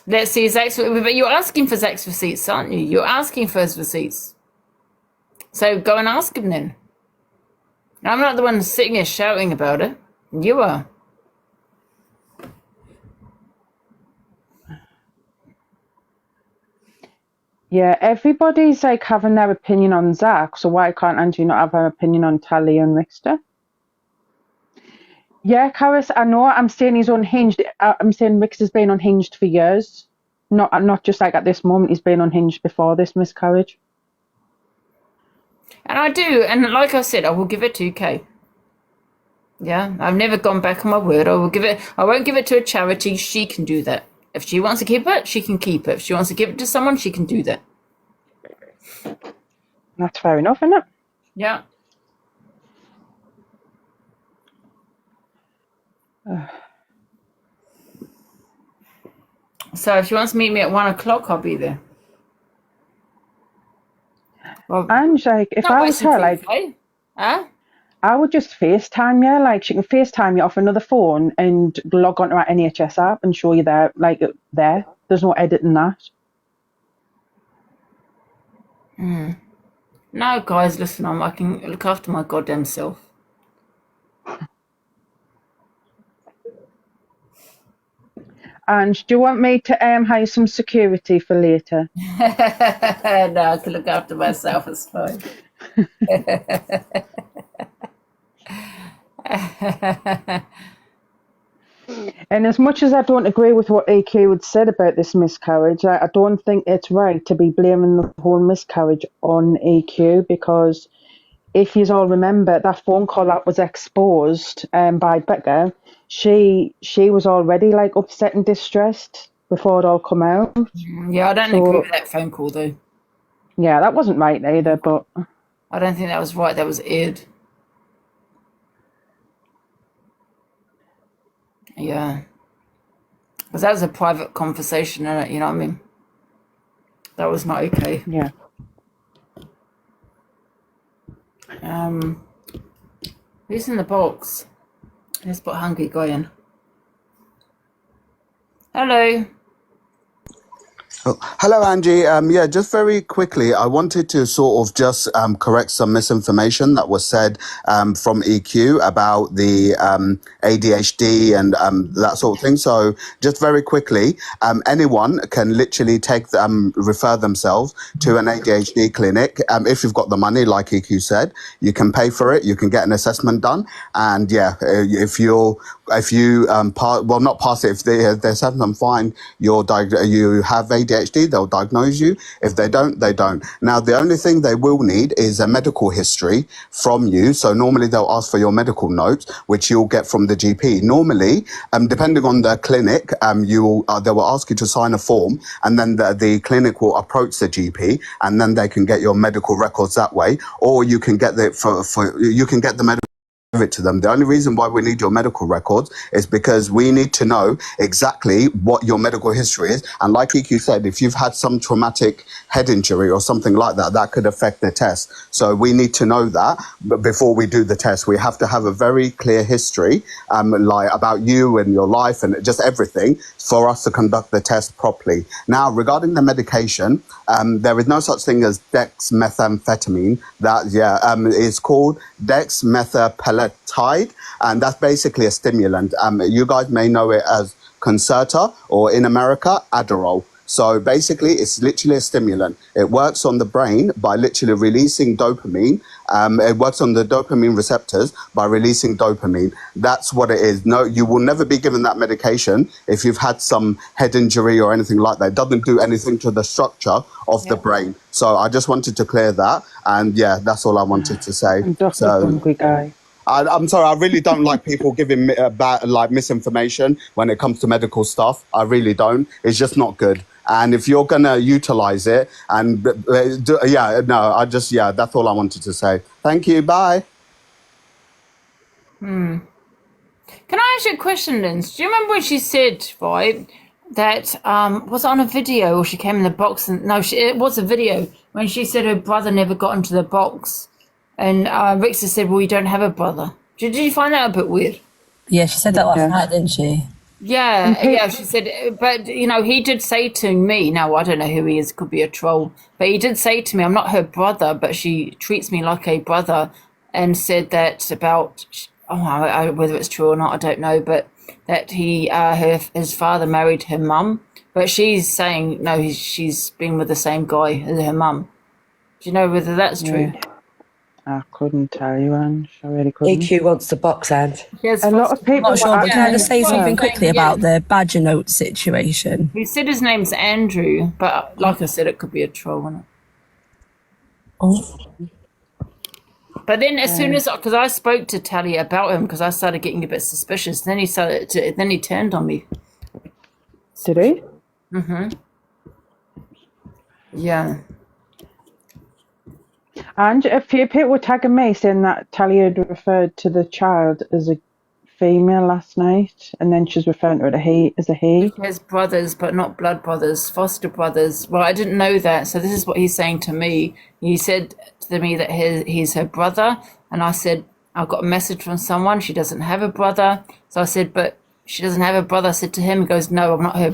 Let's see Zach's, but you're asking for Zach's receipts, aren't you? You're asking for his receipts. So go and ask him then. I'm not the one sitting here shouting about it. You are. Yeah, everybody's like having their opinion on Zach, so why can't Angie not have her opinion on Tally and Richter? Yeah, Karis, I know. I'm saying he's unhinged. I'm saying Rick's been unhinged for years. Not just like at this moment. He's been unhinged before this miscarriage. And I do, and like I said, I will give it 2K. Yeah, I've never gone back on my word. I won't give it to a charity. She can do that. If she wants to keep it, she can keep it. If she wants to give it to someone, she can do that. That's fair enough, isn't it? Yeah. So if she wants to meet me at 1 o'clock, I'll be there. Well, and like, if I was her, like, huh? I would just FaceTime you. Like, she can FaceTime you off another phone and log onto our NHS app and show you there. Like, there. There's no editing that. No, guys, listen, I can look after my goddamn self. And do you want me to hire some security for later? No, I can look after myself. It's fine. And as much as I don't agree with what EQ had said about this miscarriage, I don't think it's right to be blaming the whole miscarriage on EQ, because if you all remember, that phone call that was exposed by Becca, she was already like upset and distressed before it all come out. Yeah, I don't agree with that phone call though. Yeah, that wasn't right either, but I don't think that was right. That was aired. Yeah. Because that was a private conversation, innit? You know what I mean? That was not okay. Yeah. Who's in the box? Let's put Hungry Guy in. Hello. Oh, hello, Angie. Yeah, just very quickly, I wanted to sort of just correct some misinformation that was said from EQ about the ADHD and that sort of thing. So just very quickly, anyone can literally refer themselves to an ADHD clinic. If you've got the money, like EQ said, you can pay for it. You can get an assessment done. And yeah, if you not pass it, if they assess them fine, you have ADHD, they'll diagnose you. If they don't, they don't. Now, the only thing they will need is a medical history from you. So normally they'll ask for your medical notes, which you'll get from the GP. Normally, depending on the clinic, they will ask you to sign a form, and then the clinic will approach the GP, and then they can get your medical records that way, or you can get the medical it to them. The only reason why we need your medical records is because we need to know exactly what your medical history is. And like EQ said, if you've had some traumatic head injury or something like that, that could affect the test. So we need to know that. But before we do the test, we have to have a very clear history, like about you and your life and just everything, for us to conduct the test properly. Now, regarding the medication, there is no such thing as dexmethamphetamine. It's called dexmethylpeptide, and that's basically a stimulant. You guys may know it as Concerta, or in America, Adderall. So basically, it's literally a stimulant. It works on the brain by literally releasing dopamine. It works on the dopamine receptors by releasing dopamine. That's what it is. No, you will never be given that medication if you've had some head injury or anything like that. It doesn't do anything to the structure of the brain. So I just wanted to clear that. And yeah, that's all I wanted to say. Hungry Guy. I'm sorry, I really don't like people giving misinformation when it comes to medical stuff. I really don't. It's just not good. And if you're going to utilize it that's all I wanted to say. Thank you. Bye. Can I ask you a question, Linz? Do you remember when she said, right, that, was it on a video or she came in the box? It was a video when she said her brother never got into the box. And Rixa said, well, you don't have a brother. Did you find that a bit weird? Yeah, she said that last night, didn't she? Yeah, she said, but, he did say to me, now, I don't know who he is, could be a troll, but he did say to me, I'm not her brother, but she treats me like a brother, and said that about, whether it's true or not, I don't know, but that his father married her mum, but she's saying no, she's been with the same guy as her mum. Do you know whether that's true? I couldn't tell you, Ange. I really couldn't. EQ wants the box, Ange. A lot of people. I'm not sure, but can I just say something quickly about Yeah. the badger note situation? He said his name's Andrew, but like I said, it could be a troll, isn't it? Oh. But then, as soon as, because I spoke to Talia about him, because I started getting a bit suspicious. Then he turned on me. Did he? Yeah. And a few people were tagging me saying that Talia had referred to the child as a female last night, and then she's referring to it as a he. He has brothers, but not blood brothers, foster brothers. Well, I didn't know that, so this is what he's saying to me. He said to me that he's her brother, and I said, I've got a message from someone. She doesn't have a brother. So I said, but she doesn't have a brother. I said to him, he goes, no, I'm not her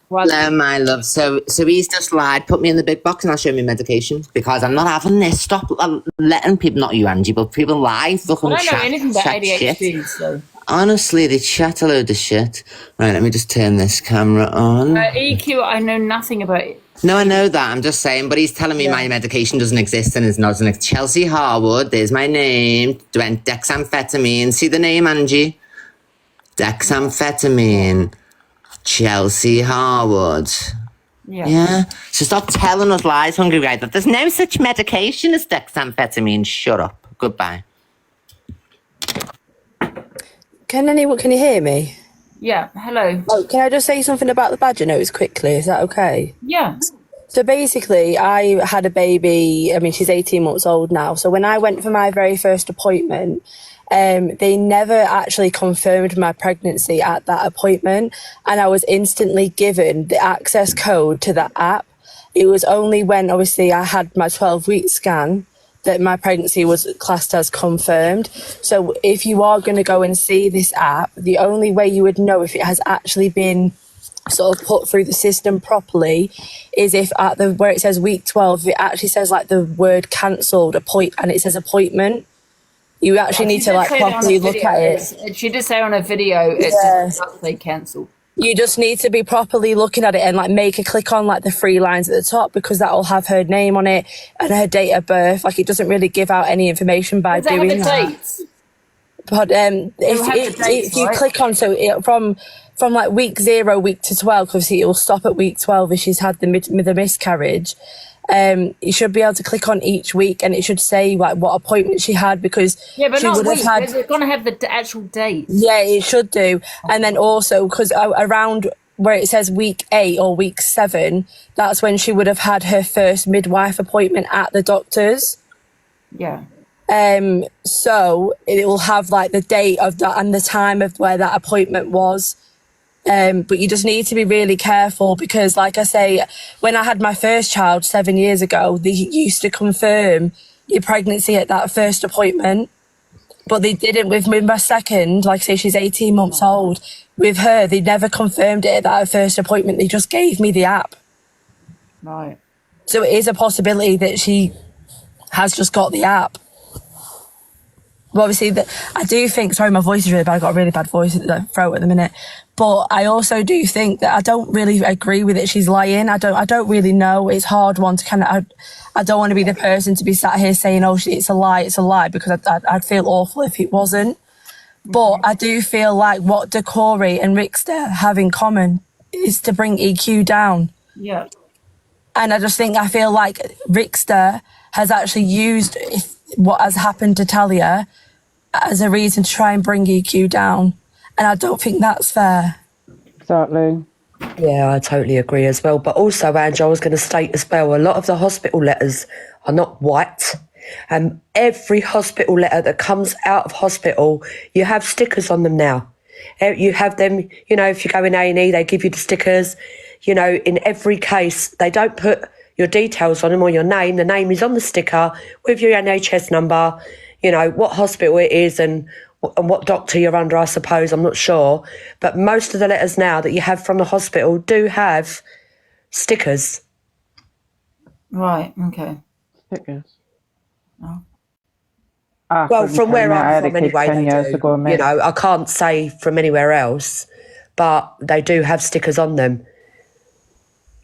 brother. Hello, my love. So he's just lied. Put me in the big box and I'll show me medication because I'm not having this. Stop letting people, not you, Angie, but people lie. Fucking I don't know chat, anything about chat ADHD, shit. so. Honestly, they chat a load of shit. Right, let me just turn this camera on. EQ, I know nothing about it. No, I know that. I'm just saying, but he's telling me my medication doesn't exist and it's not. Chelsea Harwood, there's my name. Dexamphetamine. See the name, Angie? Dexamphetamine. Chelsea Harwood. Yeah. So stop telling us lies, Hungry Guy, that there's no such medication as dexamphetamine. Shut up. Goodbye. Can you hear me? Yeah, hello. Oh, can I just say something about the badger notes quickly? Is that okay? Yeah. So basically, I had a baby. I mean, she's 18 months old now. So when I went for my very first appointment, they never actually confirmed my pregnancy at that appointment. And I was instantly given the access code to the app. It was only when, obviously, I had my 12-week scan that my pregnancy was classed as confirmed. So if you are going to go and see this app, the only way you would know if it has actually been sort of put through the system properly is if at the where it says week 12, it actually says like the word cancelled and it says appointment. You actually need to like properly look at it. She did say on a video it's exactly cancelled. You just need to be properly looking at it and like make a click on like the 3 lines at the top because that will have her name on it and her date of birth. Like it doesn't really give out any information by doing that. Dates? But if you click on from like week 0, week to 12, because it will stop at week 12 if she's had the miscarriage. You should be able to click on each week and it should say like what appointment she had because but she not would week. have had. It's going to have the actual date. Yeah, it should do. And then also because around where it says week 8 or week 7, that's when she would have had her first midwife appointment at the doctor's. Yeah. So it will have like the date of that and the time of where that appointment was. But you just need to be really careful because, like I say, when I had my first child 7 years ago, they used to confirm your pregnancy at that first appointment, but they didn't with my second. Like I say, she's 18 months old. With her, they never confirmed it at that first appointment. They just gave me the app. Right. So it is a possibility that she has just got the app. Well, obviously, I do think, sorry, my voice is really bad. I've got a really bad voice at the throat at the minute. But I also do think that I don't really agree with it. She's lying. I don't really know. It's a hard one to kind of, I don't want to be the person to be sat here saying, oh, it's a lie, because I'd feel awful if it wasn't. But I do feel like what Decory and Rickster have in common is to bring EQ down. Yeah. And I feel like Rickster has actually used what has happened to Talia as a reason to try and bring EQ down. And I don't think that's fair. Exactly. Yeah, I totally agree as well. But also, Angie, I was going to state as well, a lot of the hospital letters are not white. And every hospital letter that comes out of hospital, you have stickers on them now. You have them, if you go in A&E, they give you the stickers. In every case, they don't put your details on them or your name. The name is on the sticker with your NHS number, what hospital it is and what doctor you're under, I suppose. I'm not sure. But most of the letters now that you have from the hospital do have stickers. Right, okay. Stickers. Oh. Well, from where I I'm had a from kid anyway, 10 they years do. ago, mate. You know, I can't say from anywhere else, but they do have stickers on them.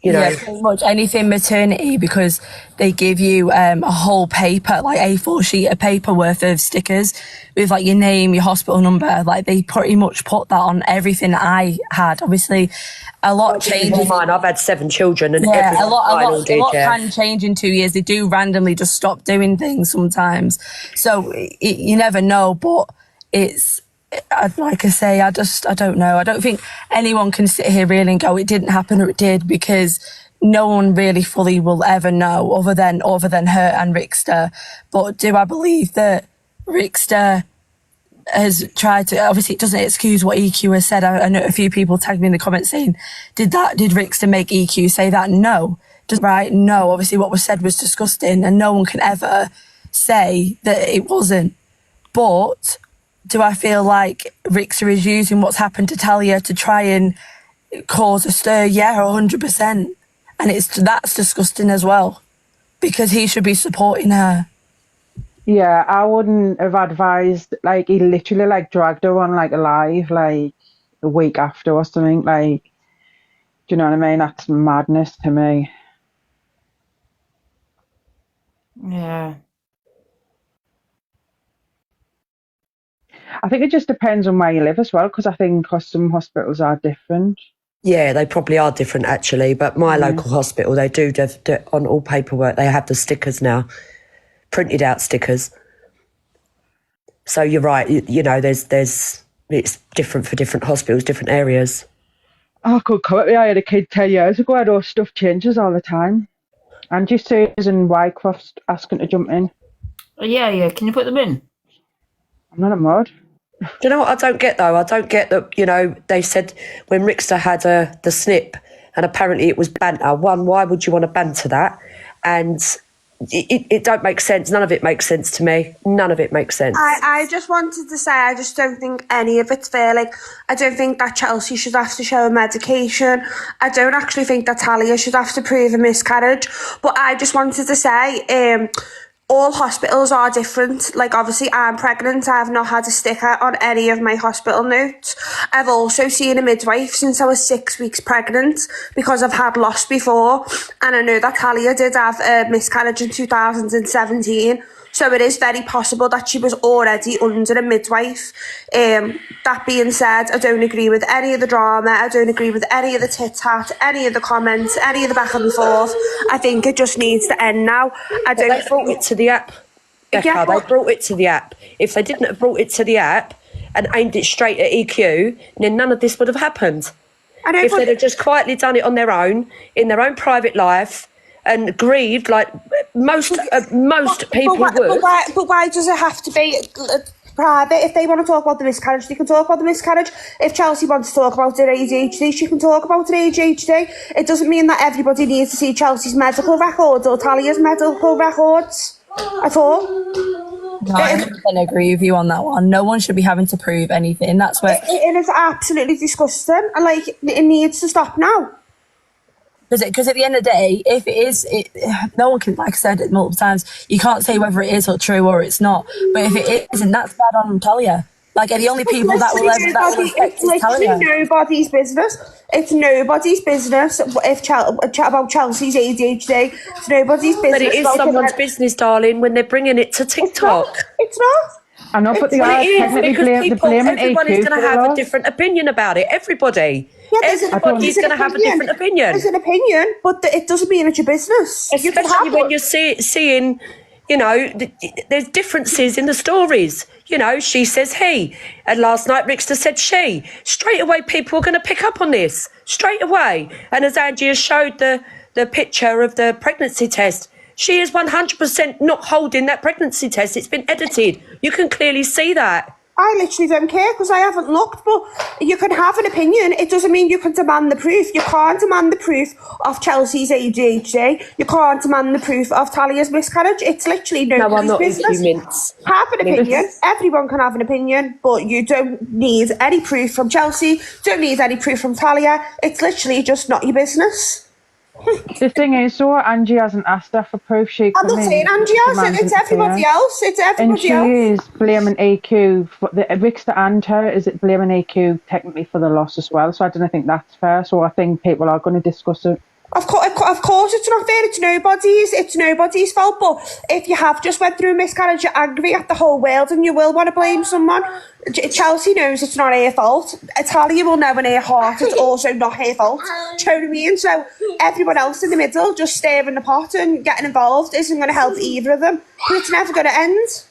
You know. Yeah, pretty much anything maternity, because they give you a whole paper, like A4 sheet of paper worth of stickers with like your name, your hospital number. Like they pretty much put that on everything I had. Obviously, a lot changes. Mine, I've had 7 children, and Yeah, every a lot yeah. can change in 2 years. They do randomly just stop doing things sometimes, so you never know. But it's. Like I say, I don't know. I don't think anyone can sit here really and go, it didn't happen or it did, because no one really fully will ever know other than her and Rickster. But do I believe that Rickster has tried to, obviously it doesn't excuse what EQ has said. I know a few people tagged me in the comments saying, did Rickster make EQ say that? No. No. Obviously what was said was disgusting, and no one can ever say that it wasn't. But do I feel like Rickster is using what's happened to Talia to try and cause a stir? Yeah, 100%. And that's disgusting as well, because he should be supporting her. Yeah, I wouldn't have advised, like, he literally, like, dragged her on, like, alive, like, a week after or something, like, do you know what I mean? That's madness to me. Yeah. I think it just depends on where you live as well, because I think some hospitals are different. Yeah, they probably are different actually, but my local hospital, they do on all paperwork, they have the stickers now, printed out stickers. So you're right, you know, it's different for different hospitals, different areas. I could come at me, I had a kid 10 years ago, and all stuff changes all the time. Angie Sears and Wycroft's asking to jump in. Yeah, can you put them in? I'm not a mod. Do you know what I don't get though? I don't get that, you know, they said when Rickster had the snip and apparently it was banter. One, why would you want to banter that? And it don't make sense. None of it makes sense to me. None of it makes sense. I just wanted to say I just don't think any of it's fair. Like, I don't think that Chelsea should have to show a medication. I don't actually think that Talia should have to prove a miscarriage. But I just wanted to say, all hospitals are different. Like, obviously, I'm pregnant. I've not had a sticker on any of my hospital notes. I've also seen a midwife since I was 6 weeks pregnant because I've had loss before. And I know that Talia did have a miscarriage in 2017. So it is very possible that she was already under a midwife. That being said, I don't agree with any of the drama. I don't agree with any of the tit-tat, any of the comments, any of the back and forth. I think it just needs to end now. They brought it to the app, Becca. Yeah, they brought it to the app. If they didn't have brought it to the app and aimed it straight at EQ, then none of this would have happened. If they'd have just quietly done it on their own, in their own private life, and grieved like most people would. But why does it have to be private? If they want to talk about the miscarriage, they can talk about the miscarriage. If Chelsea wants to talk about her ADHD, she can talk about her ADHD. It doesn't mean that everybody needs to see Chelsea's medical records or Talia's medical records at all. No, I don't agree with you on that one. No one should be having to prove anything. That's where it is absolutely disgusting, and like it needs to stop now. Because at the end of the day, if it is, no one can, like I said it multiple times, you can't say whether it is or true or it's not. But if it isn't, that's bad on Talia. Like, the only people that will affect is Talia. It's nobody's business. It's nobody's business about Chelsea's ADHD. It's nobody's business. But it is someone's business, darling, when they're bringing it to TikTok. It's not. I know, but everybody's going to have a different opinion about it. Everybody. Yeah, everybody's going to have a different opinion. There's an opinion, but it doesn't mean it's your business. Especially when you're seeing, you know, there's differences in the stories. You know, she says he, and last night Rickster said she. Straight away, people are going to pick up on this. Straight away. And as Angie has showed the picture of the pregnancy test, she is 100% not holding that pregnancy test. It's been edited. You can clearly see that. I literally don't care because I haven't looked, but you can have an opinion. It doesn't mean you can demand the proof. You can't demand the proof of Chelsea's ADHD. You can't demand the proof of Talia's miscarriage. It's literally nobody's business. Have an opinion. Everyone can have an opinion, but you don't need any proof from Chelsea. Don't need any proof from Talia. It's literally just not your business. The thing is, though, Angie hasn't asked her for proof. She I'm not saying Angie has, it's everybody else. It's everybody and she else. is blaming EQ for the Rickster and her. Is it blaming EQ technically for the loss as well? So I don't think that's fair. So I think people are going to discuss it. Of course, it's not fair. It's nobody's fault. But if you have just went through a miscarriage, you're angry at the whole world, and you will want to blame someone. Chelsea knows it's not her fault. Talia will know in her heart it's also not her fault. Do you know what I mean? So everyone else in the middle just stirring the pot and getting involved isn't going to help either of them. But it's never going to end.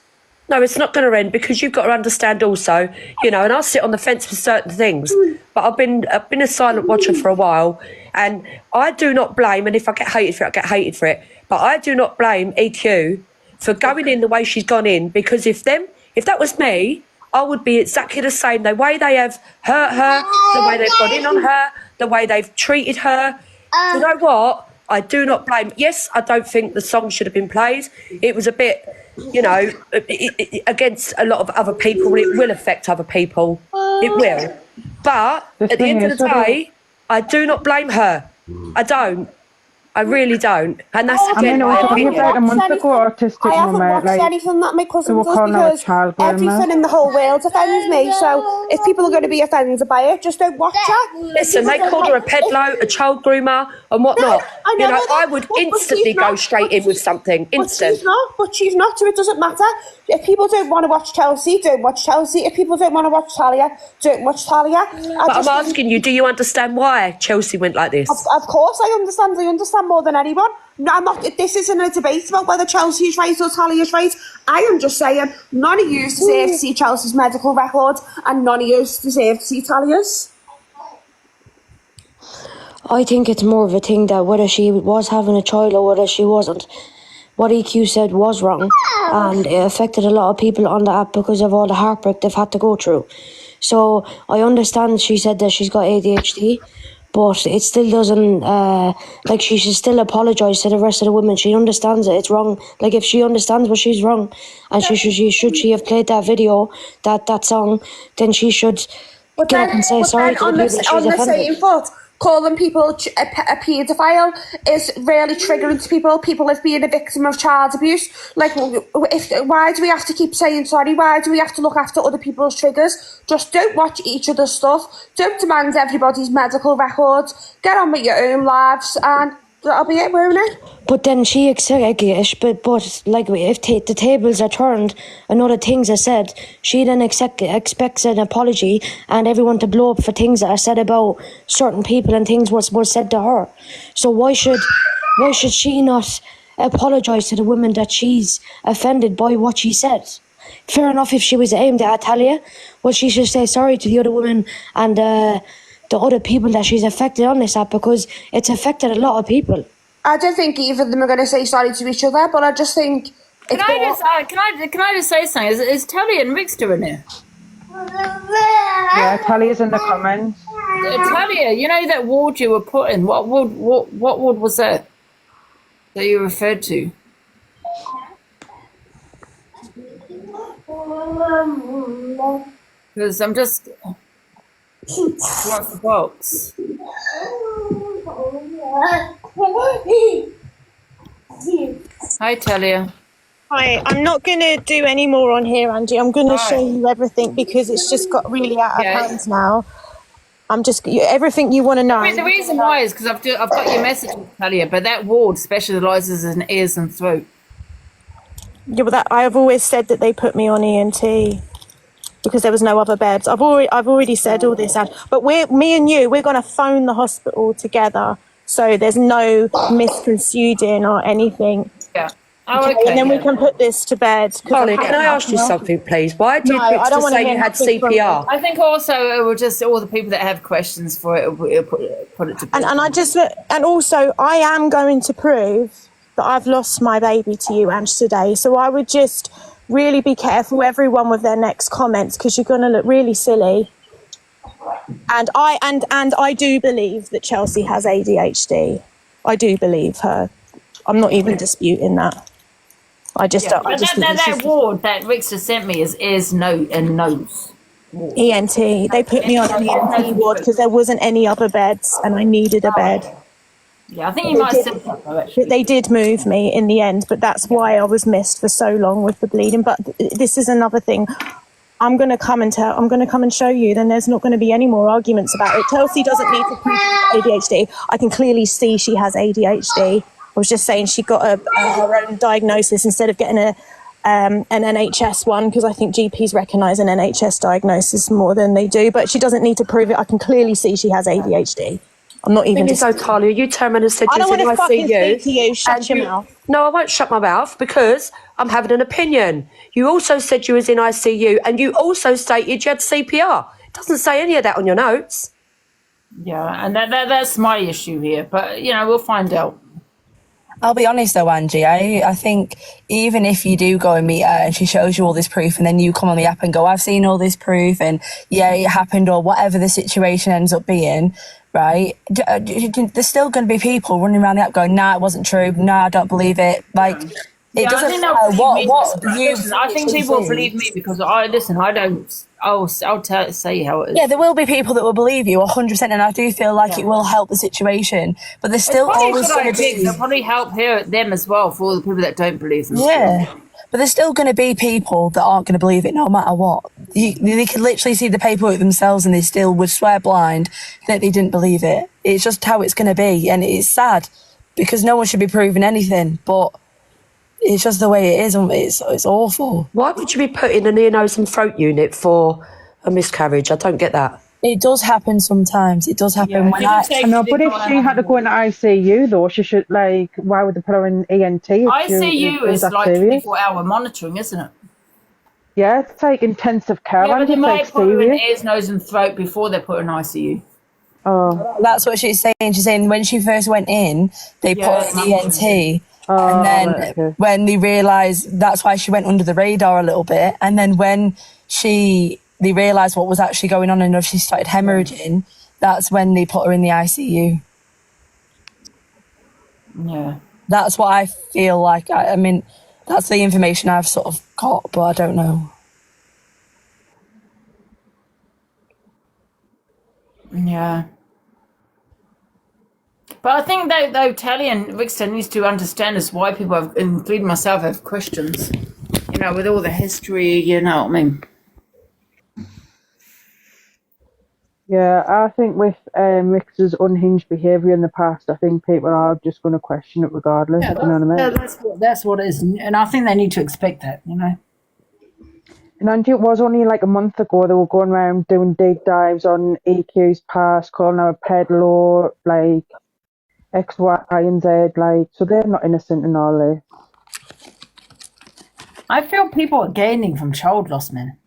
No, it's not going to end, because you've got to understand also, you know, and I sit on the fence for certain things, but I've been a silent watcher for a while, and I do not blame, and if I get hated for it, I get hated for it, but I do not blame EQ for going in the way she's gone in, because if that was me, I would be exactly the same. The way they have hurt her, the way they've gone in on her, the way they've treated her. You know what? I do not blame. Yes, I don't think the song should have been played. It was a bit, you know, against a lot of other people. It will affect other people. It will. But at the end of the day, I do not blame her. I don't. I really don't. And that's again my opinion. I haven't watched anything that my cousin does, because everything in the whole world offends me. So if people are going to be offended by it, just don't watch it. Listen, they called her a pedlo, a child groomer, and whatnot. I would instantly go straight in with something. Instant. But she's not, so it doesn't matter. If people don't want to watch Chelsea, don't watch Chelsea. If people don't want to watch Talia, don't watch Talia. But I'm asking you, do you understand why Chelsea went like this? Of course I understand. I understand more than anyone. No, I'm not. This isn't a debate about whether Chelsea's right or Talia's right. I am just saying none of you deserve to see Chelsea's medical record, and none of you deserve to see Talia's. I think it's more of a thing that whether she was having a child or whether she wasn't, what EQ said was wrong, and it affected a lot of people on the app because of all the heartbreak they've had to go through. So I understand she said that she's got ADHD, but it still doesn't, like, she should still apologise to the rest of the women. She understands it, it's wrong. Like, if she understands what she's wrong, and she have played that video, that song, then she should get up and say sorry to the people that she's offended. Same foot, calling people a paedophile is really triggering to people. People as being a victim of child abuse. Like, why do we have to keep saying sorry? Why do we have to look after other people's triggers? Just don't watch each other's stuff. Don't demand everybody's medical records. Get on with your own lives, and that'll be it, won't it? But then she expects, but like, if the tables are turned and other things are said, she then expects an apology and everyone to blow up for things that are said about certain people and things was said to her. So why should she not apologise to the women that she's offended by what she said? Fair enough if she was aimed at Talia, well, she should say sorry to the other women and the other people that she's affected on this app, because it's affected a lot of people. I don't think either of them are going to say sorry to each other, but I just think... Can I just say something? Is Talia and Rick still in here? Yeah, Talia's in the comments. Talia, you know that ward you were put in? What ward was that you referred to? Because I'm just... What's the box? Hi, Talia. Hi, I'm not going to do any more on here, Angie. I'm going to show you everything because it's just got really out of hand now. I'm just everything you want to know. The reason why is because I've got your message, Talia, but that ward specialises in ears and throat. Yeah, but I've always said that they put me on ENT because there was no other beds. I've already said all this, but me and you, we're going to phone the hospital together, so there's no misconstruing or anything. Yeah. Oh, okay. And then we can put this to bed. Holly, can I ask you something, please? Why did Rick say you had CPR? I think also it will just all the people that have questions for it will put it to bed. And also I am going to prove that I've lost my baby to you, Ange, today. So I would just really be careful, everyone, with their next comments, because you're going to look really silly. And I do believe that Chelsea has ADHD. I do believe her. I'm not even disputing that. I just don't. That ward that Rickster sent me is ears, nose, and nose. ENT. They put me on an ENT ward because there wasn't any other beds, and I needed a bed. Yeah, I think you might have said that though, actually. They did move me in the end, but that's why I was missed for so long with the bleeding. But this is another thing. I'm going to come and show you, then there's not going to be any more arguments about it. Chelsea doesn't need to prove ADHD. I can clearly see she has ADHD. I was just saying she got her own diagnosis instead of getting an NHS one, because I think GPs recognise an NHS diagnosis more than they do, but she doesn't need to prove it. I can clearly see she has ADHD. I'm not even. So, Talia, you turned around and said I don't you want to fucking speak to ICU. you. Shut your mouth. No, I won't shut my mouth because I'm having an opinion. You also said you was in ICU and you also stated you had CPR. It doesn't say any of that on your notes. Yeah, and that's my issue here. But, you know, we'll find out. I'll be honest though, Angie, I think even if you do go and meet her and she shows you all this proof and then you come on the app and go, I've seen all this proof and yeah, it happened, or whatever the situation ends up being, right? There's still going to be people running around the app going, nah, it wasn't true. Nah, I don't believe it. Like, it doesn't matter what you... Listen, I think people believe me because I don't... I'll say how it is. Yeah, there will be people that will believe you 100%, and I do feel like it will help the situation. But there's still always going to be... It'll probably help them as well, for all the people that don't believe them. Yeah, but there's still going to be people that aren't going to believe it no matter what. They could literally see the paperwork themselves and they still would swear blind that they didn't believe it. It's just how it's going to be, and it's sad because no one should be proving anything, but it's just the way it is, and it's awful. Why would you be put in an ear, nose and throat unit for a miscarriage? I don't get that. It does happen sometimes. It does happen when I know, but if she had to go into ICU though, she should, like, why would they put her in ENT? ICU is like 24-hour monitoring, isn't it? Yeah, it's like intensive care. Yeah, but they might like put her in serious. ears, nose and throat before they put her in ICU. Oh, that's what she's saying. She's saying when she first went in, they put her in ENT. And then when they realised, that's why she went under the radar a little bit. And then when they realised what was actually going on and if she started hemorrhaging, that's when they put her in the ICU. Yeah. That's what I feel like. I mean, that's the information I've sort of got, but I don't know. Yeah. But I think though Tally and Rickster needs to understand is why people have, including myself, have questions. You know, with all the history, you know what I mean? yeah, I think with Rick's unhinged behaviour in the past, I think people are just going to question it regardless. Yeah, you know what I mean? that's what it is. And I think they need to expect that, you know? And Angie, it was only like a month ago they were going around doing deep dives on EQ's past, calling her a peddler, like X, Y, and Z, like, so they're not innocent in all this. I feel people are gaining from child loss, man.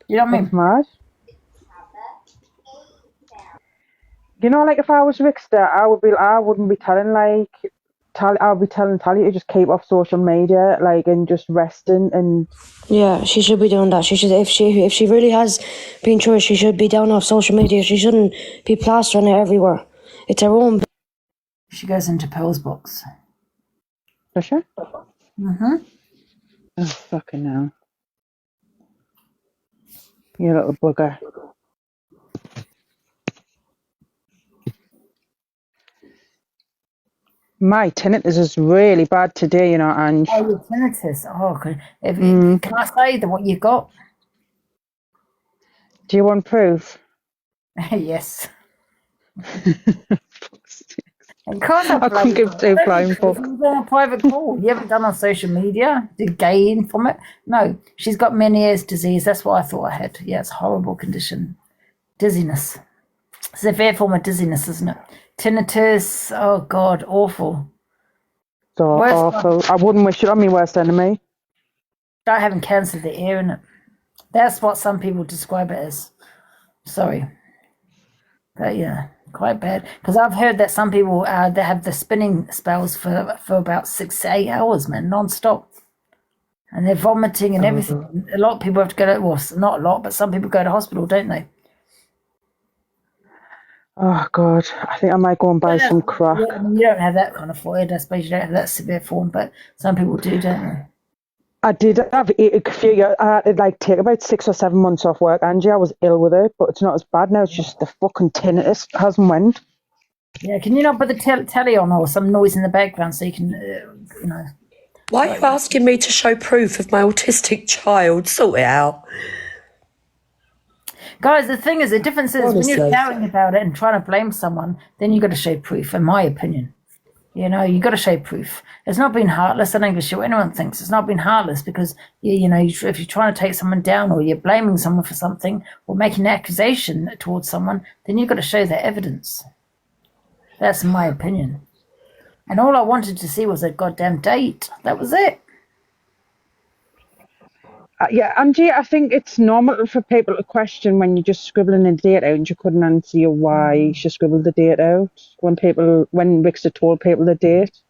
You know what I mean? That's mad. You know, like if I was Rickster, I wouldn't be telling I would be telling Tally to just keep off social media, like, and just resting and. Yeah, she should be doing that. She should, if she really has been through it, she should be down off social media. She shouldn't be plastering it everywhere. It's her own. She goes into Pearl's box. Does she? Mm-hmm. Oh, fucking hell. You little bugger. My tinnitus is really bad today, you know, Ange. Oh, your tinnitus. Oh, can I say what you've got? Do you want proof? Yes. Of course I couldn't give two flying fuck. You've done a private call. You haven't done on social media to gain from it. No, she's got Meniere's disease. That's what I thought I had. Yeah, it's a horrible condition. Dizziness. Severe form of dizziness, isn't it? Tinnitus. Oh, God, awful. So awful. I wouldn't wish it on my worst enemy. Start having cancer of the ear, innit? That's what some people describe it as. Sorry. But yeah, quite bad. Because I've heard that some people, they have the spinning spells for about 6 to 8 hours, man, non-stop. And they're vomiting and everything. A lot of people have to go to, well, not a lot, but some people go to hospital, don't they? Oh, God. I think I might go and buy some crack. Yeah, I mean, you don't have that kind of forehead. I suppose you don't have that severe form, but some people do, don't they? I did have a few years. I had like take about 6 or 7 months off work, Angie. I was ill with it, but it's not as bad now. It's just the fucking tinnitus hasn't went. Yeah, can you not put the telly on or some noise in the background so you can, Why are you asking me to show proof of my autistic child? Sort it out. Guys, the thing is, the difference is when you're Honestly. shouting about it and trying to blame someone, then you got to show proof, in my opinion. You know, you got to show proof. It's not being heartless. I don't give a shit what anyone thinks. It's not being heartless because, you know, if you're trying to take someone down or you're blaming someone for something or making an accusation towards someone, then you've got to show that evidence. That's my opinion. And all I wanted to see was a goddamn date. That was it. Yeah, Angie, I think it's normal for people to question when you're just scribbling a date out and you couldn't answer you why she scribbled the date out when Rickster told people the date.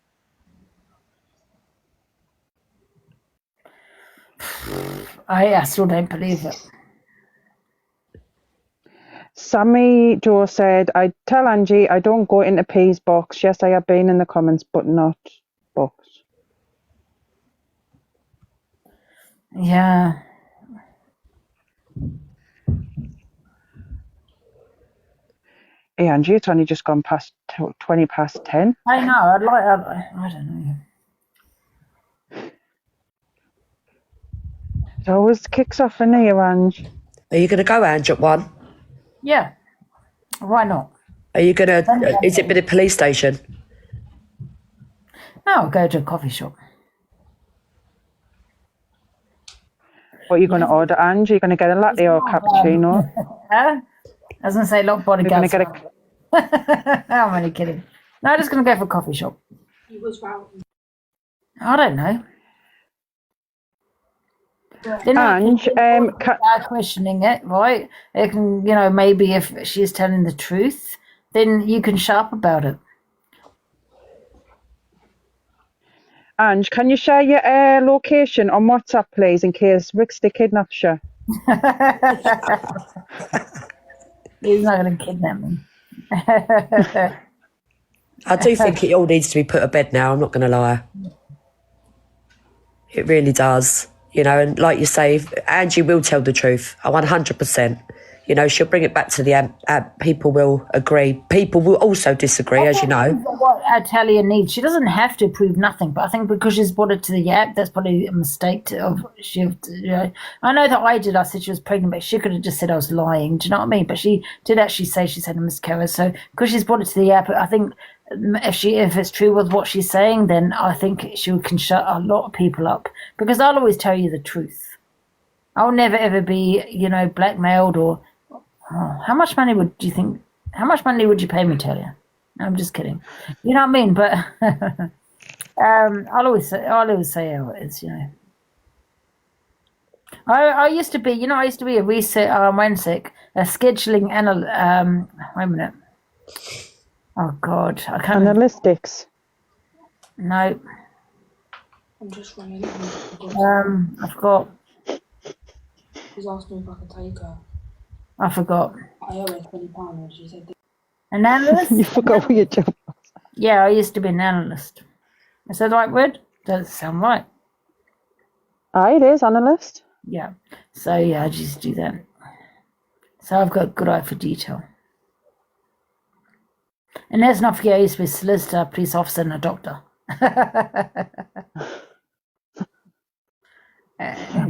I still don't believe it. Sammy Joe said, I tell Angie I don't go into P's box. Yes, I have been in the comments, but not box. Yeah. Hey, Angie, it's only just gone past 20 past 10. I know. I don't know. It always kicks off in here, Ange. Are you going to go, Ange, at 1? Yeah. Why not? Are you going to... Is it been a police station? No, I'll go to a coffee shop. What are you going to order, Ange? Are you going to get a latte or a cappuccino? Huh? I was going to say lock body gas. I'm only kidding. No, I'm just going to go for a coffee shop. I don't know. Ange, questioning it, right? It can, you know, maybe if she's telling the truth, then you can sharp about it. Ange, can you share your location on WhatsApp, please, in case Rickster kidnaps you? He's not going to kidnap me. I do think it all needs to be put to bed now, I'm not going to lie. It really does. You know, and like you say, Angie will tell the truth, 100%. You know, she'll bring it back to the app. People will agree. People will also disagree, as you know. What Talia needs, she doesn't have to prove nothing, but I think because she's brought it to the app, that's probably a mistake. I know that I did. I said she was pregnant, but she could have just said I was lying. Do you know what I mean? But she did actually say she's had a miscarriage. So because she's brought it to the app, I think if it's true with what she's saying, then I think she can shut a lot of people up. Because I'll always tell you the truth. I'll never ever be, you know, blackmailed or. Oh, how much money would you pay me, Talia? I'm just kidding. You know what I mean? But I'll always say how it is, you know. I used to be a research a scheduling wait a minute. Oh God, I can't. Analytics. No. I'm just ringing. I forgot. He's asked me if I can take her. I forgot. I owe her £20 and she said... An analyst? You forgot what your job was. Yeah, I used to be an analyst. Is that the right word? Does it sound right? It is, analyst. Yeah. So, yeah, I just do that. So I've got a good eye for detail. And let's not forget I used to be a solicitor, police officer and a doctor.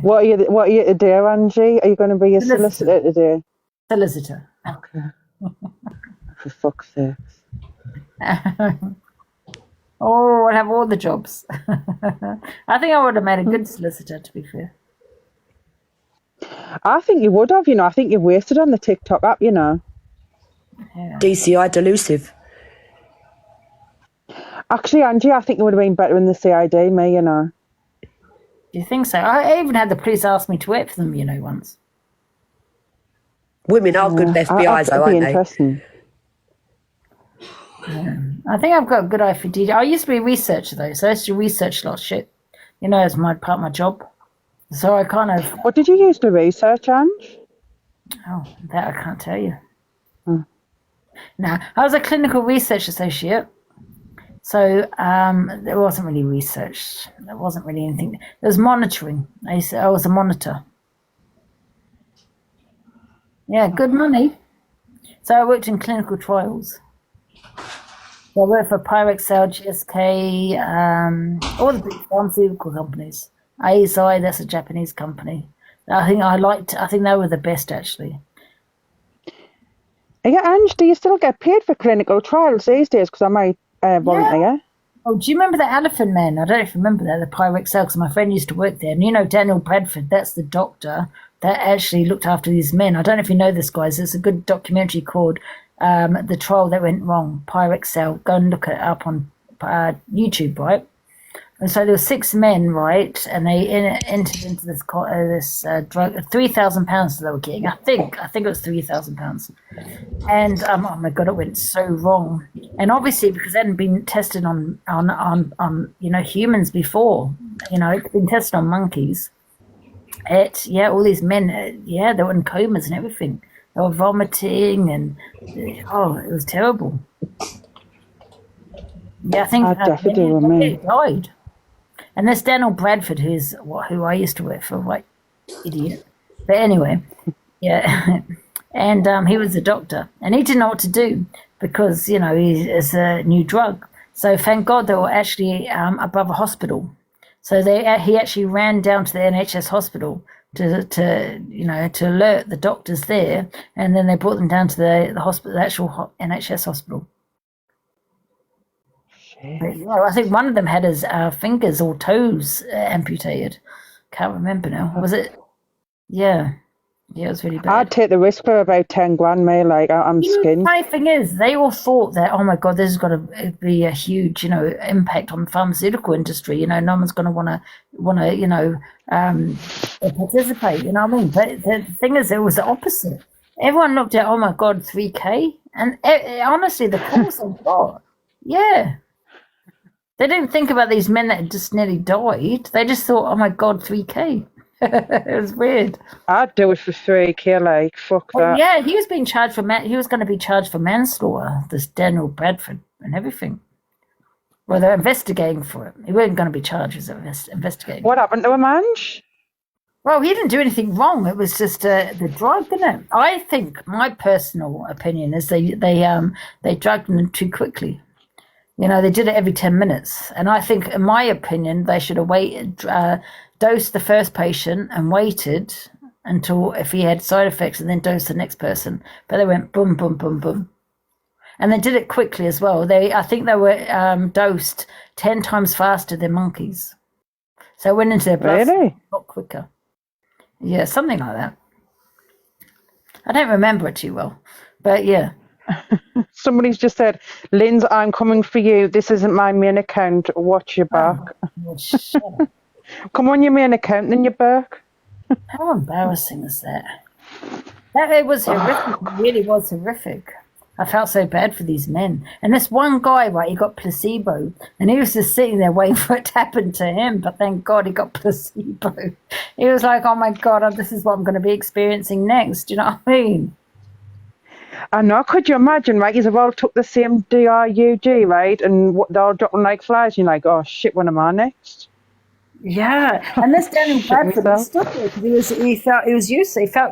What are you to do, Angie? Are you going to be a solicitor today? Solicitor. Okay. For fuck's sake. Oh, I'll have all the jobs. I think I would have made a good solicitor, to be fair. I think you would have, you know. I think you've wasted on the TikTok app, you know. Yeah. DCI delusive. Actually, Angie, I think you would have been better in the CID, me, you know. Do you think so? I even had the police ask me to work for them, you know, once. Women are good FBIs, though, aren't they? Interesting. Yeah. I think I've got a good eye for detail. I used to be a researcher, though, so I used to research a lot of shit, you know, as part of my job. So I kind of... What did you use to research, Ange? Oh, that I can't tell you. No, I was a clinical research associate. So there wasn't really research. There wasn't really anything. There was monitoring. I was a monitor. Yeah, good money. So I worked in clinical trials. So I worked for Pyrexel, GSK, all the big pharmaceutical companies. Eisai, that's a Japanese company. I think they were the best, actually. Yeah, Ange, do you still get paid for clinical trials these days? Because I might volunteer. Oh, do you remember the Elephant Man? I don't know if you remember that, the Pyrexel, because my friend used to work there. And you know Daniel Bradford, that's the doctor that actually looked after these men. I don't know if you know this, guys. There's a good documentary called The Trial That Went Wrong, Pyrexel. Go and look it up on YouTube, right? And so there were 6 men, right, and they entered into this drug, £3,000 they were getting. I think it was £3,000. And oh my God, it went so wrong. And obviously because it hadn't been tested on humans before, it'd been tested on monkeys. All these men, they were in comas and everything. They were vomiting and it was terrible. Yeah, I think they died. And there's Daniel Bradford, who I used to work for, like, idiot. But anyway, yeah. And he was a doctor. And he didn't know what to do because, it's a new drug. So thank God they were actually above a hospital. So he actually ran down to the NHS hospital to alert the doctors there. And then they brought them down to the hospital, the actual NHS hospital. I think one of them had his fingers or toes amputated. Can't remember now. Was it? Yeah, it was really bad. I'd take the risk for about 10 grand, mate. Like I'm skinned. The funny thing is, they all thought that, oh my God, this has got to be a huge, impact on the pharmaceutical industry. No one's going to want to, participate. You know what I mean? But the thing is, it was the opposite. Everyone looked at, oh my God, 3K, and honestly, the calls they got, yeah. They didn't think about these men that had just nearly died. They just thought, oh my God, 3K. It was weird. I'd do it for 3K, like, fuck that. Yeah, he was being charged he was going to be charged for manslaughter, this Daniel Bradford and everything. Well, they're investigating for it. He wasn't going to be charged as investigating. What happened to him, Ange? Well, he didn't do anything wrong. It was just the drug, didn't it? I think my personal opinion is they drugged him too quickly. They did it every 10 minutes. And I think, in my opinion, they should have waited, dosed the first patient and waited until if he had side effects and then dosed the next person. But they went boom, boom, boom, boom. And they did it quickly as well. I think they were dosed 10 times faster than monkeys. So it went into their blood a lot quicker. Yeah, something like that. I don't remember it too well. But yeah. Somebody's just said, Linz, I'm coming for you. This isn't my main account. Watch your back. Come on your main account, then your back. How embarrassing is that? It was horrific. It really was horrific. I felt so bad for these men. And this one guy, right, he got placebo. And he was just sitting there waiting for it to happen to him. But thank God he got placebo. He was like, oh my God, this is what I'm going to be experiencing next. Do you know what I mean? I know, could you imagine, right? You've all took the same DRUG, right? And they're all dropping like flies. And you're like, oh shit, when am I next? Yeah, and this Daniel Bradford stood there because he felt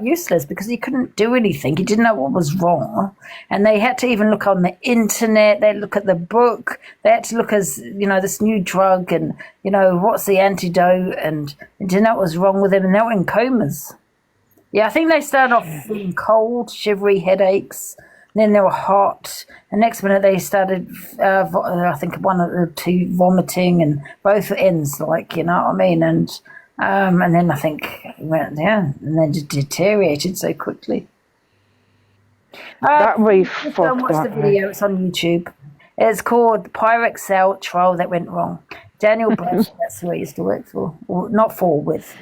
useless because he couldn't do anything. He didn't know what was wrong, and they had to even look on the internet. They had to look at the book. They had to look as this new drug and what's the antidote, and they didn't know what was wrong with him, and they were in comas. Yeah, I think they started off feeling cold, shivery, headaches. Then they were hot. The next minute they started, I think one of the two vomiting and both ends, like, you know what I mean? And then I think it went down and then just deteriorated so quickly. That really fucked up. Watch the video, it's on YouTube. It's called Pyrexel Trial That Went Wrong. Daniel Bradford, that's who I used to work for. Or not for, with.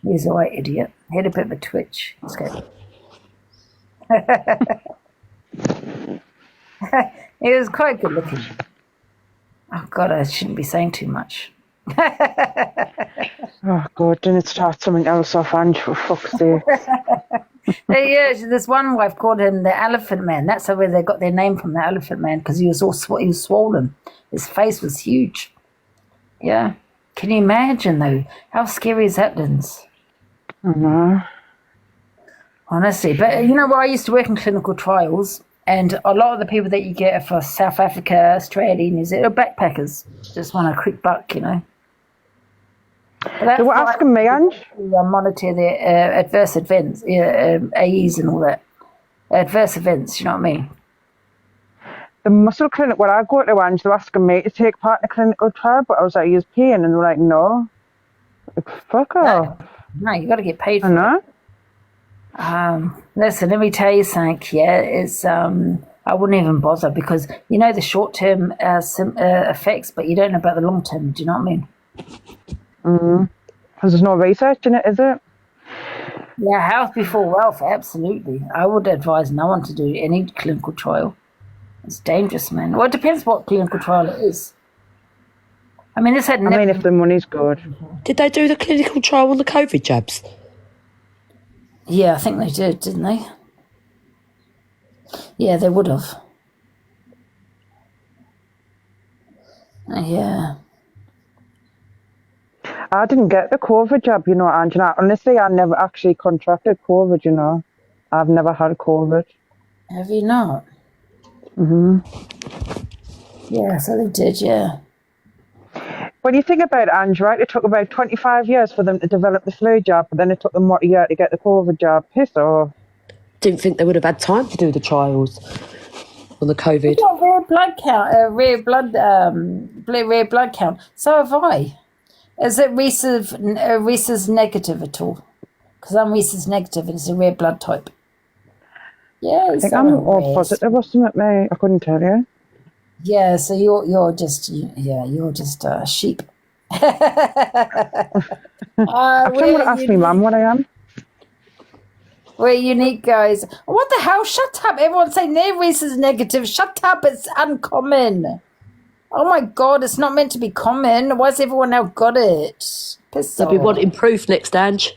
He was a right idiot. He had a bit of a twitch. Let's go. He was quite good looking. Oh God, I shouldn't be saying too much. Oh God, didn't it start something else off, Ange, for fuck's sake. Yeah, this one wife called him the Elephant Man. That's where they got their name from, the Elephant Man, because he was he was swollen. His face was huge. Yeah. Can you imagine, though? How scary is that, Linz? I know. Honestly. But, you know, I used to work in clinical trials, and a lot of the people that you get for South Africa, Australia, New Zealand, are backpackers. Just want a quick buck, you know. They were asking me, Ange. Monitor their adverse events, AEs and all that. Adverse events, you know what I mean? The muscle clinic where I go to, Ange, they were asking me to take part in a clinical trial, but I was like, "You're paying," and they were like, "No." Like, fuck off. No, you got to get paid for I know. Listen, let me tell you something. Yeah, it's I wouldn't even bother because you know the short term effects, but you don't know about the long term. Do you know what I mean? Because there's no research in it, is it? Yeah, health before wealth. Absolutely, I would advise no one to do any clinical trial. It's dangerous, man. Well, it depends what clinical trial it is. I mean, this had. I mean, if the money's good. Did they do the clinical trial on the COVID jabs? Yeah, I think they did, didn't they? Yeah, they would have. Yeah. I didn't get the COVID jab, you know, Angela. Honestly, I never actually contracted COVID, you know. I've never had COVID. Have you not? Yeah, so they did, yeah. When you think about it, Ange, right, it took about 25 years for them to develop the flu jab, but then it took them, what, a year to get the COVID jab. Piss off. Didn't think they would have had time to do the trials on the COVID. We've got rare blood count, rare blood count. So have I. Is it Rhesus negative at all? Because I'm Rhesus negative and it's a rare blood type. Yeah, I think I'm all positive or something, mate. I couldn't tell you. Yeah, so you're just a sheep. I've someone asked me, Mum, what I am. We're unique, guys. What the hell? Shut up. Everyone's saying their race is negative. Shut up. It's uncommon. Oh my God, it's not meant to be common. Why's everyone now got it? Piss They'll be off. wanting proof next, Ange.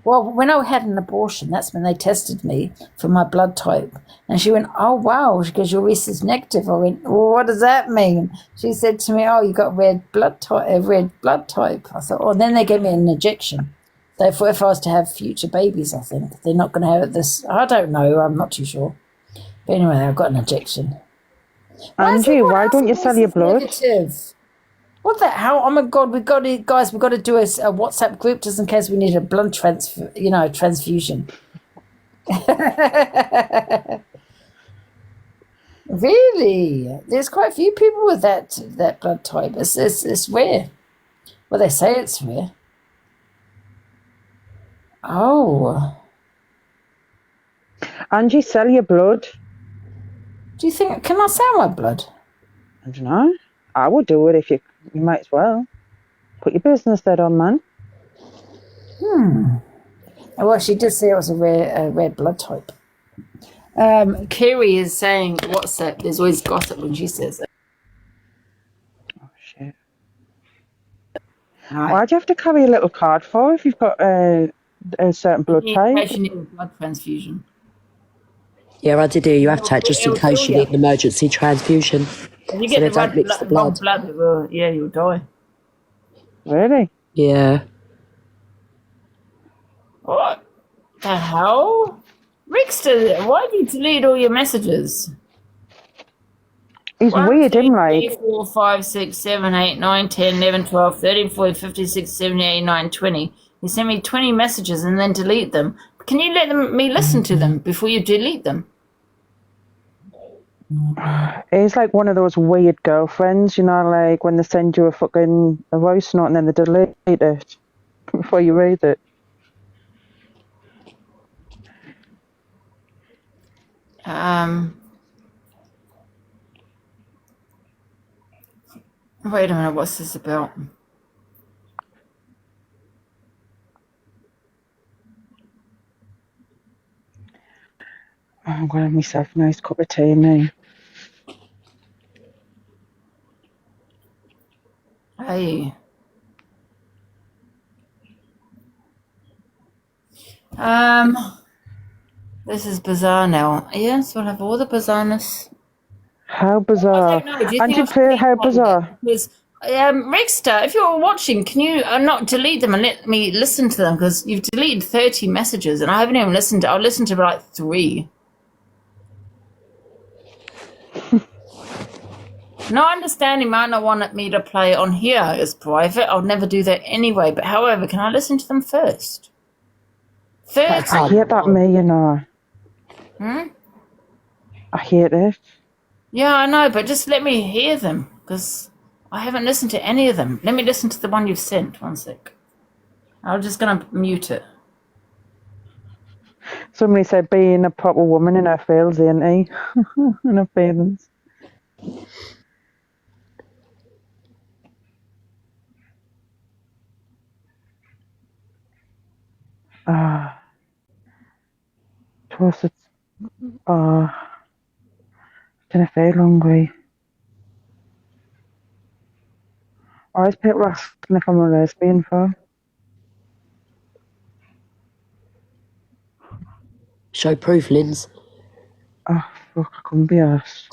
Well, when I had an abortion, that's when they tested me for my blood type. And she went, "Oh, wow." She goes, "Your race is negative." I went, "Well, what does that mean?" She said to me, "Oh, you got red blood type. I thought, oh, and then they gave me an injection. So if I was to have future babies, I think they're not going to have this. I don't know. I'm not too sure. But anyway, I've got an injection. Angie, why don't you sell your blood? Negative. What the hell? Oh my God, we've got to do a WhatsApp group just in case we need a blood transfusion. Really? There's quite a few people with that blood type. It's rare. Well, they say it's rare. Oh. Angie, sell your blood. Do you think, can I sell my blood? I don't know. I would do it if you might as well. Put your business there on, man. Well, she did say it was a rare blood type. Kiri is saying WhatsApp, there's always gossip when she says it. Oh, shit. Why do you have to carry a little card for if you've got a certain blood type? In case you need a blood transfusion. Yeah, I did hear you have to take just in case you need an emergency transfusion. If you So get they the don't mix the blood. you'll die. Really? Yeah. What the hell? Rickster, why did you delete all your messages? He's weird, isn't he? 3, 4, 5, 6, 7, 8, 9, 10, 11, 12, 13, 14, 15, 16, 17, 18, 19, 20. You send me 20 messages and then delete them. Can you let me listen to them before you delete them? He's like one of those weird girlfriends, you know, like when they send you a voice note and then they delete it before you read it. Wait a minute, what's this about? I'm going to have myself a nice cup of tea, me. Hey. This is bizarre now. Yes, we'll have all the bizarreness. How bizarre. No, do you Angie, think I should how bizarre. because Rickster, if you're watching, can you not delete them and let me listen to them? Because you've deleted 30 messages and I haven't even listened to. I'll listen to like 3. No, I understand you might not want me to play on here as private. I'll never do that anyway. But however, can I listen to them first? 30. I hate that, me, you know. I hate it. Yeah, I know, but just let me hear them, because I haven't listened to any of them. Let me listen to the one you've sent. 1 sec. I'm just going to mute it. Somebody said being a proper woman in her fields, ain't he? In her feelings. Didn't feel hungry. I always pick asking if I'm a lesbian for. Show proof, Linz. Oh, fuck, I couldn't be asked.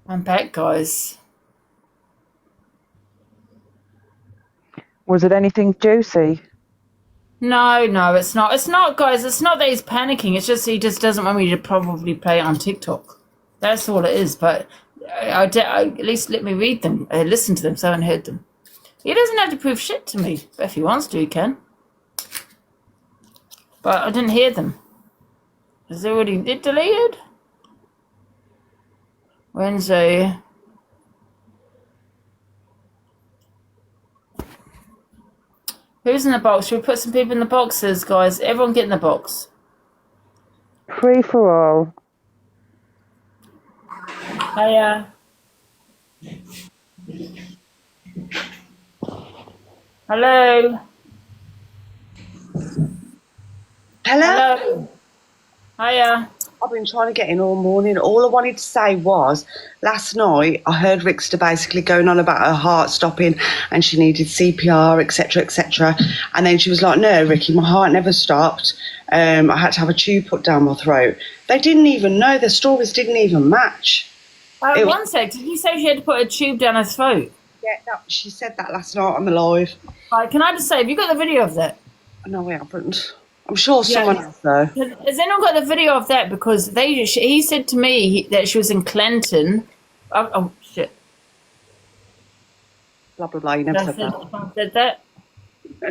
I'm back, guys. Was it anything juicy? No, it's not. It's not, guys. It's not that he's panicking. It's just he just doesn't want me to probably play it on TikTok. That's all it is. But at least let me read them, listen to them, so I haven't heard them. He doesn't have to prove shit to me. But if he wants to, he can. But I didn't hear them. Is it already deleted? Wednesday. Who's in the box? Should we put some people in the boxes, guys? Everyone get in the box. Free for all. Hiya. Hello. Hello. Hiya. I've been trying to get in all morning. All I wanted to say was, last night I heard Rickster basically going on about her heart stopping and she needed CPR, etc., etc. And then she was like, no, Ricky, my heart never stopped. I had to have a tube put down my throat. They didn't even know. The stories didn't even match. 1 sec. Did you say she had to put a tube down her throat? Yeah, she said that last night on the live. Right, can I just say, have you got the video of that? No, we haven't. I'm sure someone else though. Has anyone got the video of that? Because he said to me that she was in Clinton. Oh shit. Blah blah blah. You never said that.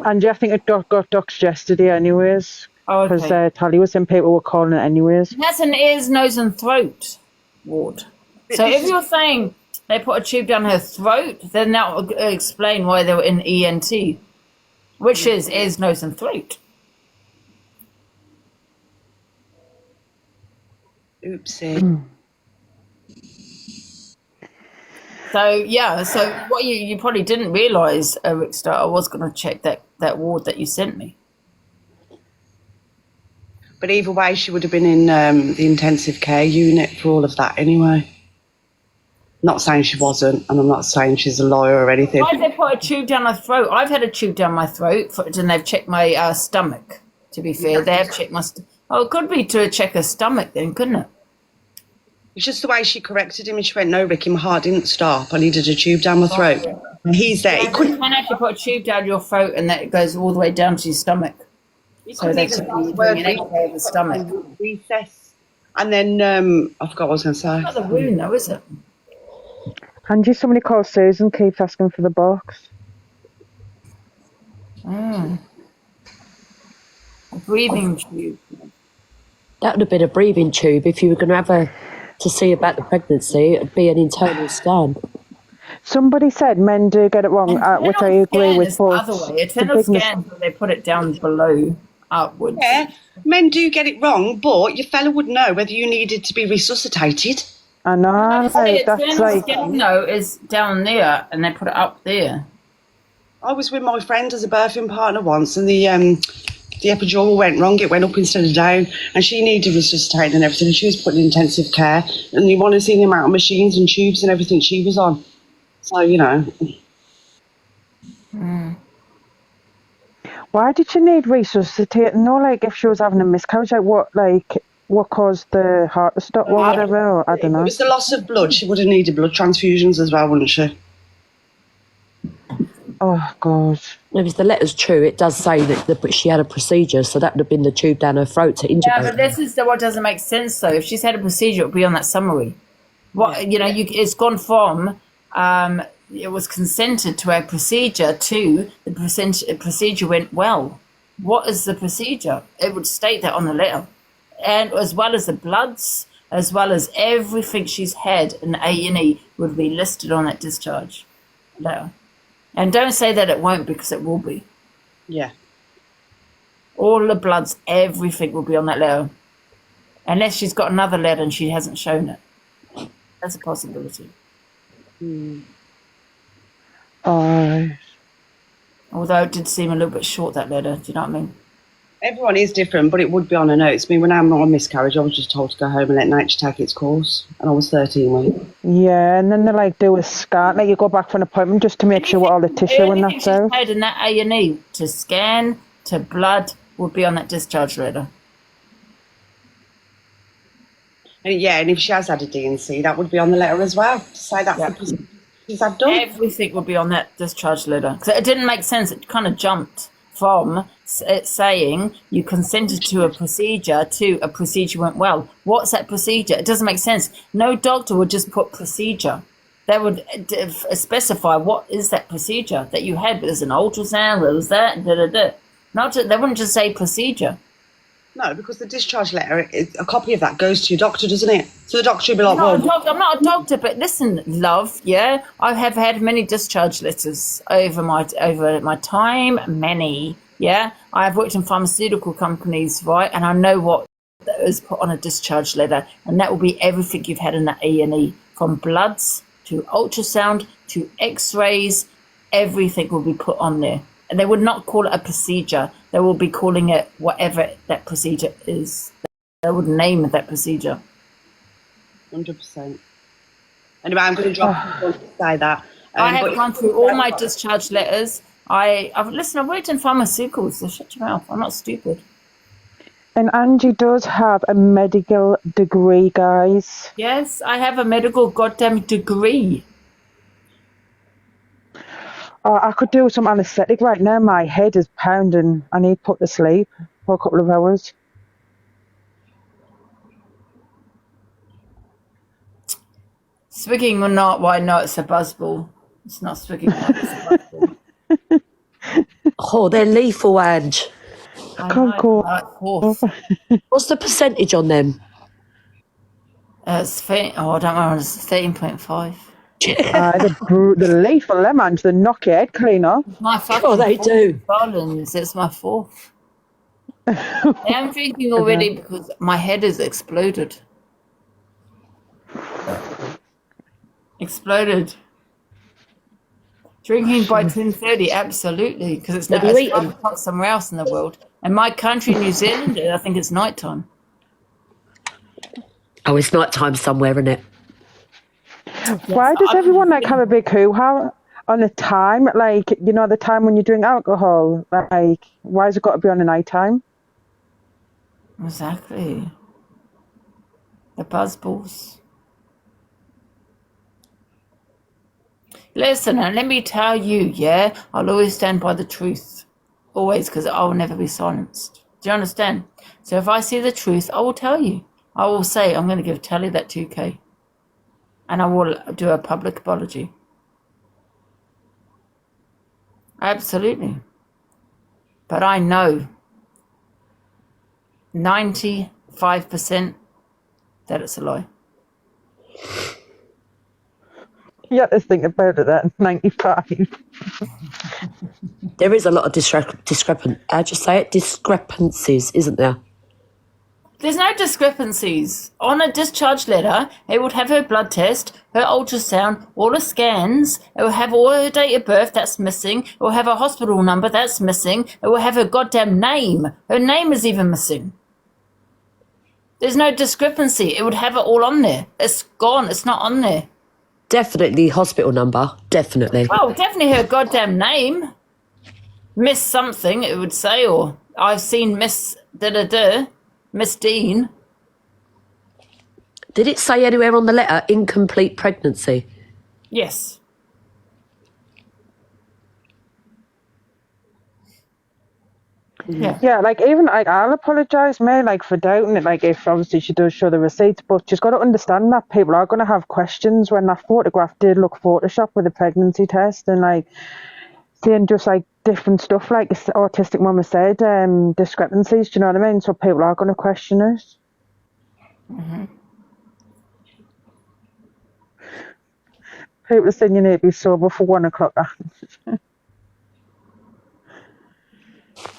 Angie, I think it got doxed yesterday anyways. Oh, because okay. Tally was saying people were calling it anyways. That's an ears, nose and throat ward. So if you're saying they put a tube down her throat, then that will explain why they were in ENT, which is ears, nose and throat. Oopsie. So yeah, so what you probably didn't realise, Rickster, I was going to check that ward that you sent me. But either way, she would have been in the intensive care unit for all of that anyway. Not saying she wasn't, and I'm not saying she's a liar or anything. Why did they put a tube down my throat? I've had a tube down my throat, and they've checked my stomach. To be fair, they have checked my. Oh, it could be to check her stomach then, couldn't it? It's just the way she corrected him, and she went, "No, Ricky, my heart didn't stop. I needed a tube down my throat." And he's there. You can actually put a tube down your throat, and that goes all the way down to your stomach. So they could be doing an X-ray of the stomach. Recess, and then I forgot what I was going to say. It's not the wound, though, is it? Angie, somebody called Susan keeps asking for the box. A breathing tube. That would have been a breathing tube. If you were going to have to see about the pregnancy, it'd be an internal scan. Somebody said men do get it wrong, which I agree with. The other way. Internal scan, they put it down below, upwards. Yeah, men do get it wrong, but your fella would know whether you needed to be resuscitated. I know, that's like... scan, though, is down there, and they put it up there. I was with my friend as a birthing partner once, and the epidural went wrong. It went up instead of down, and she needed resuscitating and everything. And she was put in intensive care, and you want to see the amount of machines and tubes and everything she was on. So, you know. Why did she need resuscitating? No, like if she was having a miscarriage, what caused the heart to stop or whatever? Or, I don't know. If it was the loss of blood, she would have needed blood transfusions as well, wouldn't she? Oh, God. If the letter's true, it does say that she had a procedure, so that would have been the tube down her throat to intubate. Yeah, but this is what doesn't make sense, though. If she's had a procedure, it would be on that summary. It's gone from it was consented to a procedure to the procedure went well. What is the procedure? It would state that on the letter. And as well as the bloods, as well as everything she's had in A&E would be listed on that discharge letter. And don't say that it won't, because it will be. Yeah. All the bloods, everything will be on that letter. Unless she's got another letter and she hasn't shown it. That's a possibility. Although it did seem a little bit short, that letter. Do you know what I mean? Everyone is different, but it would be on her notes. I mean, when I'm on miscarriage, I was just told to go home and let nature take its course. And I was 13 weeks. Yeah, and then they do a scan. You go back for an appointment just to make sure what all the tissue and that's out. She's paid in that A&E to scan, to blood, would be on that discharge letter. And and if she has had a D&C, that would be on the letter as well. To say that's the procedure she's had done. Everything would be on that discharge letter. Because it didn't make sense. It kind of jumped from it saying you consented to a procedure to a procedure went well. What's that procedure? It doesn't make sense. No doctor would just put procedure. They would specify what is that procedure that you had. There's an ultrasound, there was that, they wouldn't just say procedure. No, because the discharge letter, a copy of that goes to your doctor, doesn't it? So the doctor will be like, I'm not a doctor, but listen, love, yeah, I have had many discharge letters over my time, many, yeah. I have worked in pharmaceutical companies, right, and I know what is put on a discharge letter, and that will be everything you've had in that E&E, from bloods to ultrasound to X-rays, everything will be put on there. And they would not call it a procedure. They will be calling it whatever that procedure is. They would name that procedure. 100%. Anyway, I'm going to drop to say that. I have gone through all my discharge letters. I've worked in pharmaceuticals, so shut your mouth. I'm not stupid. And Angie does have a medical degree, guys. Yes, I have a medical goddamn degree. I could do some anaesthetic right now. My head is pounding. I need put to sleep for a couple of hours. Swigging or not, why not? It's a buzzball. It's not swigging. It's a buzzball. They're lethal, Ange. What's the percentage on them? I don't know. It's 13.5. The lethal lemons, the knock your head clean off. They do. It's my fourth. I am drinking already because my head has exploded. Exploded. Drinking by 10:30, absolutely, because it's now 5 o'clock somewhere else in the world. And my country, New Zealand, I think it's nighttime. Oh, it's nighttime somewhere, isn't it? Why does everyone have a big hoo-ha on the time? The time when you drink alcohol. Why has it got to be on the night time? Exactly. The buzzballs. Listen, and let me tell you, yeah, I'll always stand by the truth. Always, because I will never be silenced. Do you understand? So if I see the truth, I will tell you. I will say, I'm going to give Tally that 2K. And I will do a public apology. Absolutely. But I know 95% that it's a lie. You have to think about it at 95. There is a lot of discrepancies, isn't there? There's no discrepancies. On a discharge letter, it would have her blood test, her ultrasound, all her scans. It will have all her date of birth, that's missing. It will have her hospital number, that's missing. It will have her goddamn name. Her name is even missing. There's no discrepancy. It would have it all on there. It's gone. It's not on there. Definitely hospital number. Definitely. Well, definitely her goddamn name. Miss something, it would say, or I've seen Miss da-da-da, Miss Dean. Did it say anywhere on the letter incomplete pregnancy? Yes. Yeah, like even like I'll apologise, mate, like for doubting it. Like if obviously she does show the receipts, but she's got to understand that people are going to have questions when that photograph did look photoshopped with a pregnancy test, and like seeing just like different stuff, like autistic mama said, discrepancies. Do you know what I mean? So people are going to question it. Mm-hmm. People are saying you need to be sober for 1 o'clock.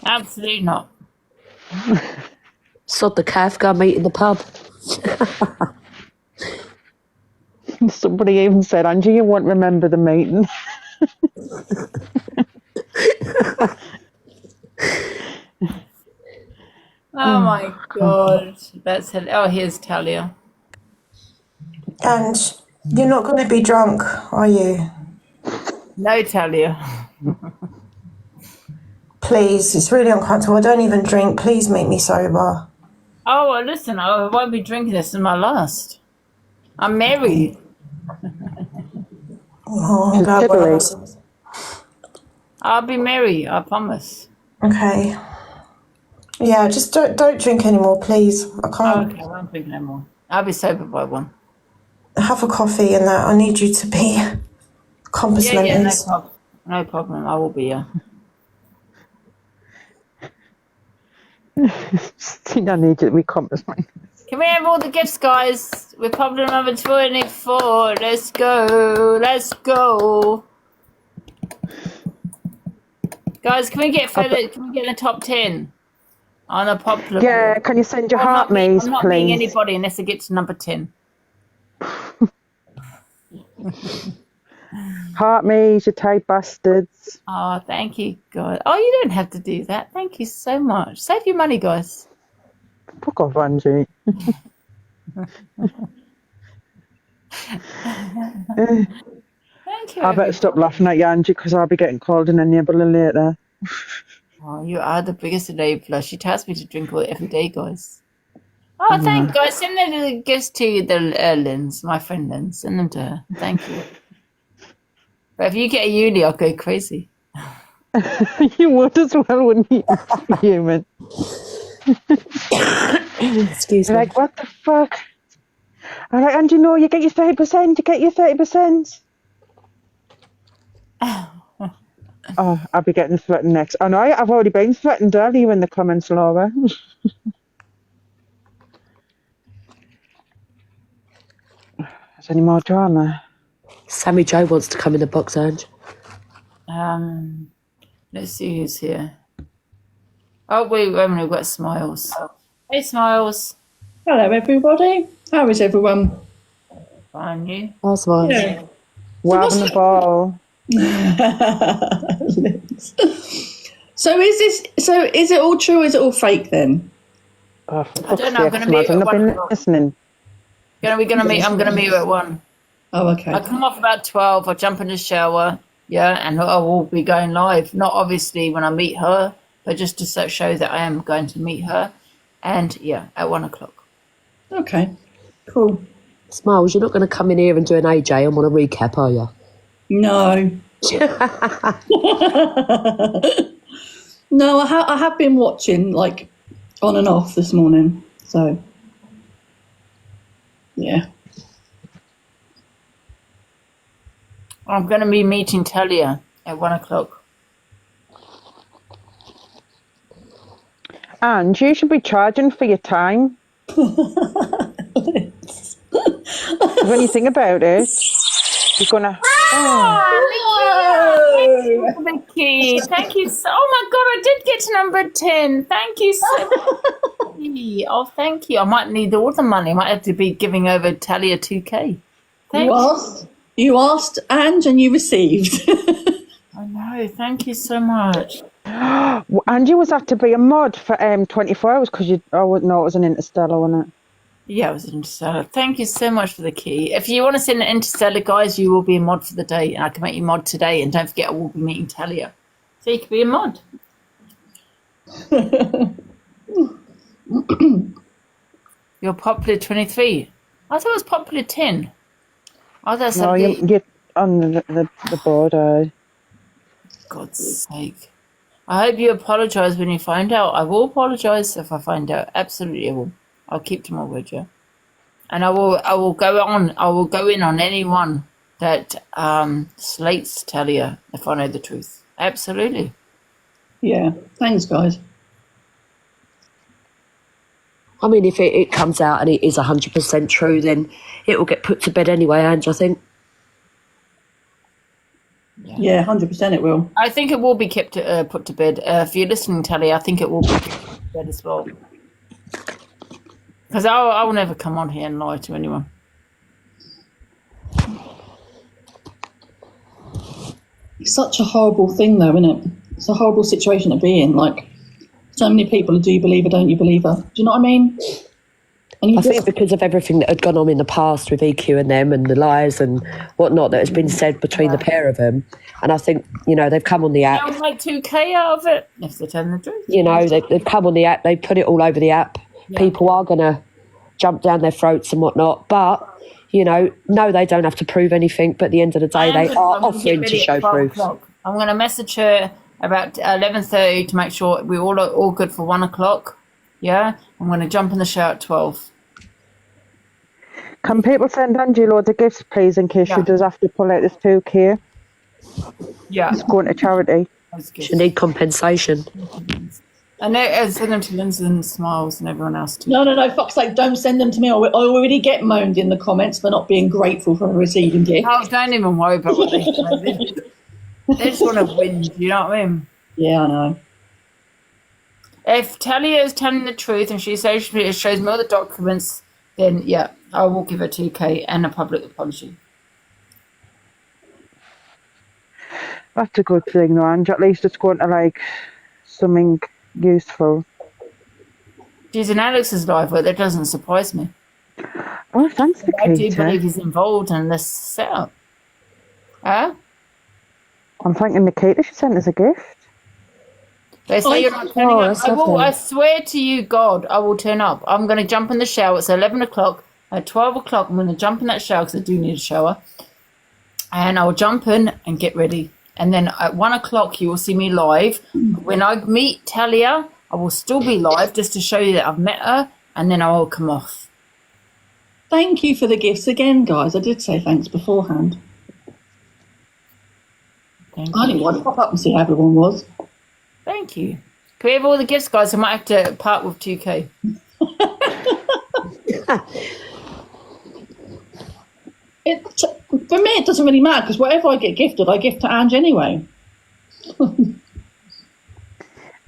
Absolutely not. Sod the calf, go meet in the pub. Somebody even said, Angie, you won't remember the meeting. Oh my God. That's it. Oh, here's Talia. And you're not going to be drunk, are you? No, Talia. Please, it's really uncomfortable. I don't even drink. Please make me sober. Oh, well, listen, I won't be drinking this in my last. I'm married. Oh, God, well, I'll be merry, I promise. okay. Yeah, just don't drink anymore, please. I can't. Okay, I won't drink no more. I'll be sober by 1. Have a coffee and that. I need you to be compass Yeah, mentis. no problem. I will be here. I need you to be compass mentis. Can we have all the gifts, guys? We're problem number 24. Let's go. Let's go. Guys, can we get in the top 10 on a popular? Yeah, can you send your heart maze, I'm not being please? anybody unless it gets to number 10. Heart maze, you tight bastards. Oh, thank you, God. Oh, you don't have to do that. Thank you so much. Save your money, guys. Fuck off, Angie. Thank you. I better stop laughing at you, Angie, because I'll be getting called in a nibbling later. Oh, you are the biggest enabler. She tells me to drink all every day, guys. Oh, thank you, guys. Send the gifts to the Lynn's, my friend Lynn. Send them to her. Thank you. But if you get a uni, I'll go crazy. You would as well, wouldn't you? Human. Excuse me. Like, what the fuck? I'm like, Angie, no, you get your 30%, you get your 30%. Oh, I'll be getting threatened next. Oh, no, I've already been threatened earlier in the comments, Laura. Is there any more drama? Sammy Joe wants to come in the box, Ange. Let's see who's here. Oh, wait a minute, we've got Smiles. Hey, Smiles. Hello, everybody. How is everyone? Fine, you? Oh, Smiles. Yeah. We're having a ball. So is it all true or is it all fake then? Oh, I don't know, I'm going to meet at 1 o'clock. Listening. I'm going to meet at 1. Oh, okay. I come off about 12, I jump in the shower, yeah, and I will be going live. Not obviously when I meet her, but just to show that I am going to meet her. And yeah, at 1 o'clock. Okay, cool. Smiles, you're not going to come in here and do an AJ and want a recap, are you? No. No, I have been watching like on and off this morning. So, yeah. I'm going to be meeting Talia at 1 o'clock. And you should be charging for your time. When you think about it, you're gonna. Oh, Vicky, thank you so. Oh my God, I did get to number 10. Thank you so much. Oh, thank you. I might need all the money. I might have to be giving over Talia 2K. You asked, Ange, and you received. I know. Thank you so much. Angie was had to be a mod for 24 hours because you. Oh no, it was an Interstellar, wasn't it? Yeah, it was an Interstellar. Thank you so much for the key. If you want to send an Interstellar, guys, you will be a mod for the day, and I can make you mod today. And don't forget, I will be meeting Talia, so you can be a mod. You're popular 23. I thought it was popular 10. Oh, that's no, you're on the board. God's sake. I hope you apologise when you find out. I will apologise if I find out. Absolutely, I will. I'll keep to my word, yeah. And I will go in on anyone that slates Talia if I know the truth. Absolutely. Yeah. Thanks, guys. I mean, if it comes out and it is 100% true, then it will get put to bed anyway, Ange, I think. Yeah, 100% it will. I think it will be kept put to bed. If you're listening, Talia, I think it will be put to bed as well. Because I will never come on here and lie to anyone. It's such a horrible thing, though, isn't it? It's a horrible situation to be in. Like, so many people do you believe her, don't you believe her? Do you know what I mean? And I think because of everything that had gone on in the past with EQ and them and the lies and whatnot that has been said between the pair of them. And I think, you know, they've come on the app. They'll make 2K out of it, if they're telling the truth. You know, they've come on the app. They put it all over the app. Yeah. People are going to jump down their throats and whatnot. But, you know, no, they don't have to prove anything. But at the end of the day, they are offering to show proof. I'm going to message her about 11:30 to make sure we're all good for 1 o'clock. Yeah? I'm going to jump in the shower at 12. Can people send Angie loads of gifts, please, in case she does have to pull out this 2K? Yeah. It's going to charity. She need compensation. And send them to Lindsay and Smiles and everyone else too. No, fuck's sake, don't send them to me. I already get moaned in the comments for not being grateful for receiving gifts. Oh, don't even worry about what they do. They just want to win, you know what I mean? Yeah, I know. If Talia is telling the truth and she shows me all the documents, then yeah, I will give her 2K and a public apology. That's a good thing, though, Ange. At least it's going to, like, something useful. She's in Alex's life, but that doesn't surprise me. Oh, thanks, Nikita. I do believe he's involved in this setup. Huh? I'm thanking Nikita. She sent us a gift. They say you're not turning up. I swear to you, God, I will turn up. I'm going to jump in the shower. It's 11 o'clock. At 12 o'clock, I'm going to jump in that shower because I do need a shower. And I'll jump in and get ready. And then at 1 o'clock, you will see me live. When I meet Talia, I will still be live just to show you that I've met her. And then I will come off. Thank you for the gifts again, guys. I did say thanks beforehand. I didn't want to pop up and see how everyone was. Thank you. Can we have all the gifts, guys? I might have to part with 2K. For me, it doesn't really matter because whatever I get gifted, I gift to Ange anyway. And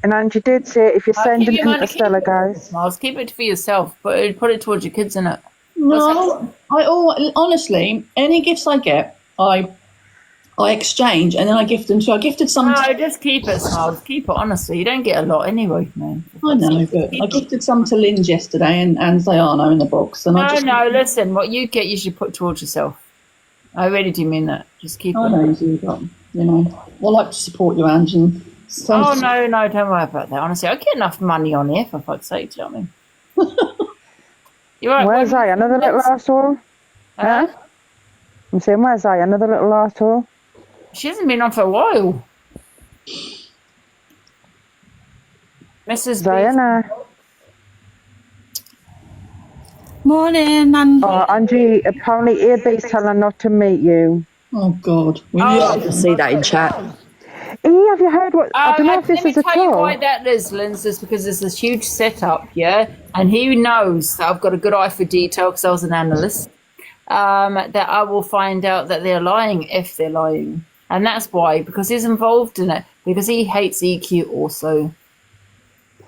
Angie did say if you send an Interstellar, guys. Miles, keep it for yourself, but put it towards your kids, innit? No, honestly, any gifts I get, I exchange and then I gift them to. I gifted some. No, just keep it, Miles. Keep it, honestly. You don't get a lot anyway, man. I know, but I gifted some to Lynn's yesterday and Zayano in the box. And listen, what you get, you should put towards yourself. I really do mean that. Just keep it. I know you do, but, you know, I like to support you, Ange. No, don't worry about that. Honestly, I get enough money on here, for fuck's sake, do you know what I mean? You're right. Where's I? Another little arsehole? Huh? I'm saying, where's I? Another little arsehole? She hasn't been on for a while. Mrs. Diana. Morning, Angie. Oh, Angie, apparently AB's telling her not to meet you. Oh, God. I can see that in chat. Have you heard what... I don't know if this is a Let me tell you why that is, Linz, is because there's this huge setup, yeah? And he knows that I've got a good eye for detail because I was an analyst, that I will find out that they're lying if they're lying. And that's why, because he's involved in it, because he hates EQ also.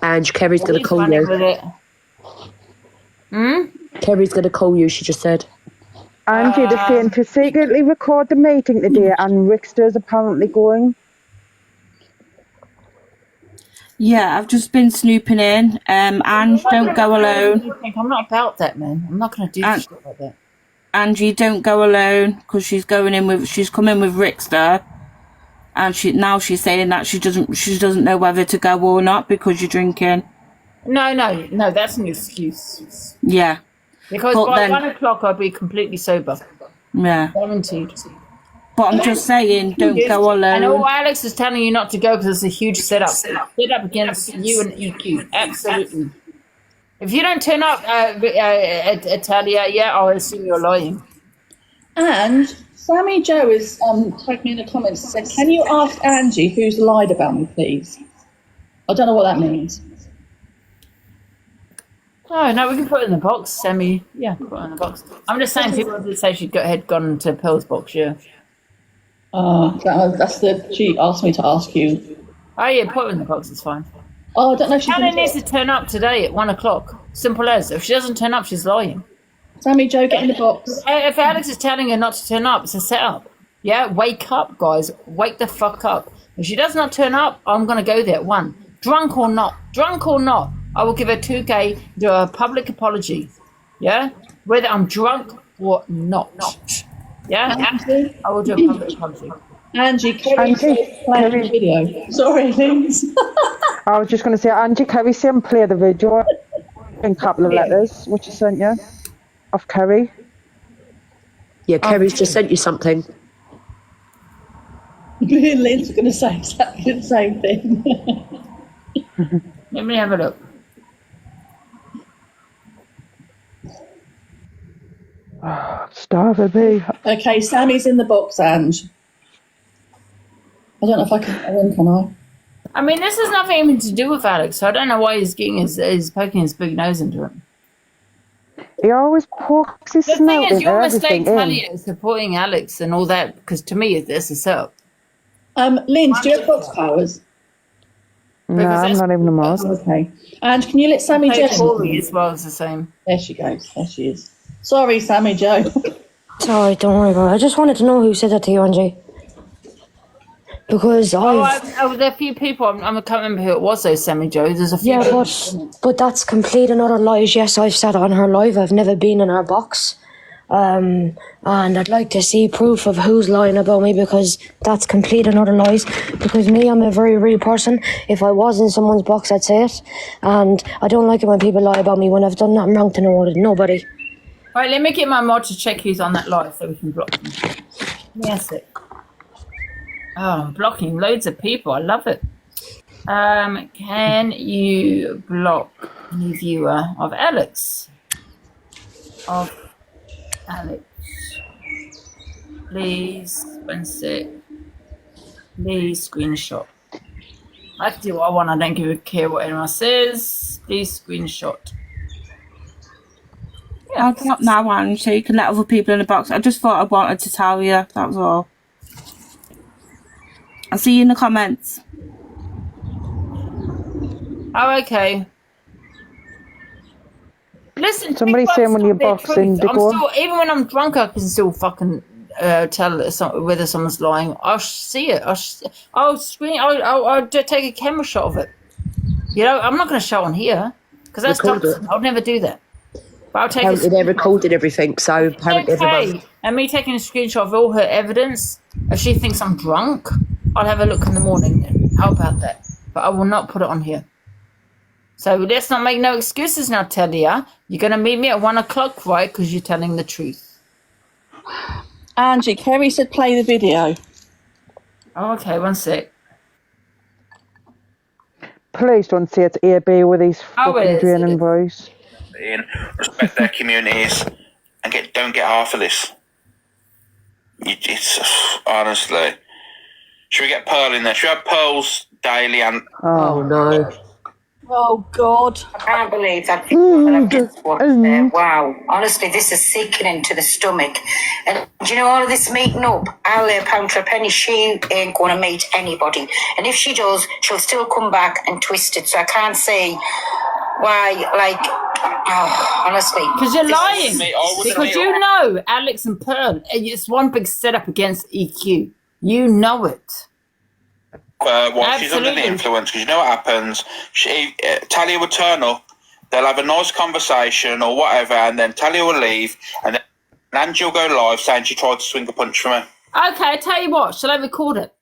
And Kerry's going to call you. Hmm? Kerry's going to call you, she just said. Angie, they're saying to secretly record the meeting today, and Rickster's apparently going. Yeah, I've just been snooping in. Ange, don't go alone. I'm not about that, man. I'm not going to do shit like that. Angie, don't go alone, because she's coming in with Rickster, and she's saying that she doesn't know whether to go or not because you're drinking. No, that's an excuse. Yeah. Because by 1 o'clock I'll be completely sober. Yeah. Guaranteed. But I'm just saying, don't go alone. And all Alex is telling you not to go because it's a huge setup. Set up against you and EQ. Absolutely. If you don't turn up, Talia, I'll assume you're lying. And Sammy Joe is tagged me in the comments and said, can you ask Angie who's lied about me, please? I don't know what that means. Oh, no, we can put it in the box, Sammy. Yeah, put it in the box. I'm just saying people did say she had gone into Pearl's box, yeah. She asked me to ask you. Oh, yeah, put it in the box, it's fine. Oh, I don't know if she's Helen needs to turn up today at 1 o'clock. Simple as. If she doesn't turn up, she's lying. Sammy Joe, get in the box. If Alex is telling her not to turn up, it's a setup. Yeah, wake up, guys. Wake the fuck up. If she does not turn up, I'm going to go there at 1. Drunk or not, I will give her 2K, do a public apology. Yeah? Whether I'm drunk or not. Yeah? Angie? I will do a public apology. Angie, Kerry's playing the video. Sorry, Linz. I was just going to say, Angie, Kerry saying play the video in a couple of letters, which I sent you, of Kerry. Yeah, Kerry's just sent you something. Me and Linz are going to say exactly the same thing. Let me have a look. Starving me. Okay, Sammy's in the box, Ange. I don't know if I can I? I mean, this has nothing even to do with Alex, so I don't know why he's poking his big nose into it. He always pokes his The snout thing is, into your mistake, everything. Talia, supporting Alex and all that, because to me, this is setup. Linz, do you have box powers? No, I'm not even a mod. Okay. And can you let Sammy Joe? Corey as well is the same. There she goes. There she is. Sorry, Sammy Joe. Sorry, don't worry about it. I just wanted to know who said that to you, Angie. Because there are a few people. I can't remember who it was, though, Sammy Joe. There's a few. Yeah, but that's complete and utter lies. Yes, I've sat on her live. I've never been in her box. And I'd like to see proof of who's lying about me, because that's complete and utter lies. Because me, I'm a very real person. If I was in someone's box, I'd say it. And I don't like it when people lie about me when I've done nothing wrong to nobody. All right, let me get my mod to check who's on that live so we can block them. Yes, it. Oh, I'm blocking loads of people. I love it. Can you block the viewer of Alex? Please, 1 sec. Please screenshot. I can do what I want. I don't give a care what anyone says. Please screenshot. I'll drop now, Ange, so you can let other people in the box. I just thought I wanted to tell you, that was all. I'll see you in the comments. Oh, okay. Listen, somebody's saying when you're boxing, even when I'm drunk, I can still fucking tell whether someone's lying. I'll see it. I'll screen. I'll take a camera shot of it. You know, I'm not going to show on here because that's toxic. I'll never do that. But I'll take. Apparently they recorded everything, so apparently everyone. And me taking a screenshot of all her evidence. If she thinks I'm drunk, I'll have a look in the morning. Then. How about that? But I will not put it on here. So let's not make no excuses now, Talia. You're going to meet me at 1 o'clock, right? Because you're telling the truth. Angie, Kerry said play the video. Oh, okay, 1 sec. Please don't say it's AB with his fucking draining voice. Respect their communities and don't get half of this. It's honestly. Should we get Pearl in there? Should we have Pearl's daily and? Oh no. Oh God! I can't believe that people have just watched there. Wow, honestly, this is sickening to the stomach. And do you know all of this meeting up? I'll lay a pound for a penny. She ain't going to meet anybody, and if she does, she'll still come back and twist it. So I can't see why. Like, Oh, honestly. Because you're lying. I wouldn't Because be- you know Alex and Pearl, it's one big setup against EQ. You know it. She's under the influence, because you know what happens. Talia would turn up, they'll have a nice conversation or whatever, and then Talia will leave, and then Angie will go live saying she tried to swing a punch for me. Okay, I tell you what, shall I record it?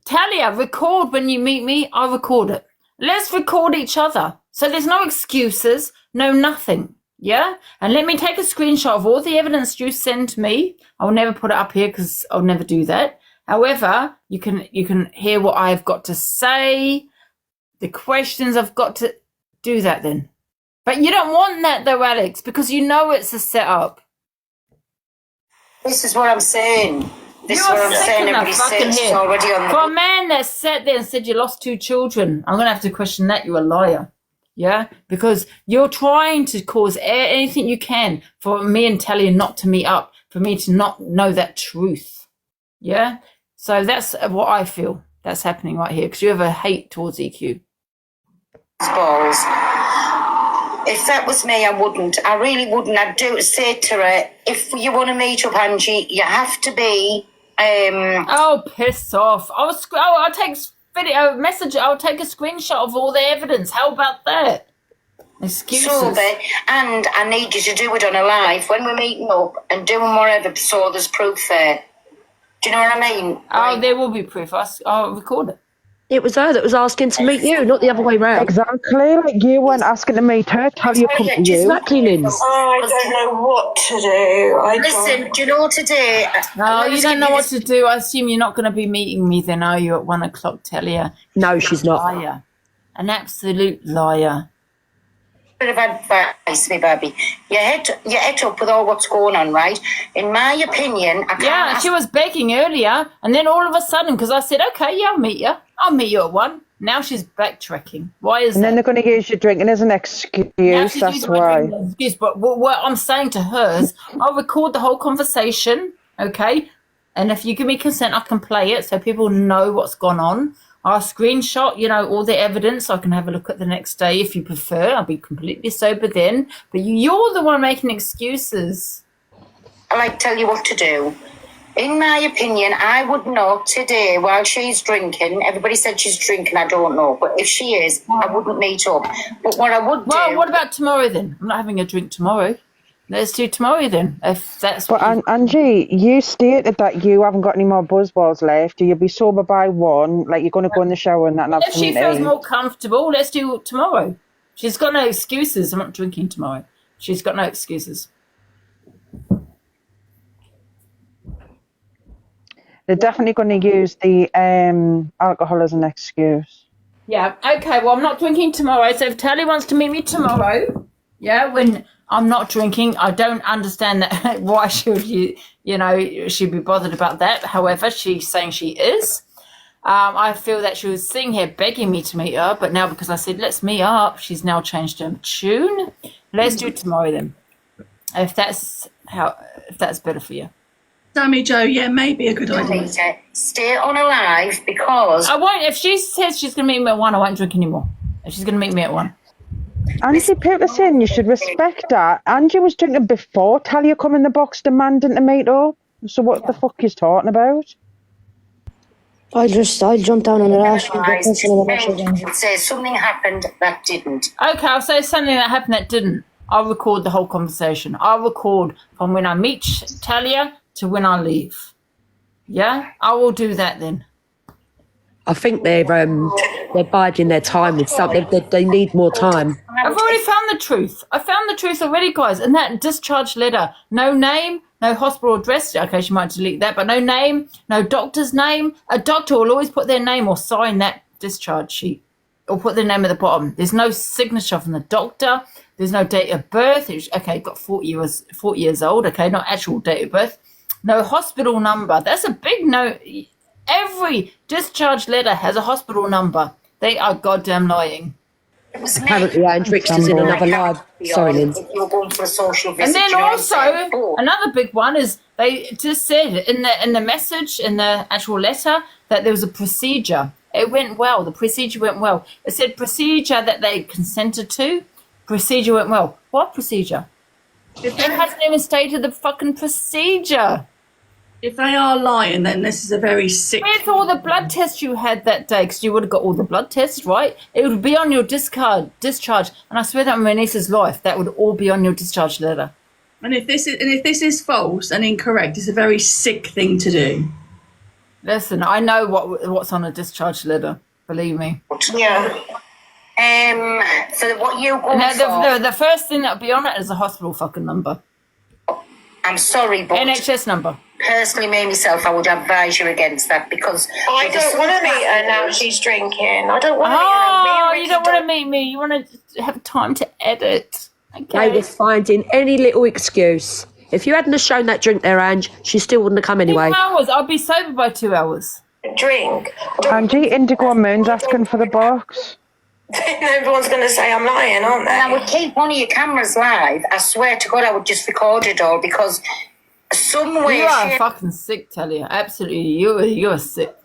Talia, record when you meet me, I'll record it. Let's record each other. So there's no excuses, no nothing. Yeah? And let me take a screenshot of all the evidence you send me. I'll never put it up here because I'll never do that. However, you can hear what I've got to say, the questions I've got to do that then. But you don't want that though, Alex, because you know it's a setup. This is what I'm saying. This is what I'm saying. Everybody's searched already on the... For a man that sat there and said you lost 2 children, I'm going to have to question that. You're a liar. Yeah? Because you're trying to cause anything you can for me and Talia not to meet up, for me to not know that truth. Yeah? So that's what I feel that's happening right here, because you have a hate towards EQ. Balls. If that was me, I wouldn't. I really wouldn't. I'd say to her, if you want to meet up, Angie, you have to be... Oh, piss off. I'll take video message. I'll take a screenshot of all the evidence. How about that? Excuses. And I need you to do it on a live when we're meeting up and doing whatever, so there's proof there. Do you know what I mean? Oh, there will be proof. I'll record it. It was her that was asking to meet you, not the other way round. Exactly, like you weren't asking to meet her, Talia come to you. Exactly, Linz. Oh, I don't know what to do. Listen, do you know today? No, you don't know what to do. I assume you're not going to be meeting me then, are you, at 1 o'clock, Talia? No, she's not. Liar. An absolute liar. Bit of advice, me baby. You head up with all what's going on, right? In my opinion, I can't... Yeah, she was begging earlier, and then all of a sudden, because I said, okay, yeah, I'll meet you. I'll meet you at 1. Now she's backtracking. Why is that? And then they're going to use your drinking as an excuse, that's why. Excuse, but what I'm saying to her is, I'll record the whole conversation, okay? And if you give me consent, I can play it so people know what's gone on. I'll screenshot, all the evidence. I can have a look at the next day if you prefer. I'll be completely sober then. But you're the one making excuses. I tell you what to do. In my opinion, I would not today while she's drinking. Everybody said she's drinking. I don't know. But if she is, I wouldn't meet up. But what I would do... Well, what about tomorrow then? I'm not having a drink tomorrow. Let's do tomorrow then, if that's... But Angie, you stated that you haven't got any more buzzballs left. You'll be sober by 1, like you're going to go in the shower and that and have if she feels more comfortable, let's do it tomorrow. She's got no excuses. I'm not drinking tomorrow. She's got no excuses. They're definitely going to use the alcohol as an excuse. Yeah, okay, well, I'm not drinking tomorrow, so if Talia wants to meet me tomorrow, yeah, when I'm not drinking, I don't understand that. Why should she'd be bothered about that. However, she's saying she is. I feel that she was sitting here begging me to meet her, but now because I said, let's meet up, she's now changed her tune. Let's do it tomorrow then, if that's better for you. Sammy Joe, yeah, maybe a good idea. Stay on alive because... I won't. If she says she's going to meet me at 1, I won't drink anymore. If she's going to meet me at 1. Angie, people are saying you should respect that. Angie was drinking before Talia come in the box demanding to meet up. So what the fuck is talking about? I'll jump down on the rash. Say something happened that didn't. Okay, I'll say something that happened that didn't. I'll record the whole conversation. I'll record from when I meet Talia to when I leave. Yeah? I will do that then. I think they're biding their time with something. They need more time. I've already found the truth. I found the truth already, guys. And that discharge letter, no name, no hospital address. Okay, she might delete that, but no name, no doctor's name. A doctor will always put their name or sign that discharge sheet or put their name at the bottom. There's no signature from the doctor. There's no date of birth. Okay, got 40 years old. Okay, not actual date of birth. No hospital number. That's a big no. Every discharge letter has a hospital number. They are goddamn lying. Apparently, Hendrix is in another live. Sorry, Lynn. You're going for a social visit. And then also, another big one is they just said in the message, in the actual letter, that there was a procedure. It went well. The procedure went well. It said procedure that they consented to. procedure went well. What procedure? It hasn't even stated the fucking procedure. If they are lying, then this is a very sick... Where's all the blood tests you had that day? Because you would have got all the blood tests, right? It would be on your discharge. And I swear that on my niece's life, that would all be on your discharge letter. And if this is false and incorrect, it's a very sick thing to do. Listen, I know what's on a discharge letter. Believe me. Yeah. So what you going for? The first thing that'll be on it is a hospital fucking number. I'm sorry, but NHS number. Personally, me myself, I would advise you against that because I don't want to meet her now. She's drinking. I don't want to meet her. Oh, you don't want to meet me. You want to have time to edit. Okay. They were finding any little excuse. If you hadn't have shown that drink there, Ange, she still wouldn't have come anyway. 2 hours. I'll be sober by 2 hours. Drink. Angie, Indigo and Moon's asking for the box. Everyone's going to say I'm lying, aren't they? And I would keep one of your cameras live. I swear to God, I would just record it all because somewhere... You are fucking sick, Talia. Absolutely. You're sick.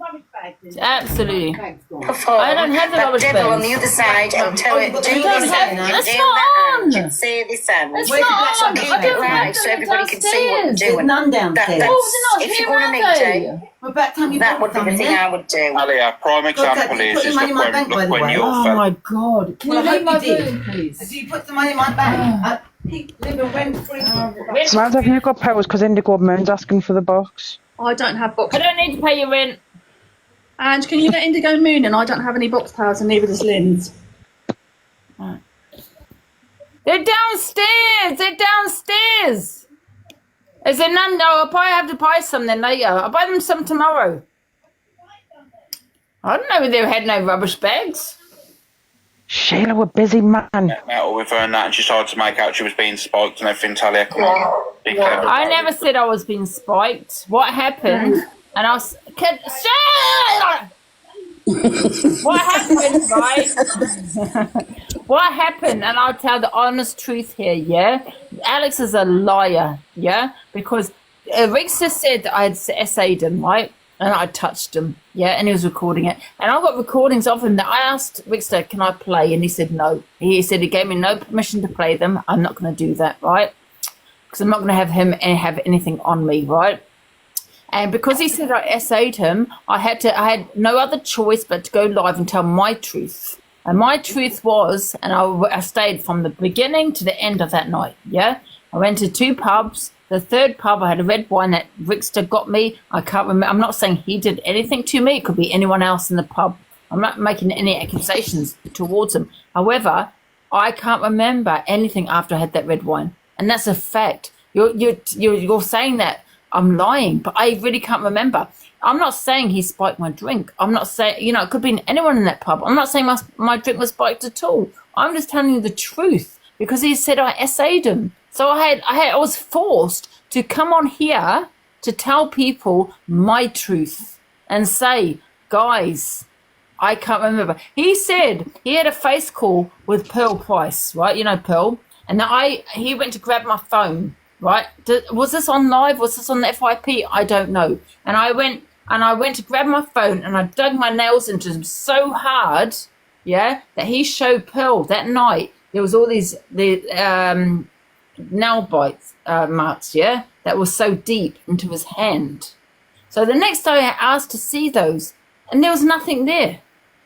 Absolutely. I don't have the rubbish bags. on the other side and tell it, do this and that's do not that on. and say this and That's not on. keep it live so everybody can see what you're doing. None downstairs. If you're going to meet her, that would be the thing I would do. Talia, prime example is look when you're... Oh my God. Can you leave my room, please? Have you put the money in my bag? Samantha, have you got powers? Because Indigo and Moon's asking for the box. I don't have box. I don't need to pay your rent. And can you get Indigo Moon? And I don't have any box powers, and neither does Lynn's. Right. They're downstairs. They're downstairs. Is there none? No, I'll probably have to buy some then later. I'll buy them some tomorrow. I don't know if they had no rubbish bags. Sheila, we're busy, man. Metal with her and that, and she started to make out she was being spiked and everything. Talia, come on. Be clever. I never said I was being spiked. What happened? And I was... What happened, right? What happened, and I'll tell the honest truth here, yeah? Alex is a liar, yeah? Because Rickster said that I had essayed him, right? And I touched him, yeah? And he was recording it. And I got recordings of him that I asked Rickster, can I play? And he said no. He said he gave me no permission to play them. I'm not going to do that, right? Because I'm not going to have him have anything on me, right? And because he said I essayed him, I had no other choice but to go live and tell my truth. And my truth was, and I stayed from the beginning to the end of that night, yeah? I went to 2 pubs. The 3rd pub, I had a red wine that Rickster got me. I can't remember. I'm not saying he did anything to me. It could be anyone else in the pub. I'm not making any accusations towards him. However, I can't remember anything after I had that red wine. And that's a fact. You're saying that I'm lying, but I really can't remember. I'm not saying he spiked my drink. I'm not saying, it could be anyone in that pub. I'm not saying my drink was spiked at all. I'm just telling you the truth because he said I essayed him. So I was forced to come on here to tell people my truth and say, guys, I can't remember. He said he had a face call with Pearl Price, right? You know Pearl. And he went to grab my phone. Right? Was this on live? Was this on the FYP? I don't know. And I went to grab my phone and I dug my nails into him so hard, yeah, that he showed Pearl that night. There was all the nail bites marks, yeah, that was so deep into his hand. So the next day I asked to see those, and there was nothing there.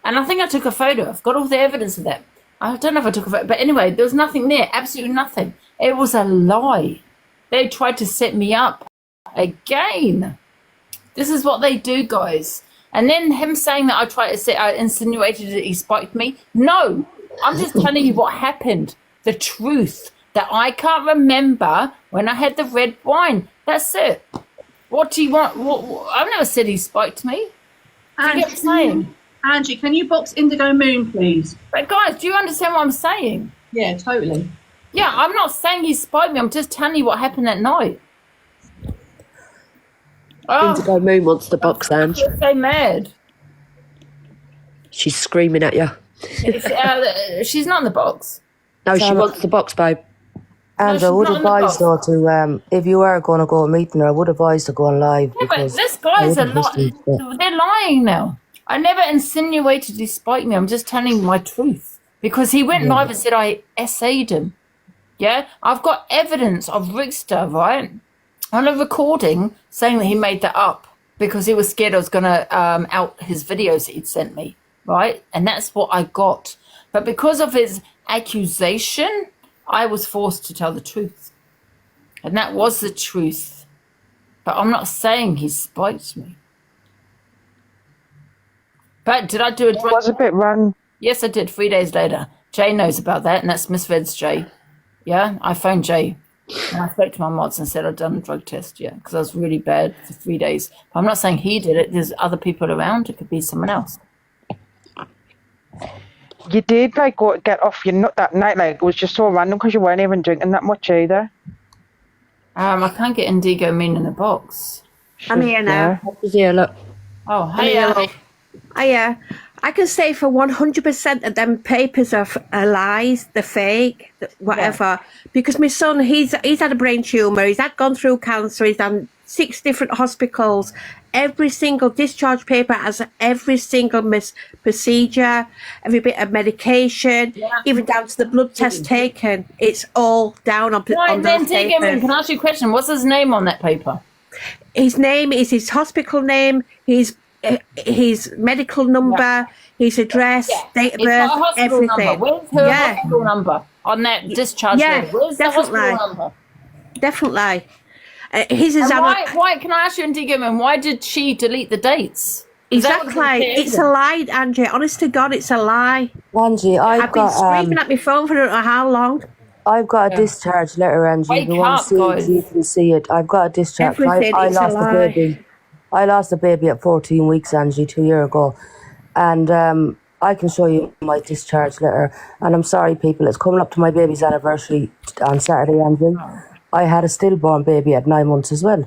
And I think I took a photo. I've got all the evidence of that. I don't know if I took a photo, but anyway, there was nothing there. Absolutely nothing. It was a lie. They tried to set me up again. This is what they do, guys. And then him saying that I insinuated that he spiked me. No, I'm just telling you what happened. The truth that I can't remember when I had the red wine. That's it. What do you want? I've never said he spiked me. Do you get what I'm saying? Angie, can you box Indigo Moon, please? But guys, do you understand what I'm saying? Yeah, totally. Yeah, I'm not saying he spiked me. I'm just telling you what happened that night. Indigo Moon wants the box, Ange. I'm so mad. She's screaming at you. She's not in the box. No, she wants the box, babe. And I would advise her to, if you are going to go meeting her, I would advise to go on live. Yeah, but this guy's a lot. They're lying now. I never insinuated he spiked me. I'm just telling you my truth. because he went live and said I essayed him. Yeah, I've got evidence of Rickster, right, on a recording saying that he made that up because he was scared I was going to out his videos that he'd sent me, right? And that's what I got. But because of his accusation, I was forced to tell the truth. And that was the truth. But I'm not saying he spiked me. But did I do It was a bit wrong. Yes, I did. 3 days later. Jay knows about that, and that's Miss Ved's Jay. Yeah, I phoned Jay. And I spoke to my mods and said I'd done a drug test, yeah, because I was really bad for 3 days. I'm not saying he did it. There's other people around. It could be someone else. You did like go get off your nut that night, like it was just so random because you weren't even drinking that much either. I can't get Indigo Mean in the box. I'm here now. Yeah, look. Oh, I'm here, love. I can say for 100% of them papers are lies, they're fake, whatever. Because my son, he's had a brain tumour, he's gone through cancer, he's done 6 different hospitals. Every single discharge paper has every single procedure, every bit of medication, even down to the blood test taken. It's all down on Right, on then those papers. can I ask you a question? What's his name on that paper? His name is his hospital name, his medical number, his address, date of It's birth, got a hospital everything. number. Where's her hospital number on that discharge letter? Where's the hospital number? Definitely. His is And why, can I ask you, Indigo Man, why did she delete the dates? Exactly. It's a lie, Angie. Honest to God, it's a lie. Angie, I've been screaming at my phone for I don't know how long. I've got a discharge letter, Angie. Wake The one up, guys. you can see it. I've got a discharge. Everything, I it's a lost a lie. baby. I lost a baby at 14 weeks, Angie, 2 years ago. And I can show you my discharge letter. And I'm sorry, people, it's coming up to my baby's anniversary on Saturday, Angie. I had a stillborn baby at 9 months as well.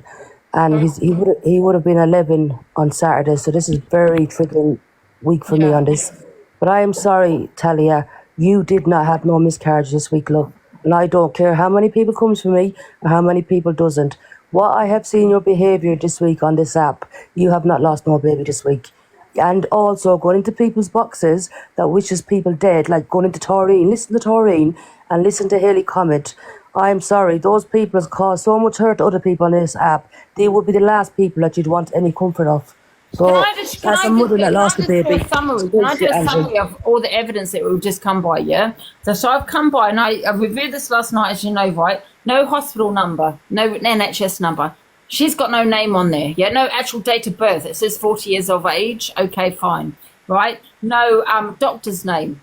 And he would have been 11 on Saturday. So this is very triggering week for me on this. But I am sorry, Talia, you did not have no miscarriage this week, love. And I don't care how many people comes for me or how many people doesn't. What I have seen your behaviour this week on this app, you have not lost no baby this week. And also going into people's boxes that wishes people dead, like going into Taurine, listen to Taurine and listen to Haley comment. I'm sorry, those people have caused so much hurt to other people on this app. They would be the last people that you'd want any comfort of. So, as a mother that lost a baby. Can I do a summary of all the evidence that we've just come by, yeah? So I've come by, and I reviewed this last night, as you know, right? No hospital number, no NHS number. She's got no name on there, yeah? No actual date of birth. It says 40 years of age. Okay, fine, right? No doctor's name.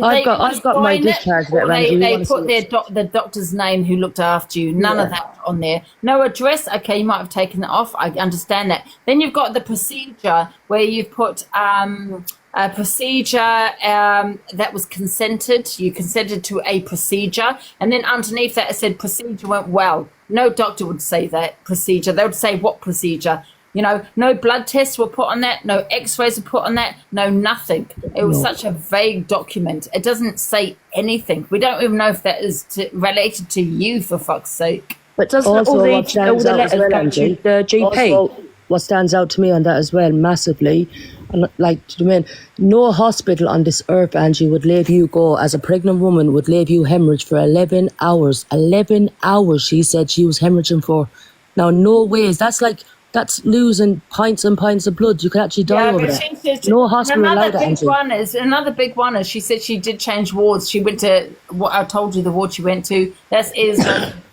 I've got my discharge letter, Angie. They put the doctor's name who looked after you. None of that on there. No address. Okay, you might have taken it off. I understand that. Then you've got the procedure where you've put a procedure that was consented. You consented to a procedure, and then underneath that it said procedure went well. No doctor would say that procedure. They would say what procedure. You know, no blood tests were put on that, no x-rays were put on that, no nothing. It was such a vague document. It doesn't say anything. We don't even know if that is related to you, for fuck's sake. But doesn't all the letters go to the GP? Also, what stands out to me on that as well, massively, and like, do you mean, no hospital on this earth, Angie, would leave you go, as a pregnant woman, would leave you hemorrhage for 11 hours. 11 hours, she said she was hemorrhaging for. Now, no ways. That's losing pints and pints of blood. You could actually die over that. No hospital allowed that, Angie. Another big one is she said she did change wards. She went to what I told you the ward she went to. That is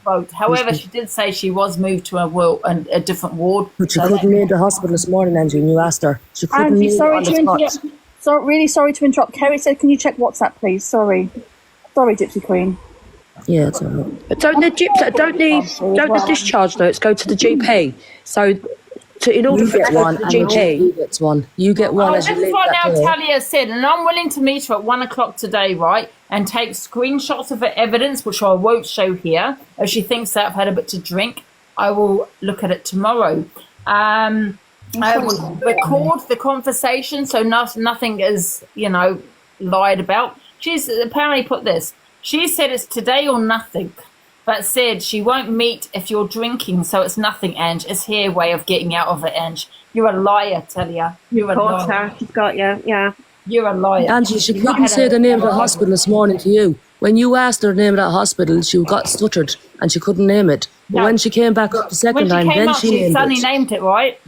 quote. However, she did say she was moved to a different ward. But she couldn't leave the hospital this morning, Angie, and you asked her. She couldn't Angie, leave sorry on to the spot. interrupt. Really sorry to interrupt. Kerry said, "Can you check WhatsApp, please?" Sorry, Gypsy Queen. Yeah, it's all right. But don't the discharge notes go to the GP? So in order for it to go to the GP, gets one. You get one as you This is leave what that now door. Talia said, and I'm willing to meet her at 1 o'clock today, right? And take screenshots of her evidence, which I won't show here. If she thinks that I've had a bit to drink, I will look at it tomorrow. I will record the conversation, so nothing is, lied about. She's apparently put this. She said it's today or nothing, but said she won't meet if you're drinking, so it's nothing, Ange. It's her way of getting out of it, Ange. You're a liar, Talia. You're a liar. She's got you, yeah. You're a liar. Angie, she You've not couldn't had say the name of the a- hospital this morning to you. When you asked her the name of that hospital, she got stuttered and she couldn't name it. But No. when she came back up the second When she time, came then up, she she named suddenly it. named it, right?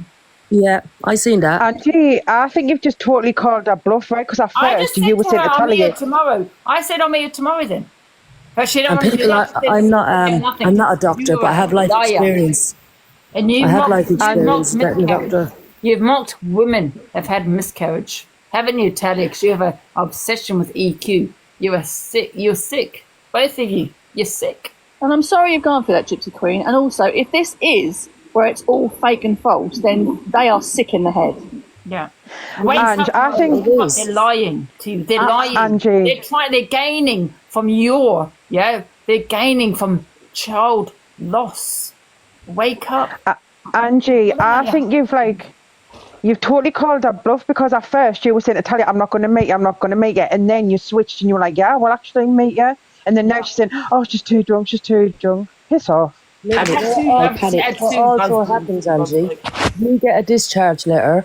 Yeah, I seen that. Angie, I think you've just totally called her bluff, right? Because at I first just you said were to her, saying to I'm here Talia, tomorrow. I said I'm here tomorrow then. But she don't And want to do people, that. She said, I'm nothing. not a doctor, You're but I have life liar. experience. And I you've have mocked, life you've mocked experience being a miscarriage. doctor. You've mocked women that have had miscarriage. Haven't you, Talia? Because you have an obsession with EQ. You are sick. You're sick. Both of you. You're sick. And I'm sorry you've gone through that, Gypsy Queen. And also, if this is where it's all fake and false, then they are sick in the head. Yeah. Ange, I think they're lying to you. They're lying. Angie. They're gaining from your, they're gaining from child loss. Wake up. Angie, I think you've totally called her bluff, because at first you were saying to Talia, I'm not going to meet you, I'm not going to meet you. And then you switched and you were like, yeah, well, actually meet you. And then now she's saying, oh, she's too drunk, she's too drunk. Piss off. What also happens, Angie, you get a discharge letter,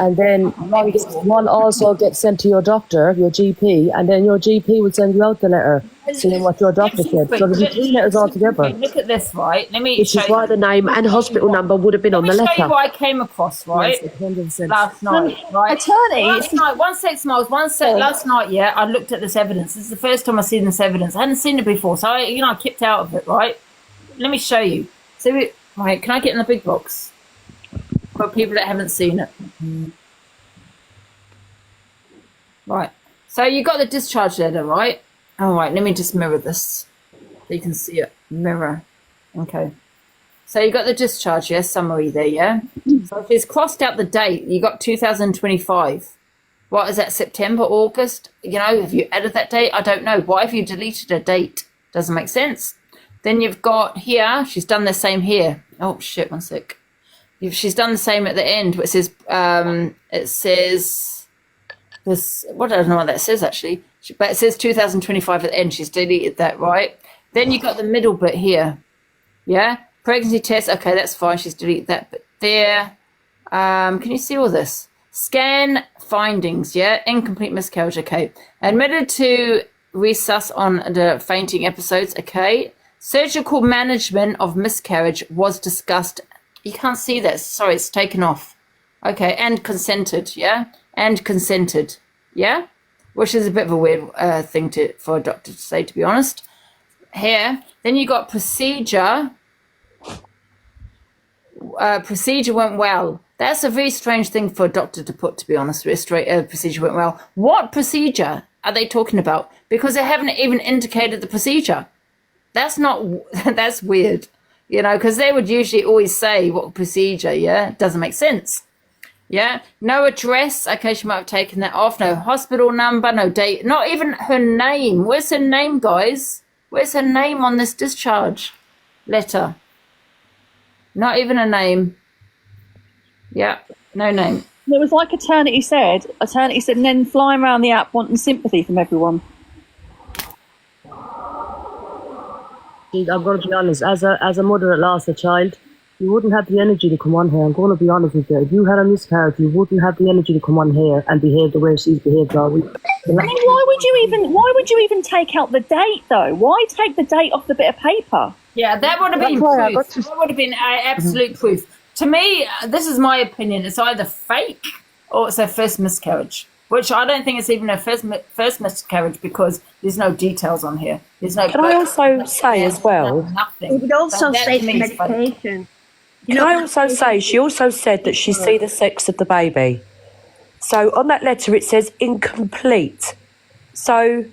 and then one also gets sent to your doctor, your GP, and then your GP will send you out the letter saying what your doctor said. So there's 3 letters altogether. Look at this, right? Let me Which show is why the name and hospital number would have been on the Let me show you letter. what I came across, right? Yes, 100%. Last night, right? Attorney, Last night, one sec, Smiles, one sec. Last night, I looked at this evidence. This is the first time I've seen this evidence. I hadn't seen it before, so I kept out of it, right? Let me show you. So, right, can I get in the big box? For people that haven't seen it. Right. So you got the discharge letter, right? All right, let me just mirror this so you can see it. Mirror. Okay. So you got the discharge, summary there, yeah? So if it's crossed out the date, you got 2025. What is that, September, August? Have you added that date? I don't know. Why have you deleted a date? Doesn't make sense. Then you've got here, she's done the same here. Oh, shit, one sec. She's done the same at the end, but it says this, I don't know what that says actually, but it says 2025 at the end. She's deleted that, right? Then you got the middle bit here, pregnancy test. Okay, that's fine. She's deleted that bit there. Can you see all this? Scan findings, incomplete miscarriage. Okay, admitted to resus on the fainting episodes. Okay, surgical management of miscarriage was discussed. You can't see that. Sorry, it's taken off. Okay, and consented, and consented, which is a bit of a weird thing for a doctor to say, to be honest. Here, then you got procedure. Procedure went well. That's a very strange thing for a doctor to put, to be honest. Procedure went well. What procedure are they talking about? Because they haven't even indicated the procedure. That's weird. Because they would usually always say what procedure, It doesn't make sense. No address. Okay, she might have taken that off. No hospital number, no date. Not even her name. Where's her name, guys? Where's her name on this discharge letter? Not even a name. No name. It was like Eternity said, and then flying around the app wanting sympathy from everyone. I'm going to be honest, as a mother that lost a child, you wouldn't have the energy to come on here. I'm going to be honest with you. If you had a miscarriage, you wouldn't have the energy to come on here and behave the way she's behaved all week. I mean, why would you even take out the date though? Why take the date off the bit of paper? Yeah, that would have been proof. That would have been absolute proof. To me, this is my opinion. It's either fake or it's her first miscarriage, which I don't think it's even her first miscarriage because there's no details on here. There's no. Can I also say as well? Nothing. It would also say medication. Can I also say, she also said that she see the sex of the baby. So on that letter it says incomplete. So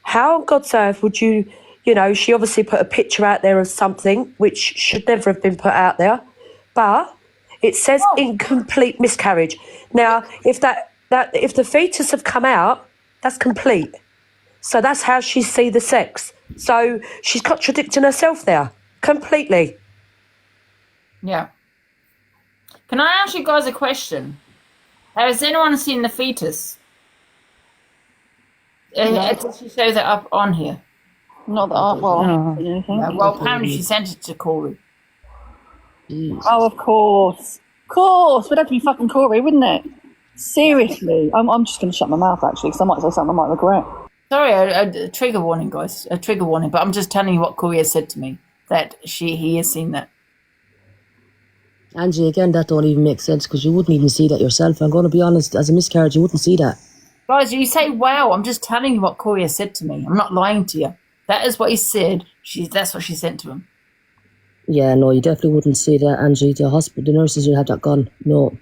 how on God's earth would you, she obviously put a picture out there of something which should never have been put out there, but it says incomplete miscarriage. Now, if if the fetus have come out, that's complete. So that's how she see the sex. So she's contradicting herself there completely. Yeah. Can I ask you guys a question? Has anyone seen the fetus? Did she show that up on here? Not that well, apparently she sent it to Corey. Oh, of course. Would have to be fucking Corey, wouldn't it? Seriously, I'm just going to shut my mouth actually because I might say something I might regret. Sorry, a trigger warning, guys. A trigger warning. But I'm just telling you what Corey has said to me, that he has seen that. Angie, again, that don't even make sense because you wouldn't even see that yourself. I'm going to be honest, as a miscarriage, you wouldn't see that. Guys, you say, wow, I'm just telling you what Corey has said to me. I'm not lying to you. That is what he said. That's what she sent to him. Yeah, no, you definitely wouldn't see that, Angie. The nurses would have that gun. No.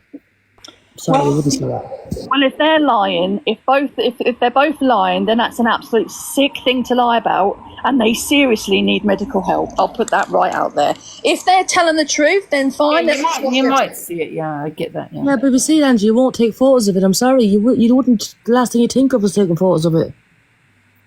Sorry, you wouldn't see that. Well, if they're lying, if they're both lying, then that's an absolute sick thing to lie about, and they seriously need medical help. I'll put that right out there. If they're telling the truth, then fine. Yeah, you might see it. Yeah, I get that. Yeah, but you see, Angie, you won't take photos of it. I'm sorry, you wouldn't. The last thing you think of is taking photos of it.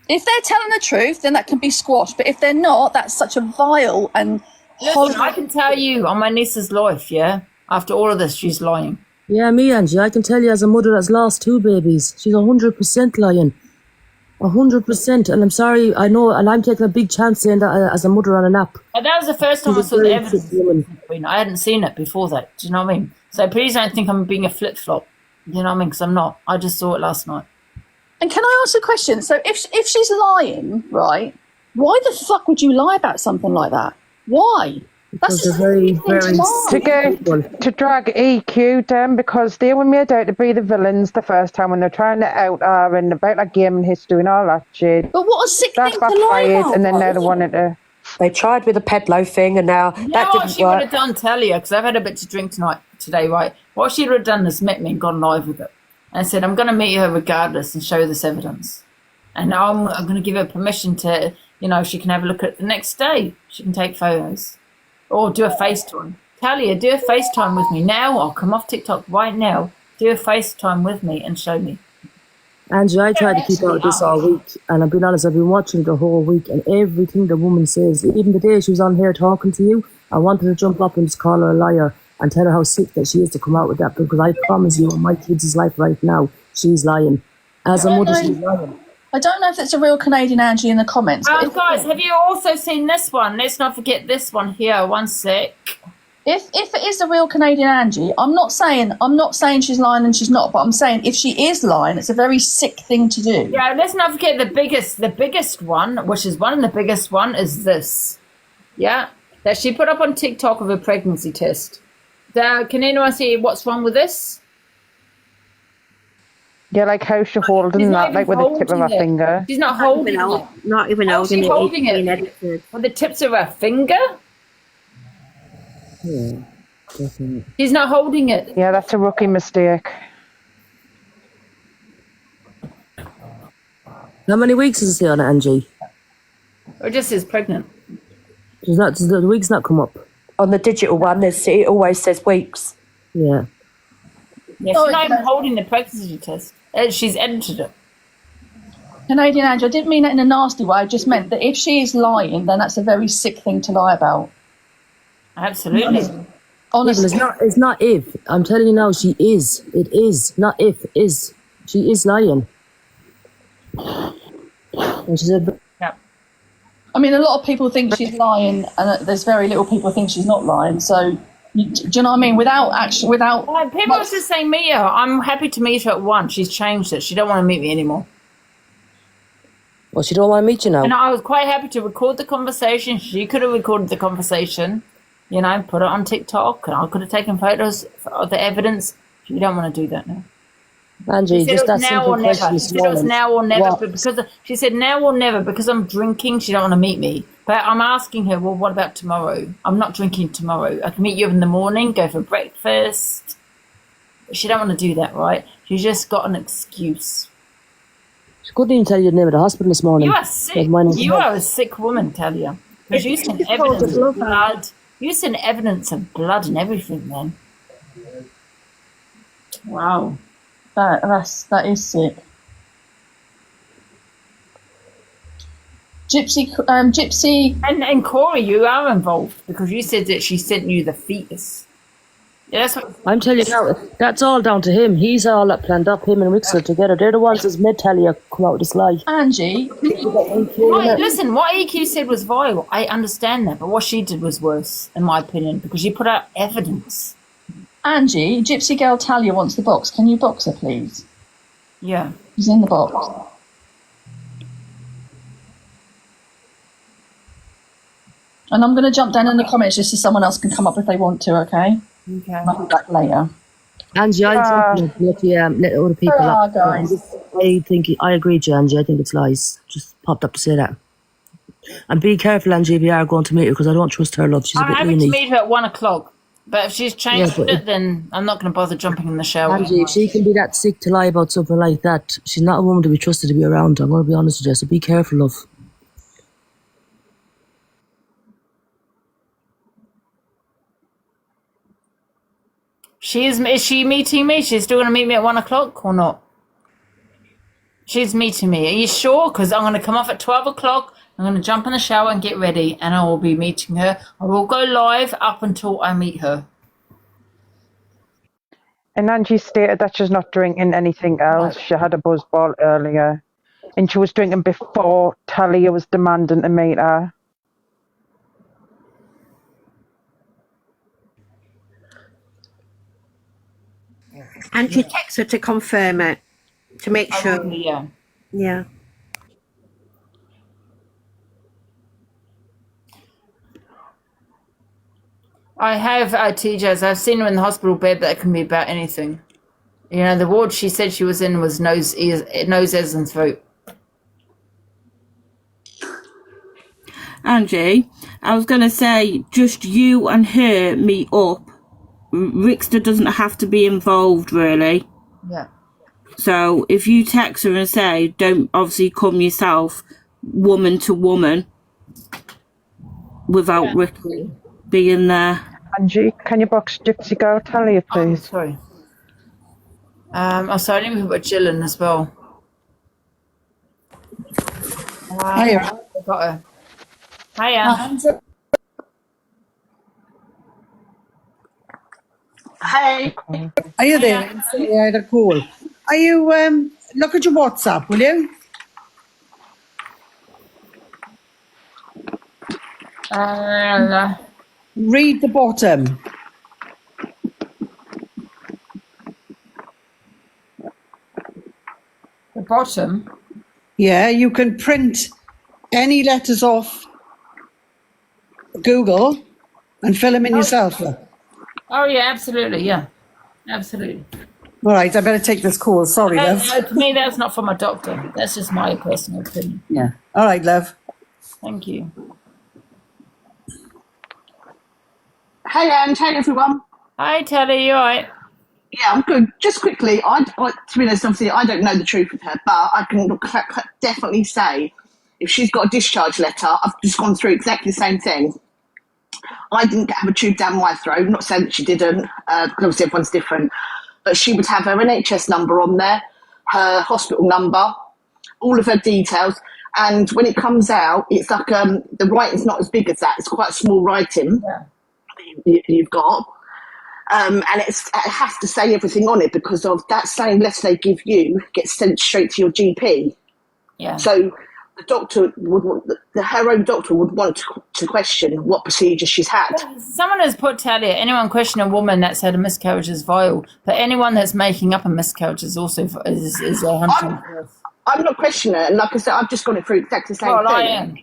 If they're telling the truth, then that can be squashed. But if they're not, that's such a vile and Listen, I can tell you on my niece's life, yeah, after all of this, she's lying. Yeah, me, Angie, I can tell you as a mother that's lost 2 babies, she's 100% lying. 100%. And I'm sorry, I know, and I'm taking a big chance saying that as a mother on an app. And that was the first time I saw the evidence. I hadn't seen it before that. Do you know what I mean? So please don't think I'm being a flip-flop. You know what I mean? Because I'm not. I just saw it last night. And can I ask a question? So if she's lying, right, why the fuck would you lie about something like that? Why? That's just very, very to drag EQ them because they were made out to be the villains the first time when they're trying to out her and about like gaming history and all that shit. But what a sick That's thing to lie about. and then now they wanted to. They tried with the pedlo thing and now that didn't she work. would have done, tell you, because I've had a bit to drink today, right? What she would have done is met me and gone live with it. And said, I'm going to meet her regardless and show her this evidence. And I'm going to give her permission to, she can have a look at it the next day. She can take photos. Or do a FaceTime. Talia, do a FaceTime with me. Now, I'll come off TikTok right now. Do a FaceTime with me and show me. Angie, I tried to keep out of this all week. And I'll be honest, I've been watching it the whole week. And everything the woman says, even the day she was on here talking to you, I wanted to jump up and just call her a liar and tell her how sick that she is to come out with that. Because I promise you, in my kids' life right now, she's lying. As a mother, she's lying. I don't know if it's a real Canadian Angie in the comments. But guys, have you also seen this one? Let's not forget this one here. One sec. If it is the real Canadian Angie, I'm not saying she's lying and she's not, but I'm saying if she is lying, it's a very sick thing to do. Yeah, let's not forget the biggest one, which is one of the biggest one, is this. Yeah, that she put up on TikTok of a pregnancy test. Can anyone see what's wrong with this? Yeah, like how she's holding that, like with the tip of her finger. She's not holding it. Not even holding it. Holding it with the tips of her finger? Yeah, definitely. She's not holding it. Yeah, that's a rookie mistake. How many weeks does it say on it, Angie? It just says pregnant. Does the weeks not come up? On the digital one, it always says weeks. Yeah. Yeah, she's not even holding the pregnancy test. She's entered it. Canadian Angie, I didn't mean that in a nasty way. I just meant that if she is lying, then that's a very sick thing to lie about. Absolutely. Honestly. It's not if. I'm telling you now, she is. It is. Not if, is. She is lying. And she said... Yeah. I mean, a lot of people think she's lying, and there's very little people think she's not lying, so... Do you know what I mean? People are just saying, Mia, I'm happy to meet her at 1. She's changed it. She don't want to meet me anymore. Well, she don't want to meet you now. And I was quite happy to record the conversation. She could have recorded the conversation, put it on TikTok, and I could have taken photos of the evidence. She don't want to do that now. Angie, just that simple question. She said it was now or never. But she said now or never because I'm drinking. She don't want to meet me. But I'm asking her, well, what about tomorrow? I'm not drinking tomorrow. I can meet you in the morning, go for breakfast. But she don't want to do that, right? She's just got an excuse. She couldn't even tell you the name of the hospital this morning. You are sick. You are a sick woman, Talia. Because you sent evidence of blood. You sent evidence of blood and everything then. Wow. That is sick. Gypsy, and Corey, you are involved because you said that she sent you the fetus. Yeah, that's what I'm telling you now. That's all down to him. He's all that planned up. Him and Refusal together. They're the ones that's made Talia come out with this lie. Angie, listen. What EQ said was vile. I understand that, but what she did was worse, in my opinion, because she put out evidence. Angie, Gypsy Girl Talia wants the box. Can you box her, please? Yeah. She's in the box. And I'm going to jump down in the comments just so someone else can come up if they want to, okay? Okay. I'll be back later. Angie, I'll let other people up. Guys. I agree with you, Angie. I think it's lies. Just popped up to say that. And be careful, Angie, if you are going to meet her, because I don't trust her, love. She's a I'm bit happy loony. to meet her at 1 o'clock. But if she's changed Yeah, but it, then I'm not going to bother jumping in the shower. Angie, if she can be that sick to lie about something like that, she's not a woman to be trusted to be around. I'm going to be honest with you, so be careful, love. Is she meeting me? She's still going to meet me at 1 o'clock or not? She's meeting me. Are you sure? Because I'm going to come off at 12 o'clock. I'm going to jump in the shower and get ready, and I will be meeting her. I will go live up until I meet her. And Angie stated that she's not drinking anything else. She had a buzzball earlier. And she was drinking before Talia was demanding to meet her. And she texts her to confirm it, to make sure. Yeah. Yeah. I have TJs. I've seen her in the hospital bed. That can be about anything. You know, the ward she said she was in was nose, ears, and throat. Angie, I was going to say, just you and her meet up. Rickster doesn't have to be involved, really. Yeah. So if you text her and say, don't obviously come yourself, woman to woman, without Rick being there. Angie, can you box Gypsy Girl Talia, please? Sorry. Sorry, I didn't put Jill in as well. Hiya. I got her. Hiya. Hey. Are you there? I'm sorry, I had a call. Are you, look at your WhatsApp, will you? Read the bottom. The bottom? Yeah, you can print any letters off Google and fill them in yourself. Oh, yeah, absolutely, yeah. Absolutely. All right, I better take this call. Sorry, love. To me, that's not from a doctor. That's just my personal opinion. Yeah. All right, love. Thank you. Hey, Ange. Hey, everyone. Hi, Telly. You all right? Yeah, I'm good. Just quickly, to be honest, obviously, I don't know the truth of her, but I can definitely say if she's got a discharge letter, I've just gone through exactly the same thing. I didn't have a tube down my throat. I'm not saying that she didn't, because obviously everyone's different. But she would have her NHS number on there, her hospital number, all of her details. And when it comes out, it's like the writing's not as big as that. It's quite a small writing you've got. And it has to say everything on it because of that same letter they give you gets sent straight to your GP. Yeah. So the doctor her own doctor would want to question what procedure she's had. Someone has put Talia, anyone question a woman that's had a miscarriage is vile, but anyone that's making up a miscarriage is also is a hunting. I'm not questioning it, and like I said, I've just gone through exactly the same thing. I am.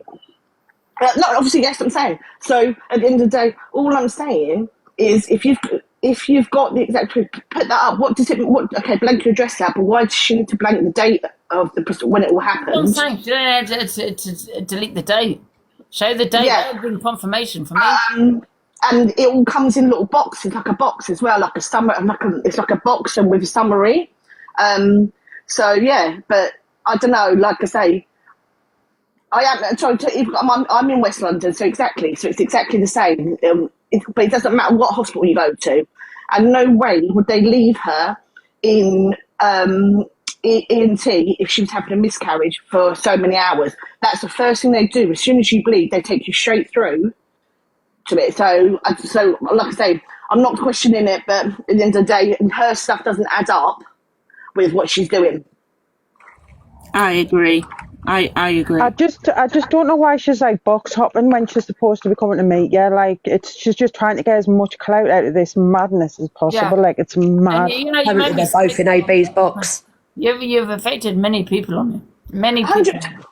No, obviously, yes, I'm saying. So at the end of the day, all I'm saying is if you've got the exact truth, put that up. What does it? Okay, blank your address out, but why does she need to blank the date of when it all happened? I'm saying you don't have to delete the date. Show the date. Yeah. That would bring confirmation for me. And it all comes in little boxes, like a box as well, like a summary. It's like a box and with a summary. So yeah, but I don't know. Like I say, I'm in West London, so it's exactly the same. But it doesn't matter what hospital you go to, and no way would they leave her in ENT if she was having a miscarriage for so many hours. That's the first thing they do. As soon as you bleed, they take you straight through to it. So like I say, I'm not questioning it, but at the end of the day, her stuff doesn't add up with what she's doing. I agree. I agree. I just don't know why she's like box hopping when she's supposed to be coming to meet you. Like she's just trying to get as much clout out of this madness as possible. Yeah. Like it's mad. And you know, you Apparently made they're both in AB's box. You've affected many people on it. Many people. 100%.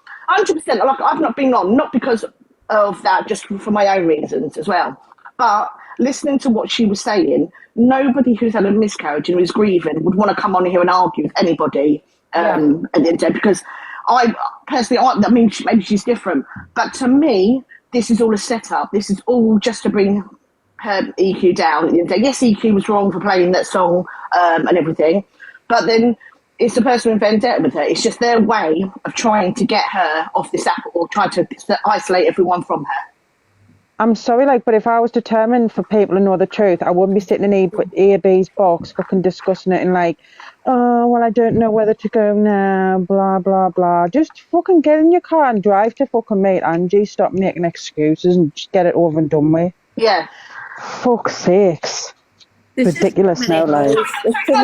Like, I've not been on, not because of that, just for my own reasons as well. But listening to what she was saying, nobody who's had a miscarriage and who's grieving would want to come on here and argue with anybody at the end of the day, because I personally, I mean, maybe she's different, but to me, this is all a setup. This is all just to bring her EQ down at the end of the day. Yes, EQ was wrong for playing that song and everything, but then it's the person in vendetta with her. It's just their way of trying to get her off this app or try to isolate everyone from her. I'm sorry, like, but if I was determined for people to know the truth, I wouldn't be sitting in AB's box fucking discussing it and like, oh, well, I don't know whether to go now, blah, blah, blah. Just fucking get in your car and drive to fucking meet Angie. Stop making excuses and just get it over and done with. Yeah. Fuck's sakes. Ridiculous now, like. Can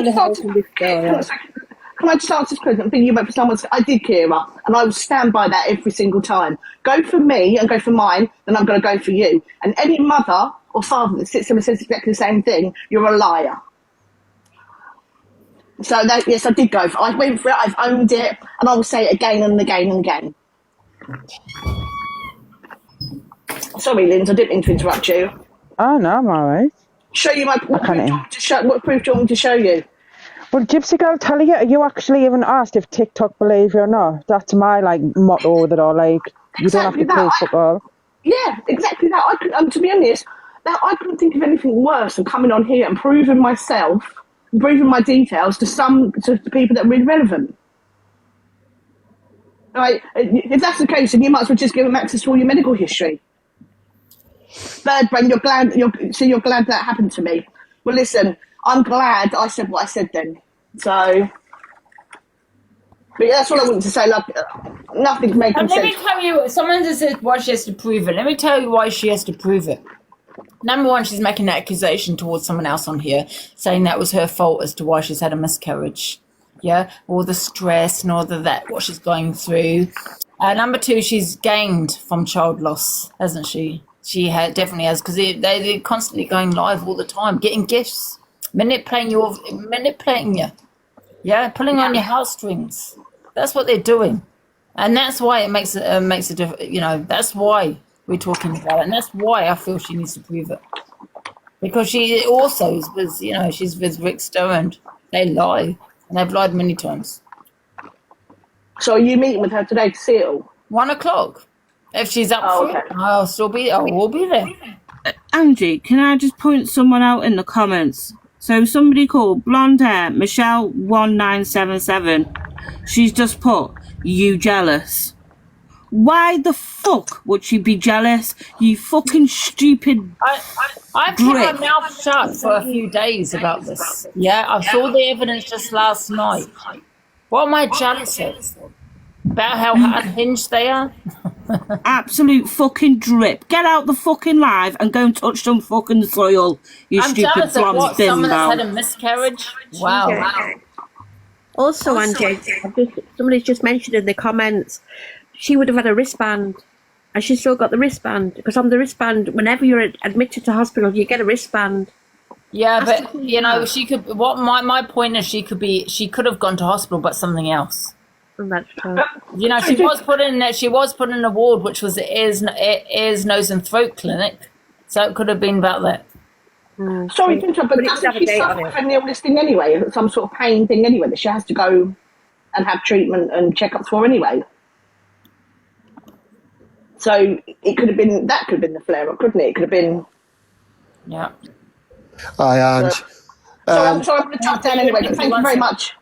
I just answer this question? I'm thinking about for someone. I did, Kira, and I will stand by that every single time. Go for me and go for mine, then I'm going to go for you. And any mother or father that sits there and says exactly the same thing, you're a liar. So that, yes, I did go. I went for it. I've owned it, and I will say it again and again and again. Sorry, Linz, I didn't mean to interrupt you. Oh no, I'm alright. Show you my. What proof do you want me to show you? Well, Gypsy Girl, tell you, you actually even asked if TikTok believe you or not. That's my like motto that I like. You Exactly don't have to prove fuck all. Yeah, exactly that. I could, to be honest, I couldn't think of anything worse than coming on here and proving myself, proving my details to the people that are really relevant. Right? If that's the case, then you might as well just give them access to all your medical history. Third brain, you're glad that happened to me. Well, listen, I'm glad I said what I said then. So, but yeah, that's what I wanted to say. Like, nothing's making sense. Let me tell you, someone just said why she has to prove it. Let me tell you why she has to prove it. Number one, she's making an accusation towards someone else on here, saying that was her fault as to why she's had a miscarriage. Yeah, all the stress and all that, what she's going through. Number two, she's gained from child loss, hasn't she? She definitely has, because they're constantly going live all the time, getting gifts, manipulating you, yeah, pulling on your heartstrings. That's what they're doing, and that's why it makes a difference. You know, that's why we're talking about it, and that's why I feel she needs to prove it, because she also was, you know, she's with Rickster and they lie, and they've lied many times. So are you meeting with her today to see it all? 1 o'clock. If she's up for it, we'll be there. Angie, can I just point someone out in the comments? So somebody called blonde hair Michelle1977. She's just put, you jealous. Why the fuck would she be jealous? You fucking stupid. I kept my mouth shut for a few days about this. Yeah, I saw the evidence just last night. What am I jealous of? About how unhinged they are? Absolute fucking drip. Get out the fucking live and go and touch some fucking soil, you I'm stupid jealous of what? bimbo. Someone that's had a miscarriage? Wow. Also, Angie, somebody's just mentioned in the comments, she would have had a wristband, and she's still got the wristband, because on the wristband, whenever you're admitted to hospital, you get a wristband. Yeah, but you know, she could. What my point is, she could have gone to hospital, but something else. That's true. You know, she was put in a ward, which was the ears, nose, and throat clinic. So it could have been about that. Sorry to interrupt, but doesn't she suffer from an illness thing anyway? Some sort of pain thing anyway that she has to go and have treatment and checkups for anyway. So it could have been the flare up, couldn't it? It could have been. Yeah. Hi, Ange. I'm sorry, I'm going to jump down anyway, but thank you very much.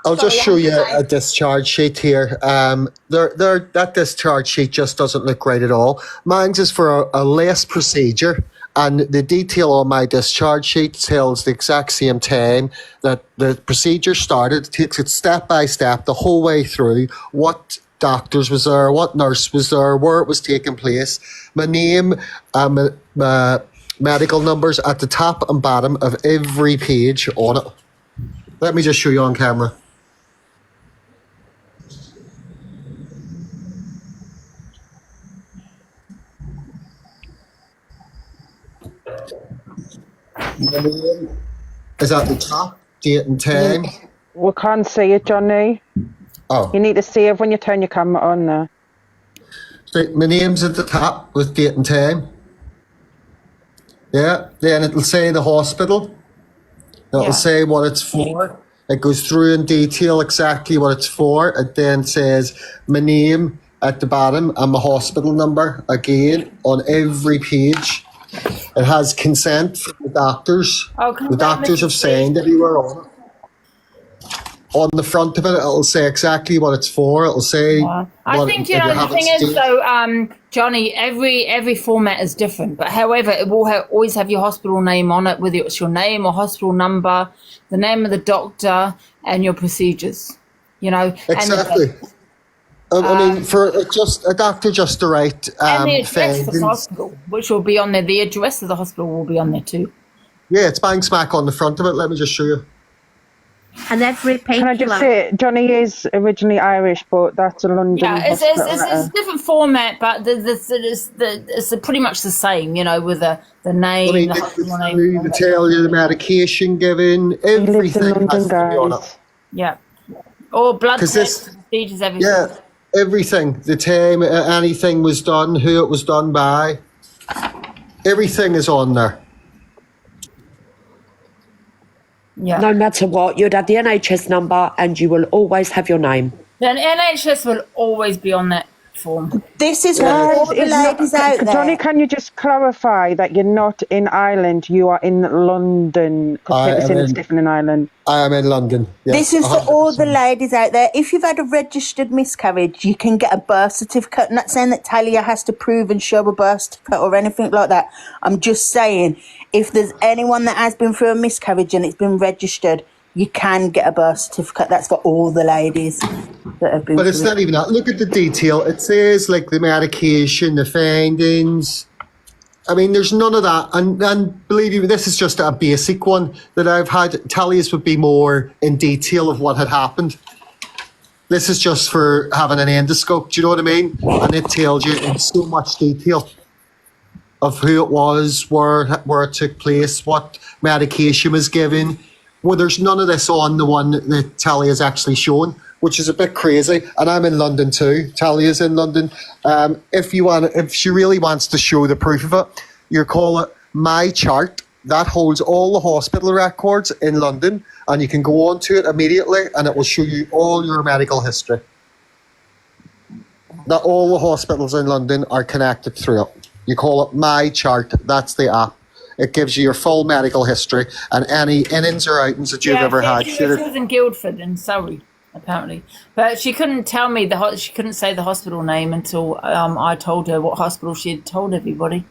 I'll just show you a discharge sheet here. That discharge sheet just doesn't look right at all. Mine's is for a less procedure, and the detail on my discharge sheet tells the exact same time that the procedure started. It takes it step by step the whole way through. What doctors was there, what nurse was there, where it was taking place, my name, medical numbers at the top and bottom of every page on it. Let me just show you on camera. the name is at the top, date and time. We can't see it, Johnny. Oh. You need to save when you turn your camera on there. So my name's at the top with date and time. Yeah, then it'll say the hospital. It'll say what it's for. It goes through in detail exactly what it's for. It then says my name at the bottom and my hospital number again on every page. It has consent from the doctors. The doctors have signed everywhere on it. On the front of it, it'll say exactly what it's for. It'll say. I think the thing is though, Johnny. Every format is different, but however, it will always have your hospital name on it, whether it's your name or hospital number, the name of the doctor, and your procedures. Exactly. I mean, for just a doctor just to write. And the address of the hospital, which will be on there. The address of the hospital will be on there too. Yeah, it's bang smack on the front of it. Let me just show you. And every paper. Can I just say, Johnny is originally Irish, but that's a London hospital it's letter. a different format, but it's pretty much the same, with the name, I mean, the hospital name. they tell you the medication given, everything has to be on it. Yeah. Or blood tests, procedures, everything. Yeah, everything. The time anything was done, who it was done by. Everything is on there. Yeah. No matter what, you'd have the NHS number and you will always have your name. The NHS will always be on that form. This is what all the ladies out there. Johnny, can you just clarify that you're not in Ireland, you are in London? Because it's different in Ireland. I am in London. Yes, this is for 100%. all the ladies out there. If you've had a registered miscarriage, you can get a birth certificate. I'm not saying that Talia has to prove and show a birth certificate or anything like that. I'm just saying, if there's anyone that has been through a miscarriage and it's been registered, you can get a birth certificate. That's for all the ladies that have been But it's through not even that. Look at the detail. It says like the medication, the findings. I mean, there's none of that. And believe me, this is just a basic one that I've had. Talia's would be more in detail of what had happened. This is just for having an endoscope. Do you know what I mean? And it tells you in so much detail of who it was, where it took place, what medication was given. Well, there's none of this on the one that Talia's actually shown, which is a bit crazy. And I'm in London too. Talia's in London. If she really wants to show the proof of it, you call it My Chart. That holds all the hospital records in London, and you can go on to it immediately, and it will show you all your medical history. That all the hospitals in London are connected through it. You call it My Chart. That's the app. It gives you your full medical history and any ins or outings that you've ever had. She was in Guildford in Surrey, apparently. But she couldn't tell me, she couldn't say the hospital name until I told her what hospital she had told everybody.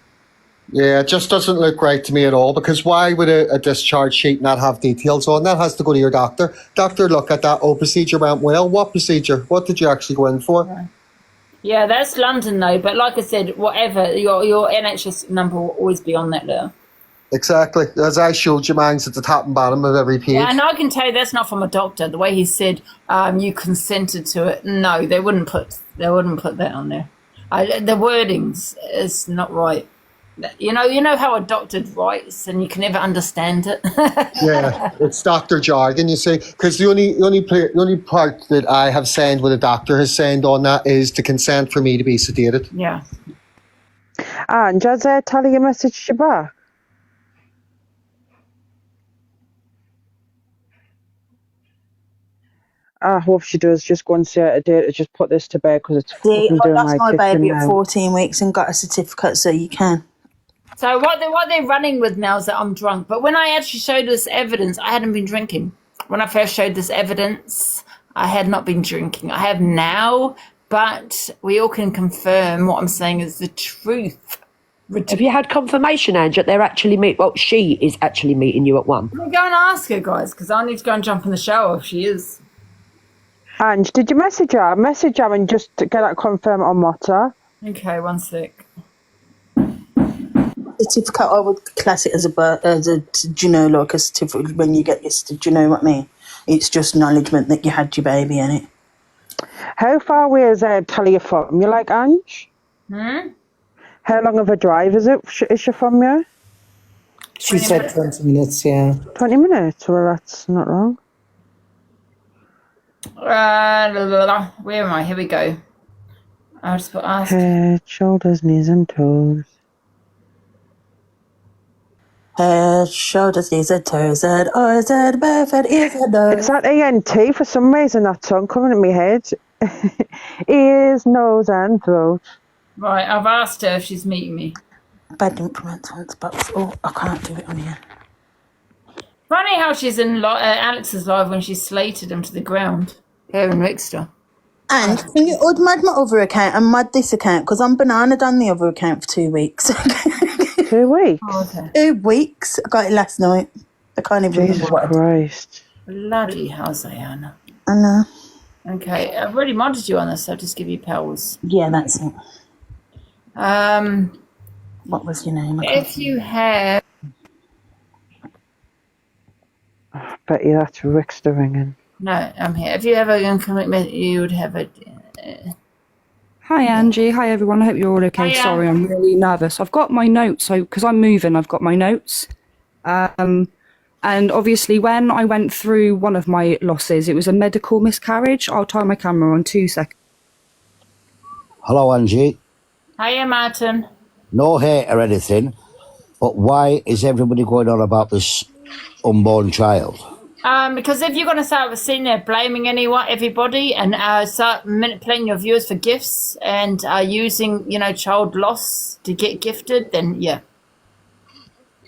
Yeah, it just doesn't look right to me at all, because why would a discharge sheet not have details on? That has to go to your doctor. Doctor, look at that. Oh, procedure went well. What procedure? What did you actually go in for? Yeah, that's London though. But like I said, whatever, your NHS number will always be on that letter. Exactly. As I showed you, mine's at the top and bottom of every page. Yeah, and I can tell you that's not from a doctor. The way he said you consented to it. No, they wouldn't put that on there. The wordings is not right. You know how a doctor writes, and you can never understand it. Yeah, it's doctor jargon, you see. Because the only part that I have signed with a doctor has signed on that is to consent for me to be sedated. Yeah. And does Talia message you back? I hope she does. Just go and say a date to just put this to bed, because it's fucking doing I lost my baby at now. 14 weeks and got a certificate, so you can. So what they're running with now is that I'm drunk. But when I actually showed this evidence, I hadn't been drinking. When I first showed this evidence, I had not been drinking. I have now, but we all can confirm what I'm saying is the truth. Have you had confirmation, Angie, that they're actually she is actually meeting you at 1? We'll go and ask her, guys, because I need to go and jump in the shower if she is. Ange, did you message her? Message her and just get that confirmed on WhatsApp. Okay, one sec. Certificate, I would class it as like a certificate when you get this. Do you know what I mean? It's just acknowledgement that you had your baby in it. How far away is Talia from you, like, Ange? How long of a drive is it? Is she from you? She said 20 minutes, yeah. 20 minutes? Well, that's not wrong. Where am I? Here we go. I just put ask. Head, shoulders, knees and toes. Head, shoulders, knees and toes, and eyes and mouth and ears and nose. It's that ENT for some reason, that song coming in my head. Ears, nose and throat. Right, I've asked her if she's meeting me. Bad influence once, but I can't do it on here. Funny how she's in Alex's live when she slated him to the ground. Her and Rickster. And can you mod my other account and mod this account? Because I'm bananaed on the other account for 2 weeks. 2 weeks? Oh, okay. 2 weeks. I got it last night. I can't even Jesus remember what. Christ. Bloody hell, Diana. I know. Okay, I've already modded you on this, so I'll just give you powers. Yeah, that's it. What was your name? If you have... I bet you that's Rickster ringing. No, I'm here. If you have a young commitment, you would have a... Hi Angie, hi everyone, I hope you're all okay. Hiya. Sorry, I'm really nervous. I've got my notes, so because I'm moving, I've got my notes. And obviously when I went through one of my losses, it was a medical miscarriage. I'll turn my camera on 2 seconds. Hello Angie. Hiya, Martin. No hate or anything, but why is everybody going on about this unborn child? Because if you're going to start sitting there blaming everybody and start manipulating your viewers for gifts and using, child loss to get gifted, then yeah.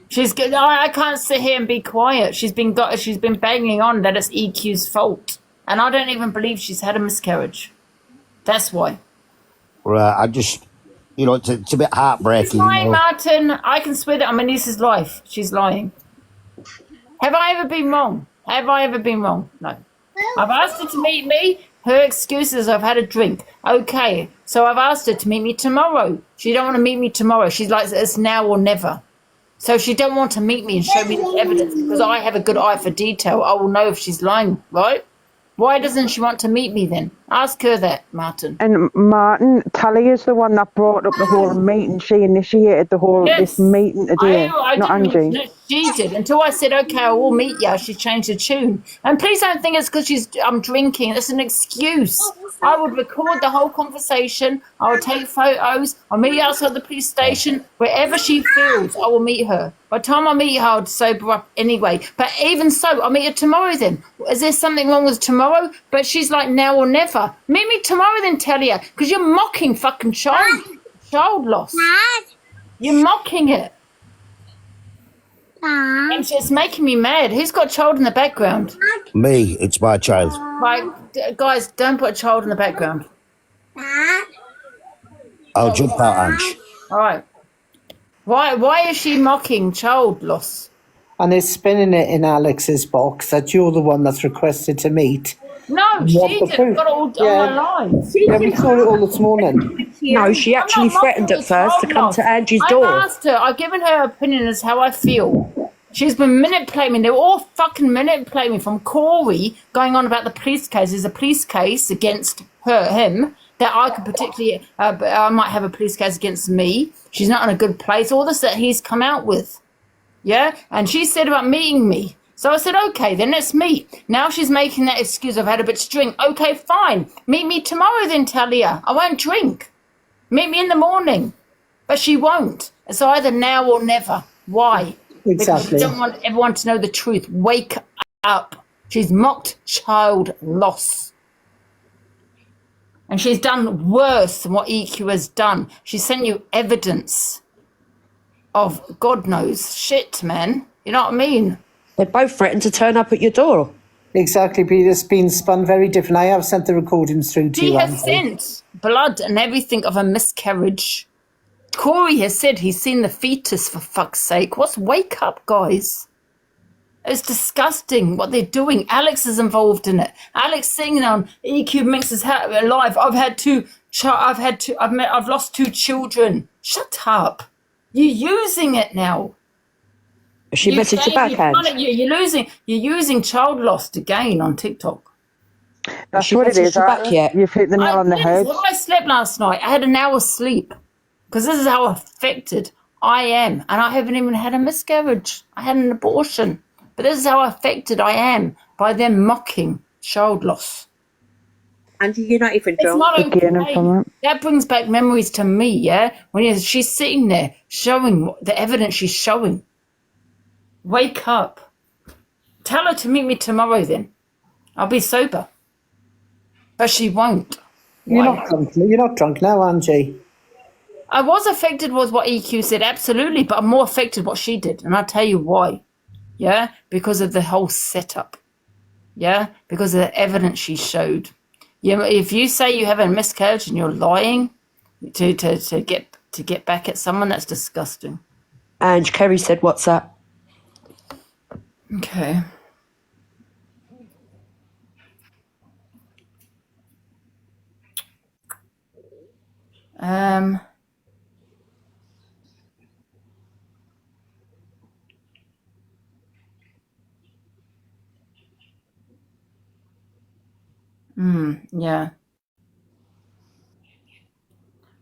She's good. I can't sit here and be quiet. She's been banging on that it's EQ's fault, and I don't even believe she's had a miscarriage. That's why. Right, I just, it's a bit heartbreaking. She's lying, Martin. I can swear that on my niece's life. She's lying. Have I ever been wrong? Have I ever been wrong? No. I've asked her to meet me. Her excuse is I've had a drink. Okay, so I've asked her to meet me tomorrow. She don't want to meet me tomorrow. She's like, it's now or never. So she don't want to meet me and show me the evidence because I have a good eye for detail. I will know if she's lying, right? Why doesn't she want to meet me then? Ask her that, Martin. And Martin, Talia's the one that brought up the whole meeting. She initiated the whole this meeting today, not Angie. No, she did. Until I said, okay, I will meet you, she changed the tune. And please don't think it's because I'm drinking. It's an excuse. I would record the whole conversation. I would take photos. I'll meet you outside the police station. Wherever she feels, I will meet her. By the time I meet her, I'll sober up anyway. But even so, I'll meet her tomorrow then. Is there something wrong with tomorrow? But she's like, now or never. Meet me tomorrow then, Talia, because you're mocking fucking child loss. You're mocking it. And it's making me mad. Who's got a child in the background? Me, it's my child. Right, guys, don't put a child in the background. I'll jump out, Ange. All right. Why is she mocking child loss? And they're spinning it in Alex's box that you're the one that's requested to meet. No, she didn't. Got it all on live. Yeah, we saw it all this morning. No, she actually threatened at first to come to Angie's door. I've asked her. I've given her opinion as how I feel. She's been manipulating me. They were all fucking manipulating me. From Corey going on about the police case. There's a police case against him, that I could particularly, I might have a police case against me. She's not in a good place. All this that he's come out with. Yeah? And she said about meeting me. So I said, okay, then let's meet. Now she's making that excuse, I've had a bit to drink. Okay, fine. Meet me tomorrow then, Talia. I won't drink. Meet me in the morning. But she won't. It's either now or never. Why? Exactly. Because she don't want everyone to know the truth. Wake up. She's mocked child loss. And she's done worse than what EQ has done. She sent you evidence of God knows shit, man. You know what I mean? They both threatened to turn up at your door. Exactly, but it's been spun very different. I have sent the recordings through to you. She has sent blood and everything of a miscarriage. Corey has said he's seen the fetus, for fuck's sake. Wake up, guys. It's disgusting what they're doing. Alex is involved in it. Alex singing on EQ Mixes live. I've lost 2 children. Shut up. You're using it now. She messaged you back, Ange. You're using child loss to gain on TikTok. That's what it is. You've hit the nail on the head. I slept last night. I had an hour's sleep because this is how affected I am, and I haven't even had a miscarriage. I had an abortion. But this is how affected I am by them mocking child loss. And you're not even It's drunk. not Again, okay. from it. That brings back memories to me, yeah? When she's sitting there showing the evidence she's showing. Wake up. Tell her to meet me tomorrow then. I'll be sober. But she won't. You're not drunk now, Angie. I was affected with what EQ said, absolutely, but I'm more affected what she did. And I'll tell you why. Yeah? Because of the whole setup. Yeah? Because of the evidence she showed. Yeah, if you say you have a miscarriage and you're lying to get back at someone, that's disgusting. And Kerry said, what's that? Okay. Yeah.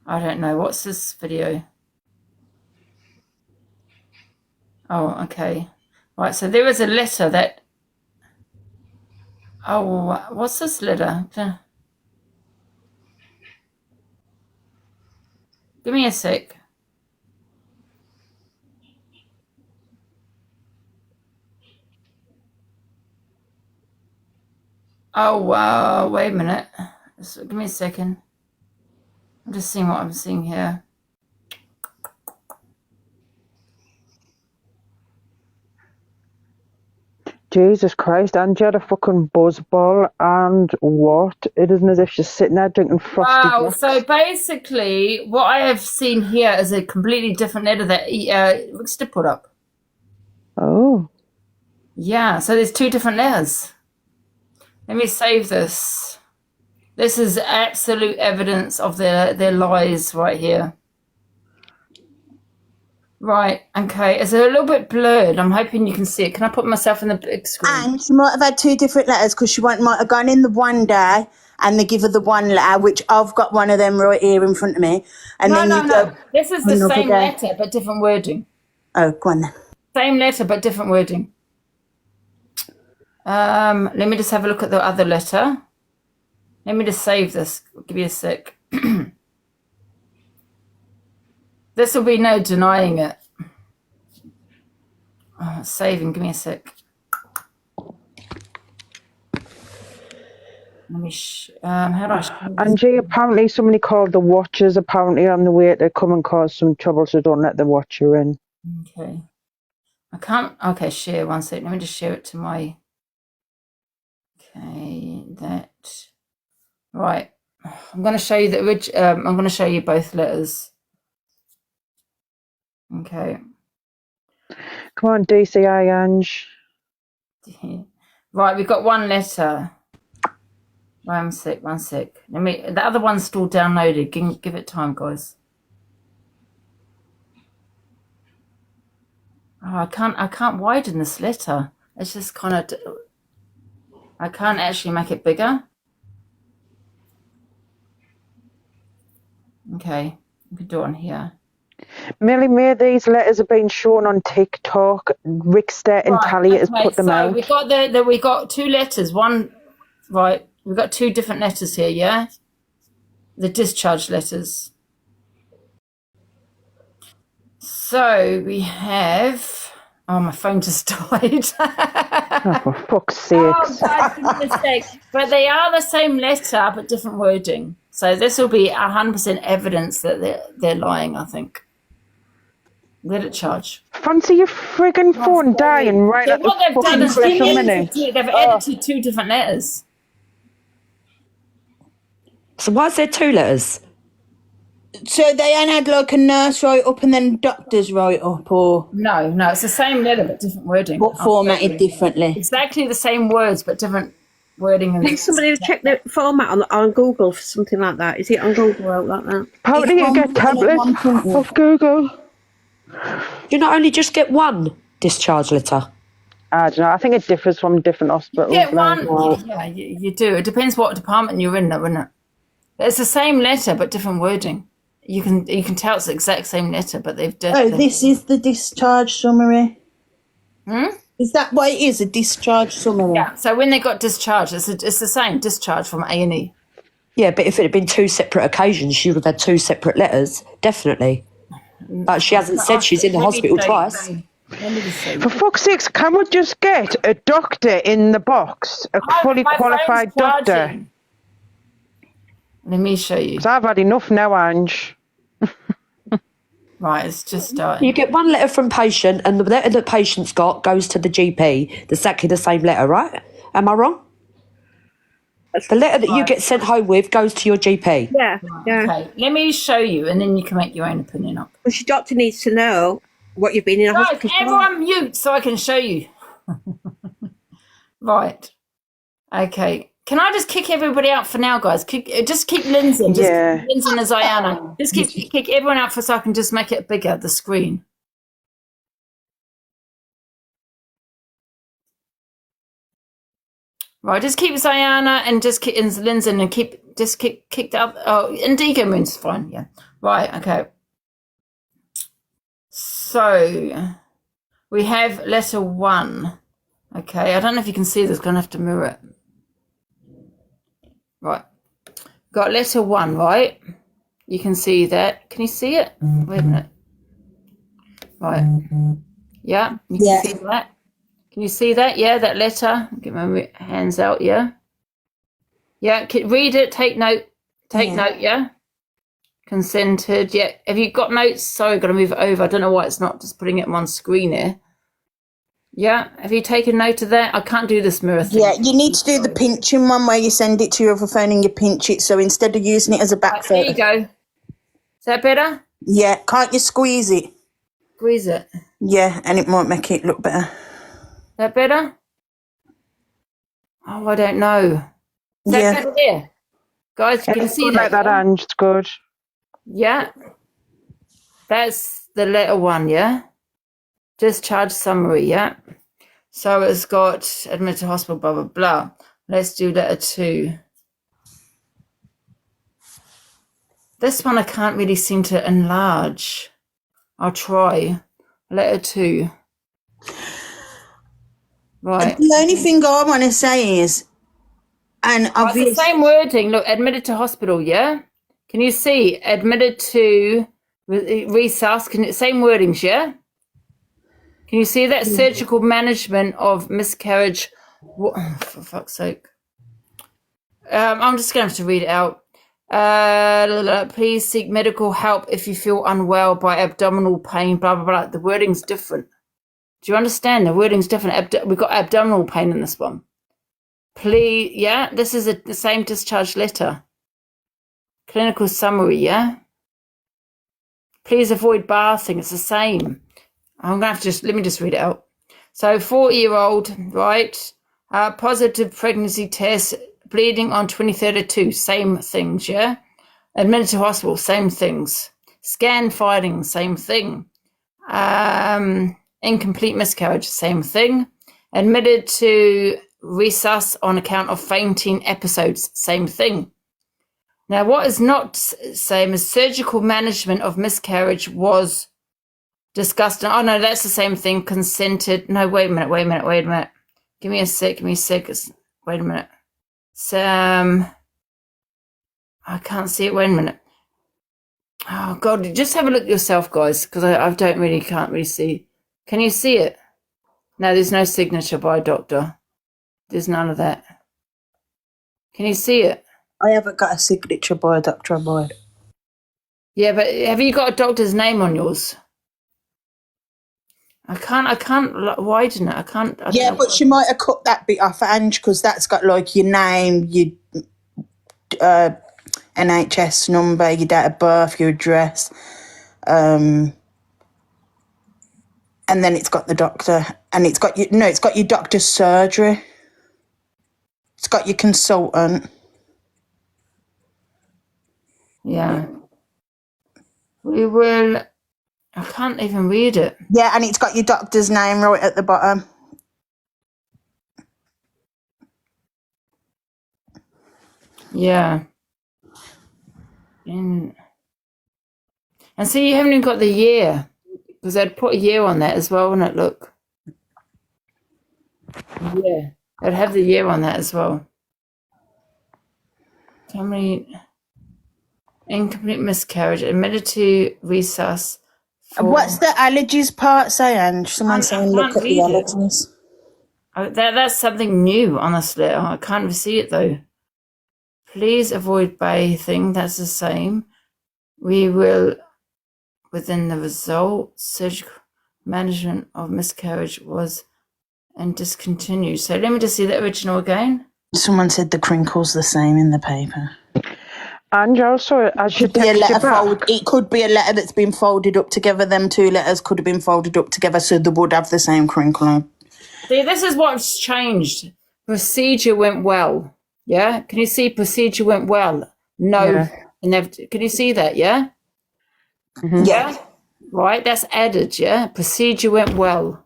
I don't know. What's this video? Oh, okay. Right, so there was a letter that... Oh, what's this letter? Give me a sec. Oh, wow. Wait a minute. Give me a second. I'm just seeing what I'm seeing here. Jesus Christ, Angie had a fucking buzzball, and what? It isn't as if she's sitting there drinking frosty Wow, Jacks. so basically what I have seen here is a completely different letter that Rickster put up. Oh. Yeah, so there's two different letters. Let me save this. This is absolute evidence of their lies right here. Right, okay. It's a little bit blurred. I'm hoping you can see it. Can I put myself in the big screen? And she might have had two different letters because she might have gone in the one day and they give her the one letter, which I've got one of them right here in front of me. And then you go. This is the another same day. letter, but different wording. Oh, go on then. Same letter, but different wording. Let me just have a look at the other letter. Let me just save this. Give me a sec. This will be no denying it. Oh, saving. Give me a sec. Let me. How do I? Show this? Angie, apparently somebody called the Watchers apparently on the way to come and cause some trouble, so don't let the Watcher in. Okay. I can't. Okay, share. One sec. Let me just share it to my. Okay, that. Right. I'm going to show you the I'm going to show you both letters. Okay. Come on, DCI, Ange. Right, we've got one letter. One sec. Let me. The other one's still downloaded. Give it time, guys. Oh, I can't widen this letter. It's just kind of. I can't actually make it bigger. Okay, we can do it on here. Millie May, these letters have been shown on TikTok. Rickster and Talia has put them out. We got we got two letters. One, right? We've got two different letters here. Yeah, the discharge letters. So we have. Oh, my phone just died. Oh, for fuck's sake! Oh, that's a mistake. But they are the same letter, but different wording. So this will be 100% evidence that they're lying. I think. Let it charge. Fancy your friggin' phone dying right So at the what they've done fucking is crucial minute. they've edited two different letters. So why is there two letters? So they ain't had like a nurse write up and then doctors write up, or No, it's the same letter but different wording. But formatted differently. Exactly the same words but different wording. And Can somebody check the format on Google for something like that? Is it on Google out like that? How do you get tablets off Google? Do you not only just get one discharge letter? I don't know. I think it differs from different hospitals. Get one. Yeah, you do. It depends what department you're in, though, isn't it? It's the same letter but different wording. you can tell it's the exact same letter, but they've Oh, this is the discharge summary. Is that what it is? A discharge summary? Yeah. So when they got discharged, it's the same discharge from A&E. Yeah, but if it had been 2 separate occasions, she would have had 2 separate letters, definitely. But she hasn't said she's in the hospital twice. Let me just show you. For fuck's sakes, can we just get a doctor in the box? A fully my qualified phone's doctor? charging. Let me show you. Because I've had enough now, Ange. Right, it's just starting. You get one letter from patient, and the letter that patient's got goes to the GP. That's exactly the same letter, right? Am I wrong? The letter that you get sent home with goes to your GP. Yeah, yeah. Okay, let me show you, and then you can make your own opinion up. But your doctor needs to know what you've been in a Guys, hospital for. everyone mute so I can show you. Right. Okay. Can I just kick everybody out for now, guys? Just keep Lindsay. Just keep Lindsay and Ziana. Just kick everyone out so I can just make it bigger, the screen. Right, just keep Ziana and just keep Lindsay and keep the other. Oh, Indigo Moon's fine. Yeah. Right. Okay. So we have letter 1. Okay. I don't know if you can see this. Gonna have to mirror it. Right. Got letter 1. Right. You can see that. Can you see it? Wait a minute. Right. Yeah. You can see that. Can you see that? Yeah, that letter. Get my hands out, yeah? Yeah, read it, take note. Take note, yeah? Consented, yeah. Have you got notes? Sorry, got to move it over. I don't know why it's not just putting it on screen here. Yeah, have you taken note of that? I can't do this mirror thing. Yeah, you need to do the pinching one where you send it to your other phone and you pinch it. So instead of using it as a back photo. There you go. Is that better? Yeah, can't you squeeze it? Squeeze it. Yeah, and it might make it look better. That better? Oh, I don't know. Is that better there? Guys, you can see that. Like that, Ange. It's good. Yeah. That's the letter 1, yeah? Discharge summary, yeah? So it's got admitted to hospital, blah, blah, blah. Let's do letter 2. This one I can't really seem to enlarge. I'll try. Letter 2. Right. The only thing I want to say is, and obviously, it's the same wording. Look, admitted to hospital, yeah? Can you see? Admitted to resus. Same wordings, yeah? Can you see that? Surgical management of miscarriage. What, for fuck's sake. I'm just going to have to read it out. Please seek medical help if you feel unwell by abdominal pain, blah, blah, blah. The wording's different. Do you understand? The wording's different. We've got abdominal pain in this one. Please, yeah? This is the same discharge letter. Clinical summary, yeah? Please avoid bathing. It's the same. I'm going to have to let me just read it out. So 4-year-old, right? Positive pregnancy test, bleeding on 23rd of 2, same things, yeah? Admitted to hospital, same things. Scan findings, same thing. Incomplete miscarriage, same thing. Admitted to resus on account of fainting episodes, same thing. Now, what is not same is surgical management of miscarriage was discussed. Oh, no, that's the same thing. Consented. No, wait a minute. Give me a sec. Wait a minute. I can't see it. Wait a minute. Oh, God, just have a look yourself, guys, because I can't really see. Can you see it? No, there's no signature by a doctor. There's none of that. Can you see it? I haven't got a signature by a doctor on mine. Yeah, but have you got a doctor's name on yours? I can't widen it. I don't know. But she might have cut that bit off, Ange, because that's got like your name, your NHS number, your date of birth, your address, and then it's got the doctor, and it's got your doctor's surgery. It's got your consultant. Yeah. We will. I can't even read it. Yeah, and it's got your doctor's name right at the bottom. Yeah. And see, you haven't even got the year. Because they'd put a year on that as well, wouldn't it? Look. Yeah. They'd have the year on that as well. How many... Incomplete miscarriage, admitted to resus. What's the allergies part say, Ange? Someone saying look at the allergies. That's something new, honestly. I can't see it, though. Please avoid bathing. That's the same. We will, within the result, surgical management of miscarriage was and discontinued. So let me just see the original again. Someone said the crinkle's the same in the paper. And also, I should text you back. It could be a letter that's been folded up together. Them two letters could have been folded up together, so they would have the same crinkle. See, this is what's changed. Procedure went well. Yeah? Can you see procedure went well? No. Yeah. Can you see that, yeah? Mm-hmm. Yeah. Right, that's added, yeah? Procedure went well.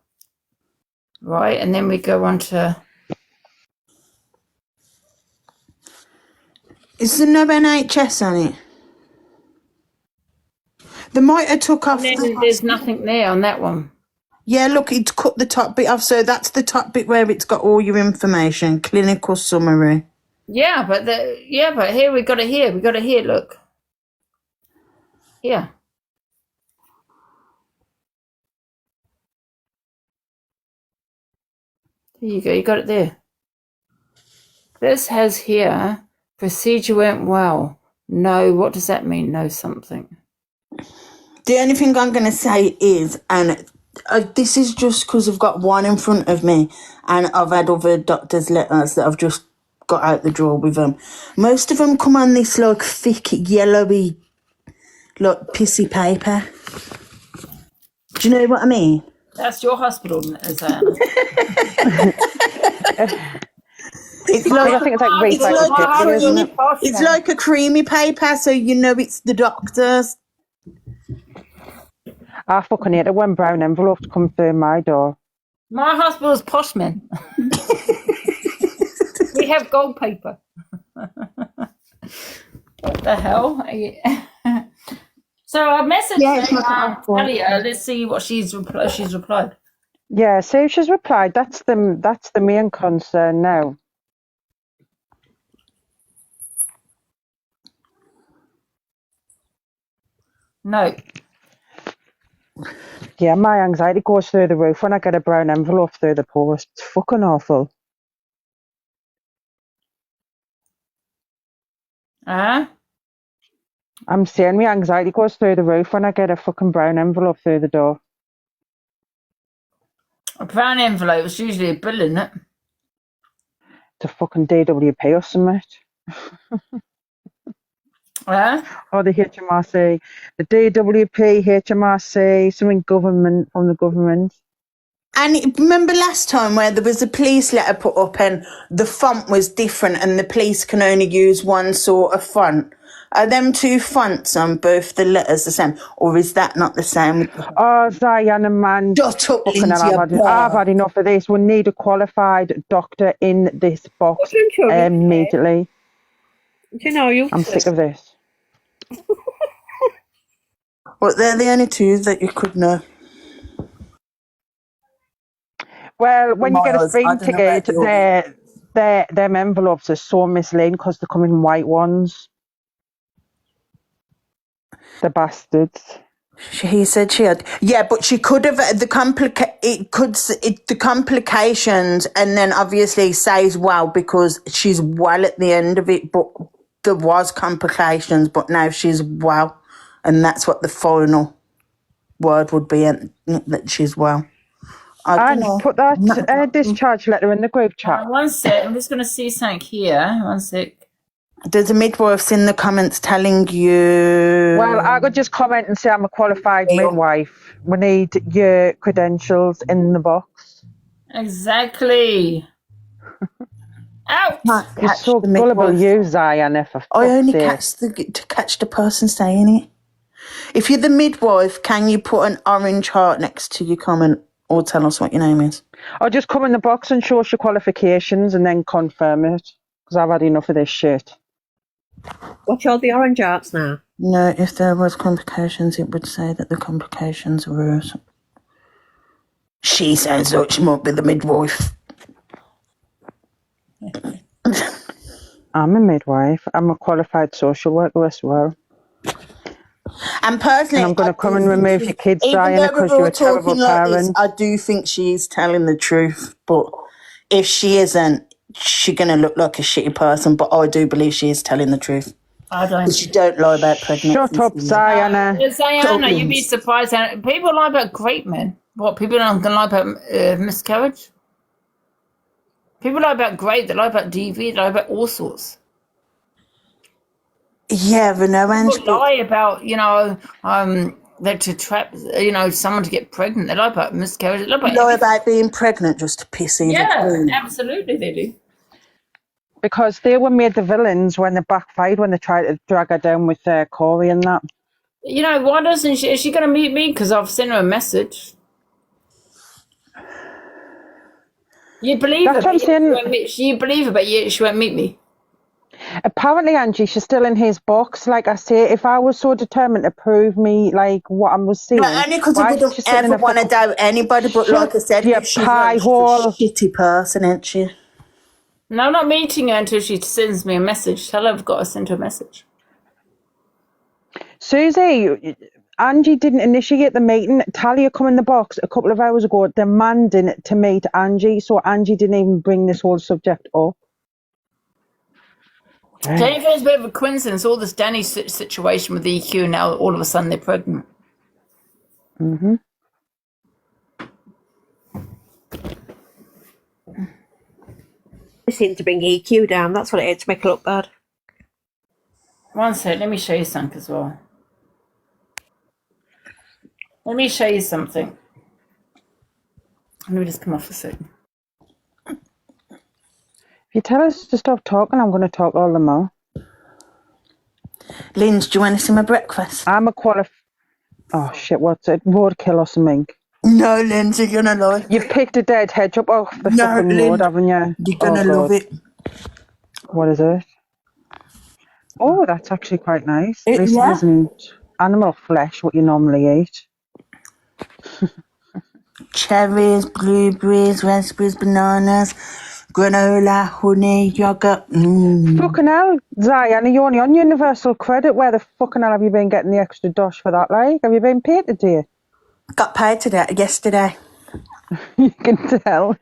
Right, and then we go on to... Is there no NHS on it? They might have took off... There's nothing there on that one. Yeah, look, it's cut the top bit off, so that's the top bit where it's got all your information. Clinical summary. Yeah, but here we got it here. We got it here, look. Here. There you go, you got it there. This has here, procedure went well. No, what does that mean? No something. The only thing I'm going to say is, and this is just because I've got one in front of me, and I've had other doctors' letters that I've just got out the drawer with them. Most of them come on this, like, thick, yellowy, like, pissy paper. Do you know what I mean? That's your hospital, Zana. It's like, I think it's like recycled paper, isn't it? It's like a creamy paper, so you know it's the doctor's. I fucking hate it when brown envelopes come through my door. My hospital's posh, man. We have gold paper. What the hell? So I messaged Talia. Let's see what she's replied. Yeah, see, she's replied. That's the main concern now. No. Yeah, my anxiety goes through the roof when I get a brown envelope through the post. It's fucking awful. I'm saying my anxiety goes through the roof when I get a fucking brown envelope through the door. A brown envelope is usually a bill, isn't it? It's a fucking DWP or something. Or the HMRC. The DWP, HMRC, something government from the government. And remember last time where there was a police letter put up and the font was different and the police can only use one sort of font? Are them two fonts on both the letters the same? Or is that not the same? Oh, Ziana, man. Shut up, Fucking Lindsay, hell, I've had enough of this. We need a qualified doctor in this box immediately. Do you know, I'm sick of this. Well, they're the only two that you could know. Well, when you get a speeding ticket, them envelopes are so misleading because they come in white ones. The bastards. He said she had, yeah, but she could have the complications, and then obviously says well because she's well at the end of it. But there was complications, but now she's well, and that's what the final word would be, and that she's well. And put that discharge letter in the group chat. One sec, I'm just going to see something here. One sec. There's a midwife in the comments telling you... Well, I could just comment and say I'm a qualified midwife. We need your credentials in the box. Exactly. Out! You're so gullible, you, Zion. I only catch the person saying it. If you're the midwife, can you put an orange heart next to your comment or tell us what your name is? Or just come in the box and show us your qualifications and then confirm it. Because I've had enough of this shit. Watch all the orange hearts now. No, if there was complications, it would say that the complications were... She sounds like she might be the midwife. I'm a midwife. I'm a qualified social worker as well. And personally, And I'm going to come and remove your kids, even Diana, though we're because you're all a terrible talking like this, parent. I do think she's telling the truth. But if she isn't, she's going to look like a shitty person. But I do believe she is telling the truth. I don't. Because she don't lie about pregnancy. Shut up, Diana. Diana, you'd be surprised. People lie about great men. What, people aren't going to lie about miscarriage? People lie about great, they lie about DV, they lie about all sorts. Yeah, but no, Angie. People lie about, that to trap, someone to get pregnant. They lie about miscarriage. They lie about About being pregnant just to piss either. Yeah, absolutely they do. Because they were made the villains when they backfired, when they tried to drag her down with Corey and that. Why doesn't she? Is she going to meet me? Because I've sent her a message. You believe That's her, what I'm saying. you believe her, but she won't meet me. Apparently, Angie, she's still in his box. Like I say, if I was so determined to prove me, like, what I was seeing... Not only because I wouldn't ever want to doubt anybody, but like I said, if she's pie a shitty person, isn't she? No, I'm not meeting her until she sends me a message. Tell her I've got to send her a message. Susie, Angie didn't initiate the meeting. Talia come in the box a couple of hours ago demanding to meet Angie, so Angie didn't even bring this whole subject up. Do you think it's a bit of a coincidence, all this Danny situation with the EQ, and now all of a sudden they're pregnant? Mm-hmm. They seem to bring EQ down. That's what it is, to make it look bad. One sec, let me show you something as well. Let me show you something. Let me just come off a second. If you tell us to stop talking, I'm going to talk all the more. Linz, do you want to see my breakfast? I'm a Oh, shit, what's it? Roadkill or something? No, Linz, you're going to lie. You've picked a dead hedgehog off the fucking road, haven't you? You're going to love it. What is it? Oh, that's actually quite nice. This isn't animal flesh, what you normally eat. Cherries, blueberries, raspberries, bananas, granola, honey, yogurt. Fucking hell, Diana, you're only on universal credit. Where the fucking hell have you been getting the extra dosh for that, like? Have you been paid today? Got paid yesterday. You can tell.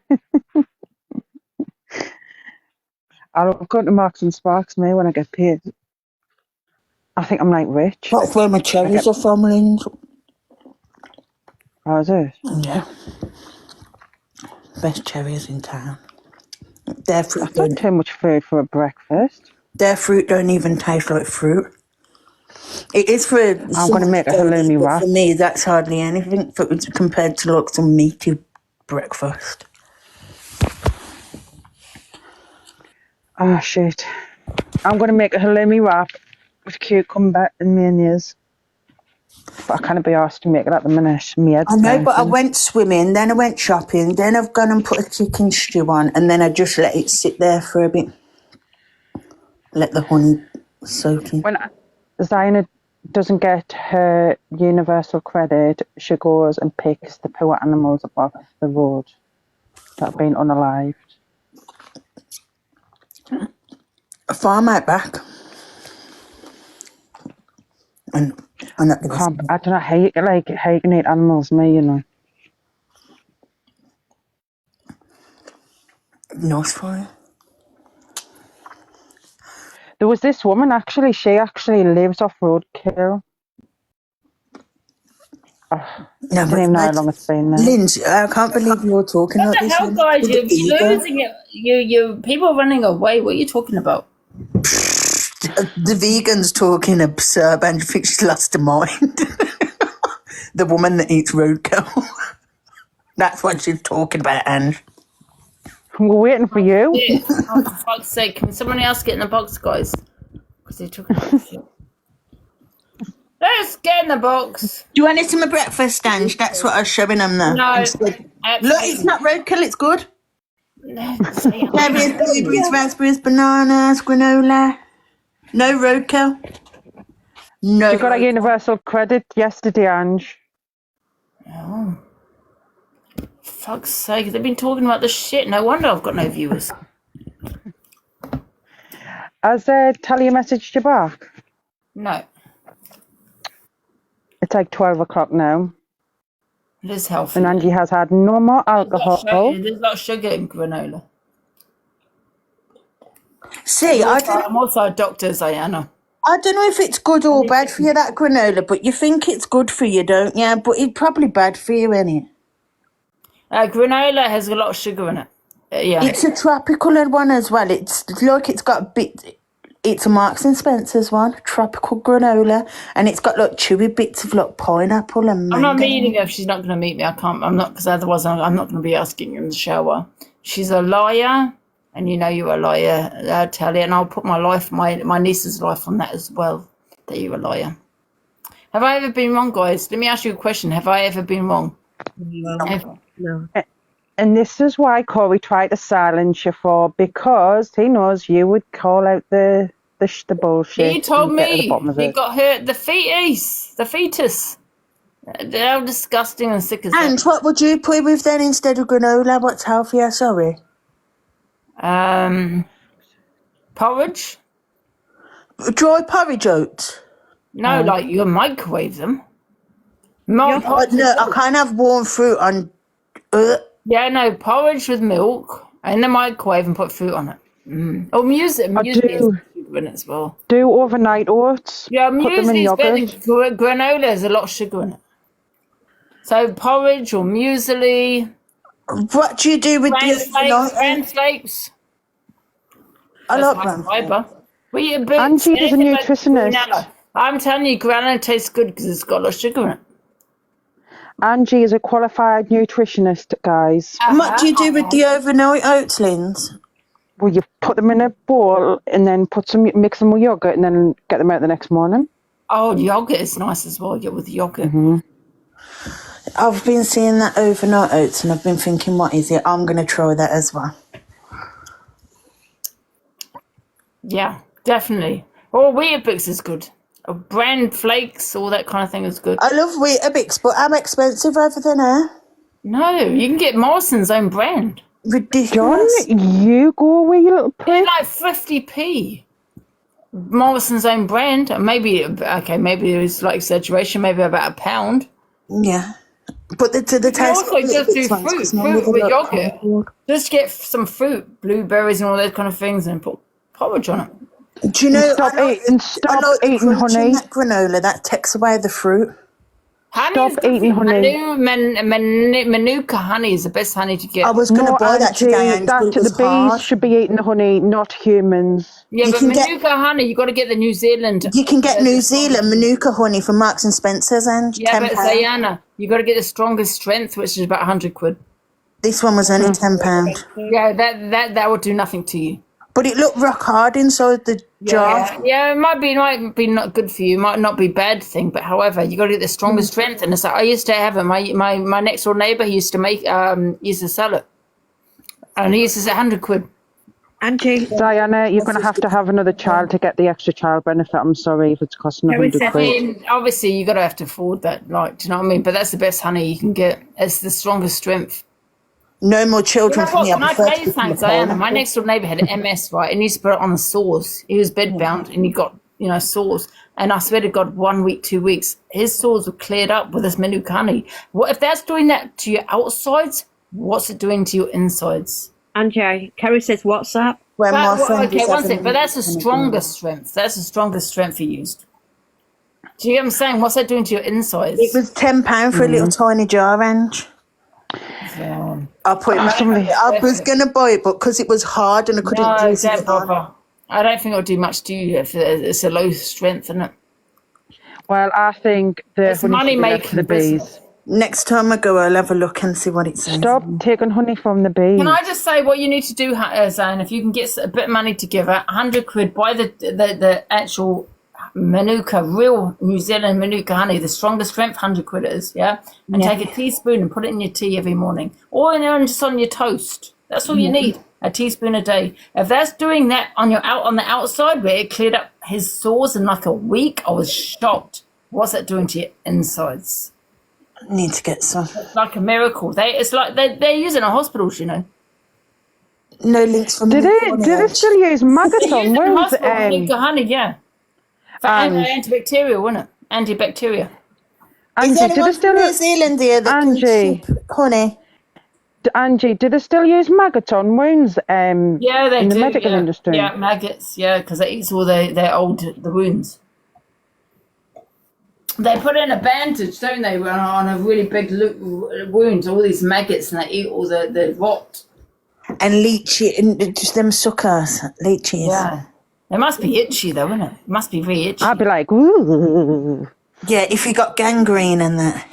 I'll go to Marks and Sparks, me, when I get paid. I think I'm like rich. That's where my cherries are from, Linz. Oh, is it? Yeah. Best cherries in town. Their fruit That's not too much food for a breakfast. Their fruit don't even taste like fruit. It is for... I'm going to make a halloumi wrap. For me, that's hardly anything compared to like some meaty breakfast. Oh, shit. I'm going to make a halloumi wrap with cucumber and mayonnaise. But I can't be asked to make it at the minute. I know, but I went swimming, then I went shopping, then I've gone and put a chicken stew on, and then I just let it sit there for a bit. Let the honey soak in. When Zaina doesn't get her universal credit, she goes and picks the poor animals up off the road that have been unalived. A farm out back. And I don't know how you can eat animals, me, you know. Nice for you. There was this woman, actually, she actually lives off roadkill. I don't even know how long it's been now. Lindsay, I can't believe you're talking What like the this. hell, guys? You're losing it. You people running away. What are you talking about? The vegan's talking absurd, and you think she's lost her mind. The woman that eats roadkill. That's what she's talking about, Ange. We're waiting for you. Oh, for fuck's sake. Can someone else get in the box, guys? Because they're talking about shit. Let's get in the box. Do you want to see my breakfast, Ange? That's what I was showing them there. No. Look, it's not roadkill, it's good. Cherries, blueberries, raspberries, bananas, granola. No roadkill. No. She got a universal credit yesterday, Ange. Oh. Fuck's sake, they've been talking about this shit. No wonder I've got no viewers. Has Talia messaged you back? No. It's like 12 o'clock now. It is healthy. And Angie has had no more alcohol. There's a lot of sugar in granola. See, I'm also a doctor, Diana. I don't know if it's good or bad for you, that granola, but you think it's good for you, don't you? But it's probably bad for you, isn't it? Granola has a lot of sugar in it. Yeah. It's a tropical one as well. It's like it's got a bit... It's a Marks and Spencer's one, tropical granola, and it's got like chewy bits of like pineapple and mango. I'm not meeting her if she's not going to meet me. I'm not, because otherwise I'm not going to be asking her in the shower. She's a liar, and you know you're a liar, Talia, and I'll put my life, my niece's life on that as well, that you're a liar. Have I ever been wrong, guys? Let me ask you a question. Have I ever been wrong? No. And this is why Corey tried to silence you for, because he knows you would call out the bullshit. He told and get to the me bottom of he it. got hurt. The fetus. They're all disgusting and sick as And that. what would you put with then instead of granola? What's healthier? Sorry. Porridge. Dry porridge oats. No, like you microwave them. No, I can't have warm fruit on. Yeah, no, porridge with milk in the microwave and put fruit on it. Or muesli is sugar in it as well. Do overnight oats. Yeah, put them in muesli is better than yogurt. granola. Has a lot of sugar in it. So porridge or muesli. What do you do with bran flakes? I That's like high bran fiber. Angie is a nutritionist. Granola. I'm telling you, granola tastes good because it's got a lot of sugar in it. Angie is a qualified nutritionist, guys. And what do you do with the overnight oats, Linz? Well, you put them in a bowl and then mix them with yogurt and then get them out the next morning. Oh, yogurt is nice as well. Yeah, with yogurt. I've been seeing that overnight oats and I've been thinking, what is it? I'm going to try that as well. Yeah, definitely. Or Weetabix is good. Or bran flakes, all that kind of thing is good. I love Weetabix, but I'm expensive over there. No, you can get Morrison's own brand. Ridiculous. John, you go away, you little prick. It's like 50p. Morrison's own brand. Maybe it's like exaggeration, maybe about £1. Yeah. But the You can taste also just do fruit with yogurt. Just get some fruit, blueberries and all those kind of things and put porridge on it. Do you know, Stop eating honey. That granola, that takes away the fruit. Honey Stop eating honey. Manuka honey is the best honey to get. I was going to buy that today, and it was the hard. bees should be eating the honey, not humans. Yeah, but Manuka honey, you got to get the New Zealand. You can get New Zealand Manuka honey from Marks and Spencer's, and yeah, £10. but Diana, you got to get the strongest strength, which is about £100. This one was only £10. Yeah, that would do nothing to you. But it looked rock hard inside the jar. Yeah, it might be not good for you. It might not be a bad thing, but however, you got to get the strongest strength. And it's like I used to have it. My next door neighbour used to sell it, and he used to say £100. Angie, Diana, you're going to have another child to get the extra child benefit. I'm sorry if it's costing £100. Obviously, you got to have to afford that. Like, do you know what I mean? But that's the best honey you can get. It's the strongest strength. No more children for me. Can I tell you something, Diana? My next door neighbour had MS, right? And he used to put it on the sores. He was bedbound and he got, sores. And I swear to God, 1 week, 2 weeks, his sores were cleared up with this Manuka honey. What if that's doing that to your outsides? What's it doing to your insides? Angie, Kerry says WhatsApp. Okay, one second. But that's the strongest strength. That's the strongest strength he used. Do you get what I'm saying? What's that doing to your insides? It was £10 for a little tiny jar, Ange. I put it back. I was going to buy it, but because it was hard and I couldn't juice it. I don't think it'll do much to you if it's a low strength, isn't it? Well, I think the honey should be left for the bees. Next time I go, I'll have a look and see what it says. Stop taking honey from the bees. Can I just say what you need to do, Zane? If you can get a bit of money together, £100, buy the actual Manuka, real New Zealand Manuka honey, the strongest strength, £100 it is, yeah? And take a teaspoon and put it in your tea every morning. Or just on your toast. That's all you need, a teaspoon a day. If that's doing that out on the outside where it cleared up his sores in like a week. I was shocked. What's that doing to your insides? Need to get some. It's like a miracle. It's like they're using a hospitals, you know. No links from Do they still use maggots They use on it in wounds? hospital, honey, yeah. For antibacterial, wasn't it? Antibacterial. Is Angie, anyone from New Zealand here that Angie, can ship honey? Angie, do they still use maggots on wounds Yeah, they in the do. medical Yeah. industry? Yeah, maggots. Yeah, because it eats all the wounds. They put in a bandage, don't they, on a really big wound, all these maggots, and they eat all the rot. And leech it, and just them suckers, leeches. Yeah. They must be itchy, though, isn't it? It must be very itchy. I'd be like, ooh. Yeah, if you got gangrene and that.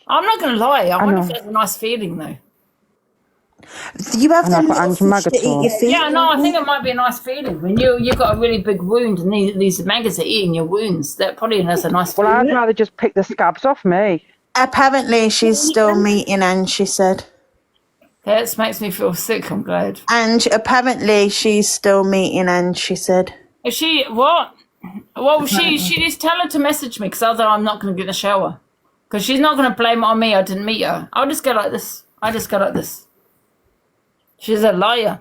I'm not going to lie. I wonder if that's a nice feeling, though. You have them little fish that eat your feet. Yeah, no, I think it might be a nice feeling. When you've got a really big wound and these maggots are eating your wounds, that probably has a nice feeling. Well, I'd rather just pick the scabs off me. Apparently, she's still meeting Ange, she said. That makes me feel sick, I'm glad. Ange, apparently, she's still meeting Ange, she said. Is she, what? Well, she just tell her to message me, because otherwise I'm not going to get in the shower. Because she's not going to blame it on me, I didn't meet her. I'll just go like this. She's a liar.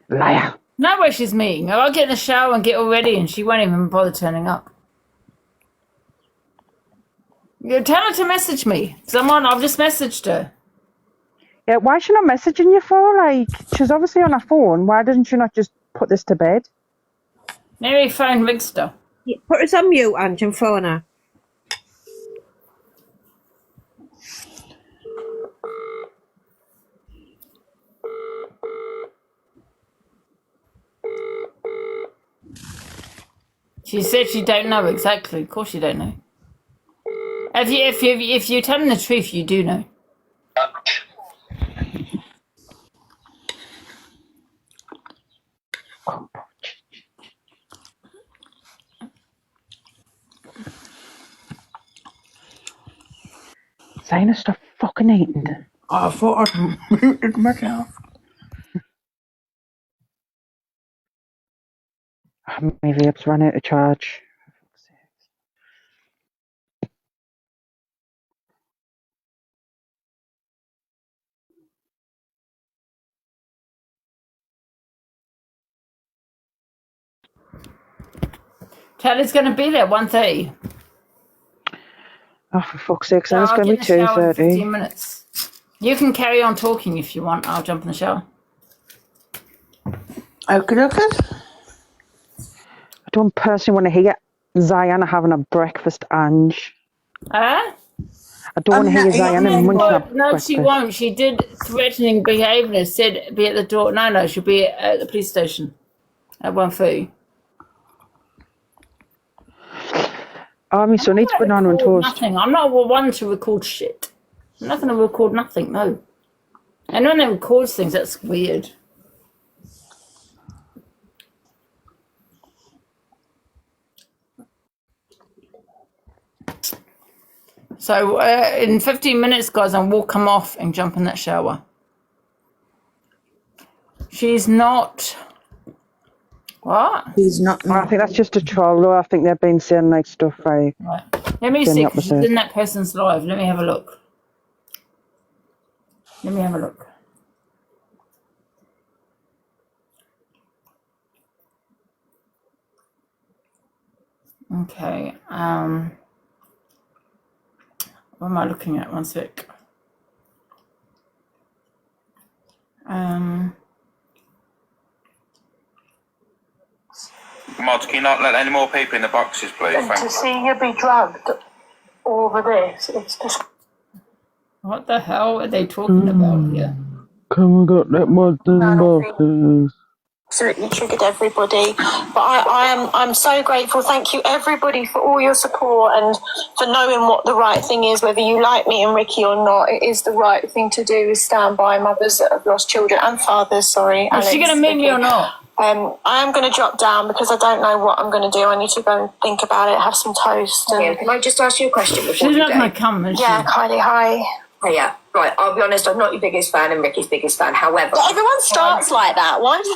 Liar. No way she's meeting. I'll get in the shower and get all ready and she won't even bother turning up. You tell her to message me. I've just messaged her. Yeah, why is she not messaging you for? Like, she's obviously on her phone. Why doesn't she not just put this to bed? Maybe phone Rigster. Yeah, put us on mute, Ange, and phone her. She said she don't know exactly. Of course you don't know. If you're telling the truth, you do know. Saying stop fucking eating. I thought I'd muted myself. My vapes ran out of charge. Tally's going to be there 1:30. Oh, for fuck's sake, then So it's I'll going to get be in the shower in 15 2:30. minutes. You can carry on talking if you want. I'll jump in the shower. Okay. I don't personally want to hear Zion having a breakfast, Ange. Huh? I don't want to hear Zion and munching a No, breakfast. she won't. She did threatening behaviour. Said be at the door. No, she'll be at the police station at 1:30. Oh, my son eats banana and toast. Nothing. I'm not one to record shit. I'm not going to record nothing. No. And when they record things, that's weird. So in 15 minutes, guys, I will come off and jump in that shower. She's not. What? She's not. I think that's just a troll, though. I think they've been saying like stuff like. Right. Let me see. 'Cause she's in that person's live. Let me have a look. Okay. What am I looking at? One sec. Mods, can you not let any more people in the boxes, please? And to see you be dragged over this, it's just... What the hell are they talking about here? Can we get that mod in boxes? Absolutely triggered everybody, but I'm so grateful. Thank you everybody for all your support and for knowing what the right thing is, whether you like me and Ricky or not. It is the right thing to do, is stand by mothers that have lost children and fathers. Sorry, Is she gonna meet me or not? I am going to drop down because I don't know what I'm going to do. I need to go and think about it, have some toast. And... Can I just ask you a question before She's you not go? going to come, is she? Yeah, Kylie, hi. Oh, yeah. Right, I'll be honest, I'm not your biggest fan and Ricky's biggest fan. However, Everyone starts like that. Why do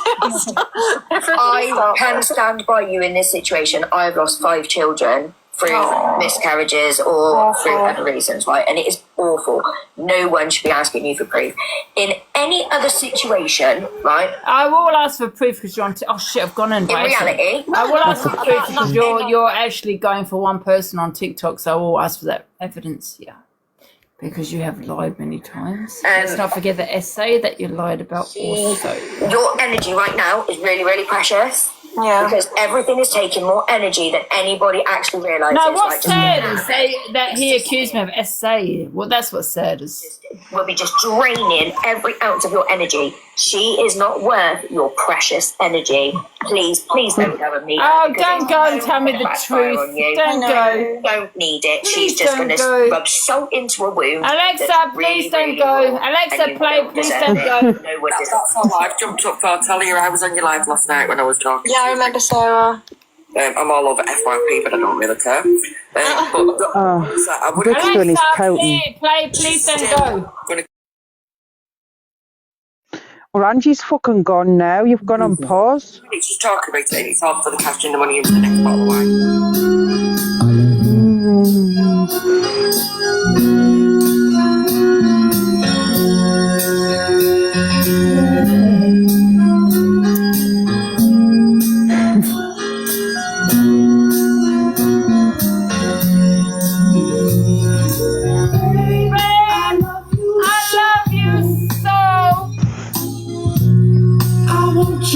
I can stand by you in this situation. I've lost 5 children through miscarriages or through other reasons, right? And it is awful. No one should be asking you for proof. In any other situation, right? I will ask for proof because you're on. Oh shit! I've gone in. reality, I will ask for proof because you're actually going for one person on TikTok. So I will ask for that evidence. Yeah. Because you have lied many times. Let's not forget the essay that you lied about also. Your energy right now is really, really precious. Yeah. Because everything is taking more energy than anybody actually realises. No, what's sad is that he accused me of essay. Well, that's what's sad is. Will be just draining every ounce of your energy. She is not worth your precious energy. Please don't go and meet her. Oh, don't go and tell me the truth. Don't go. Don't need it. She's just going to rub salt into a wound. Alexa, please don't go. Alexa, please don't go. That's all. I've jumped up for tell you I was on your live last night when I was talking. Yeah, I remember Sarah. I'm all over FYP, but I don't really care. I would Alexa, please don't go. Well, Angie's fucking gone now. You've gone on pause. It's just talking about it. It's all for the cash in the money into the next bottle of wine.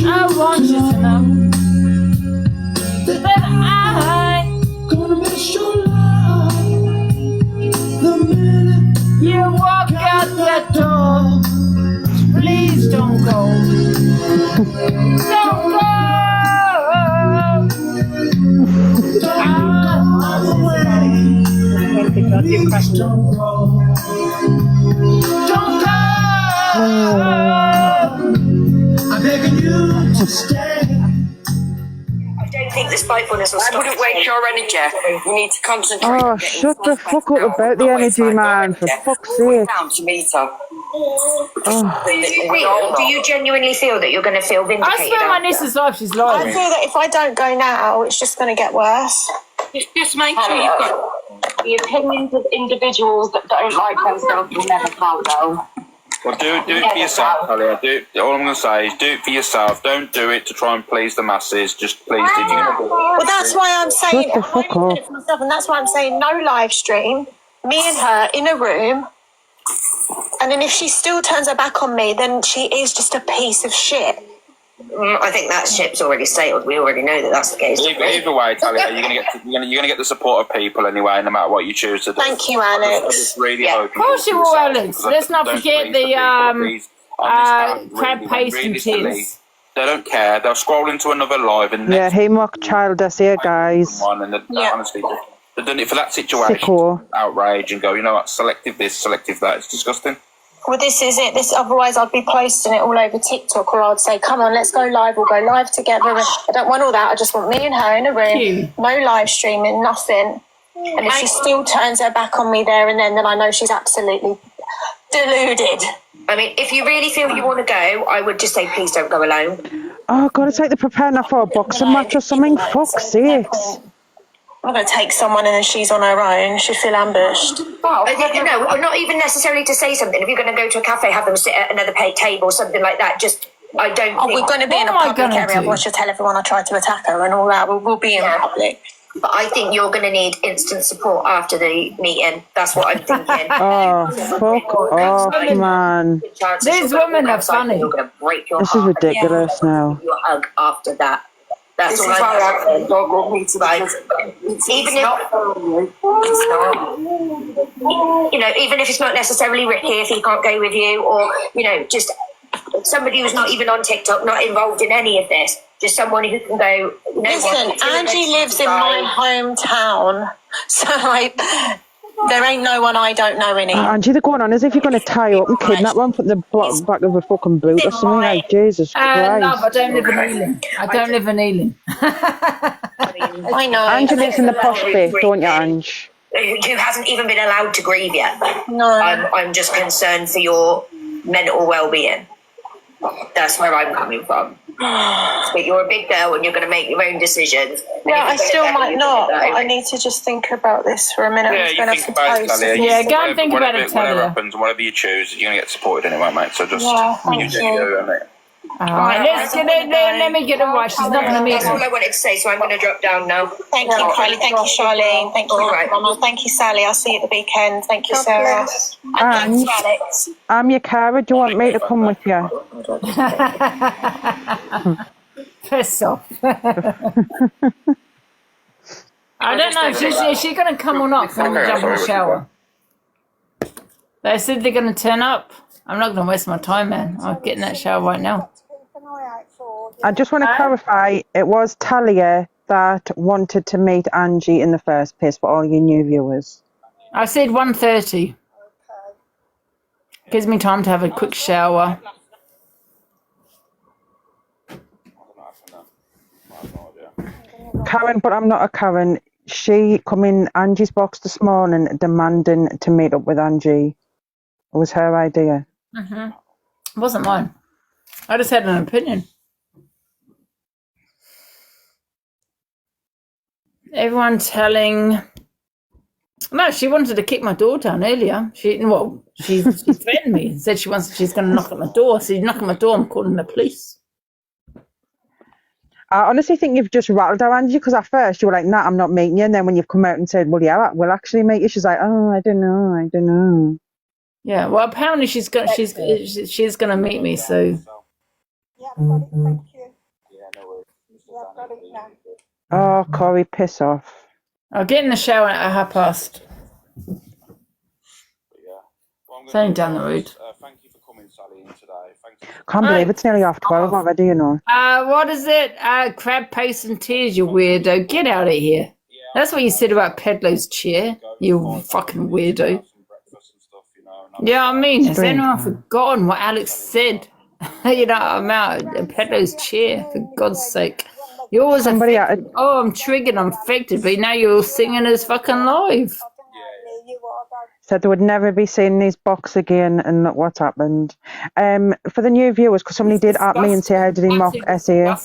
I want you to know that I'm gonna miss your love the minute you walk out that door. Please don't go. Don't go. I'm away. Please don't go. Don't go. I'm begging you to stay. I don't think the spitefulness will stop. I wouldn't waste your energy. You need to concentrate. Oh, shut the fuck up about the energy, man. For fuck's sake. Down to meet her. Do you genuinely feel that you're going to feel vindicated? I swear my niece's life, she's lying. I feel that if I don't go now, it's just going to get worse. Just make sure you've got the opinions of individuals that don't like themselves will never count though. Well, do it for yourself, Talia. All I'm going to say is do it for yourself. Don't do it to try and please the masses. Just please do it. Well, that's why I'm saying, Shut the fuck up. and that's why I'm saying no live stream, me and her in a room, and then if she still turns her back on me, then she is just a piece of shit. I think that ship's already sailed. We already know that that's the case. Either way, Talia, you're gonna get the support of people anyway, no matter what you choose to do. Thank you, Alex. I just really hope. Of course you will, Alex. Let's not forget the crab paste and tears. They don't care. They'll scroll into another live and Yeah, hey, mock child, that's here, guys. Honestly, they've done it for that situation. Sicko. Outrage and go, you know what? Selective this, selective that. It's disgusting. Well, this is it. Otherwise, I'd be posting it all over TikTok, or I'd say, "Come on, let's go live. We'll go live together." And I don't want all that. I just want me and her in a room, no live streaming, nothing. And if she still turns her back on me there and then I know she's absolutely deluded. I mean, if you really feel you want to go, I would just say, please don't go alone. Oh, gotta take the preparer for a boxing match or something. Fuck's sakes. I'm going to take someone and then she's on her own. She'll feel ambushed. No, not even necessarily to say something. If you're going to go to a cafe, have them sit at another table, something like that. Just, I don't think... we're going to be in a public area. I should tell everyone I tried to attack her and all that. We'll be in public. But I think you're going to need instant support after the meeting. That's what I'm thinking. Oh, fuck off, man. These women are funny. You're going to break your This is heart. ridiculous now. Your hug after that. That's This all is I'm why I don't want me to even if it's not necessarily Ricky, if he can't go with you, or just somebody who's not even on TikTok, not involved in any of this, just someone who can go. Listen, Angie lives in my hometown, so there ain't no one I don't know in it. Angie, they're going on as if you're going to tie up and kidnap one, put the back of a fucking boot or something. Like, Jesus Christ. Love, I don't live in Ealing. I don't live in Ealing. I know. Angie lives in the posh bit, don't you, Ange? who hasn't even been allowed to grieve yet. No. I'm just concerned for your mental well-being. That's where I'm coming from. But you're a big girl and you're going to make your own decisions. Yeah, I still might not. But I need to just think about this for a minute. Yeah, you think about it, Talia. Yeah, go and think about it, Whatever Talia. happens, whatever you choose, you're going to get supported anyway, mate. So just thank do you. you, mate. Alright, let me get it right. She's not going to meet That's all I wanted to say, so I'm going to drop down now. Thank you, Kylie. Thank you, Charlene. Thank you, Mama. Thank you, Sally. I'll see you at the weekend. Thank you, Sarah. And thanks, Alex. I'm your carer. Do you want me to come with you? Piss off. I don't know. Is she going to come or not before we jump in the shower? They said they're going to turn up. I'm not going to waste my time, man. I'll get in that shower right now. I just want to clarify, it was Talia that wanted to meet Angie in the first place for all your new viewers. I said 1:30. Gives me time to have a quick shower. Karen, but I'm not a Karen. She come in Angie's box this morning demanding to meet up with Angie. It was her idea. It wasn't mine. I just had an opinion. Everyone telling... No, she wanted to kick my door down earlier. She threatened me and said she's going to knock at my door. So you knock at my door, I'm calling the police. I honestly think you've just rattled her, Angie, because at first you were like, nah, I'm not meeting you. And then when you've come out and said, well, yeah, we'll actually meet you, she's like, oh, I don't know. Yeah, well, apparently she's going to meet me, so... Oh, Corey, piss off. I'll get in the shower at past. It's only down the road. Thank you for coming, Sally, in today. Can't believe it's nearly half 12 already, you know. What is it? Crab paste and tears, you weirdo. Get out of here. That's what you said about Pedlo's chair, you fucking weirdo. Yeah, I mean, has anyone forgotten what Alex said? You know, about Pedlo's chair, for God's sake. You're always affected. Oh, I'm triggered, I'm affected, but now you're all singing as fucking live. Said they would never be seeing these box again, and look what's happened. For the new viewers, because somebody did at me and say, how did he mock SA?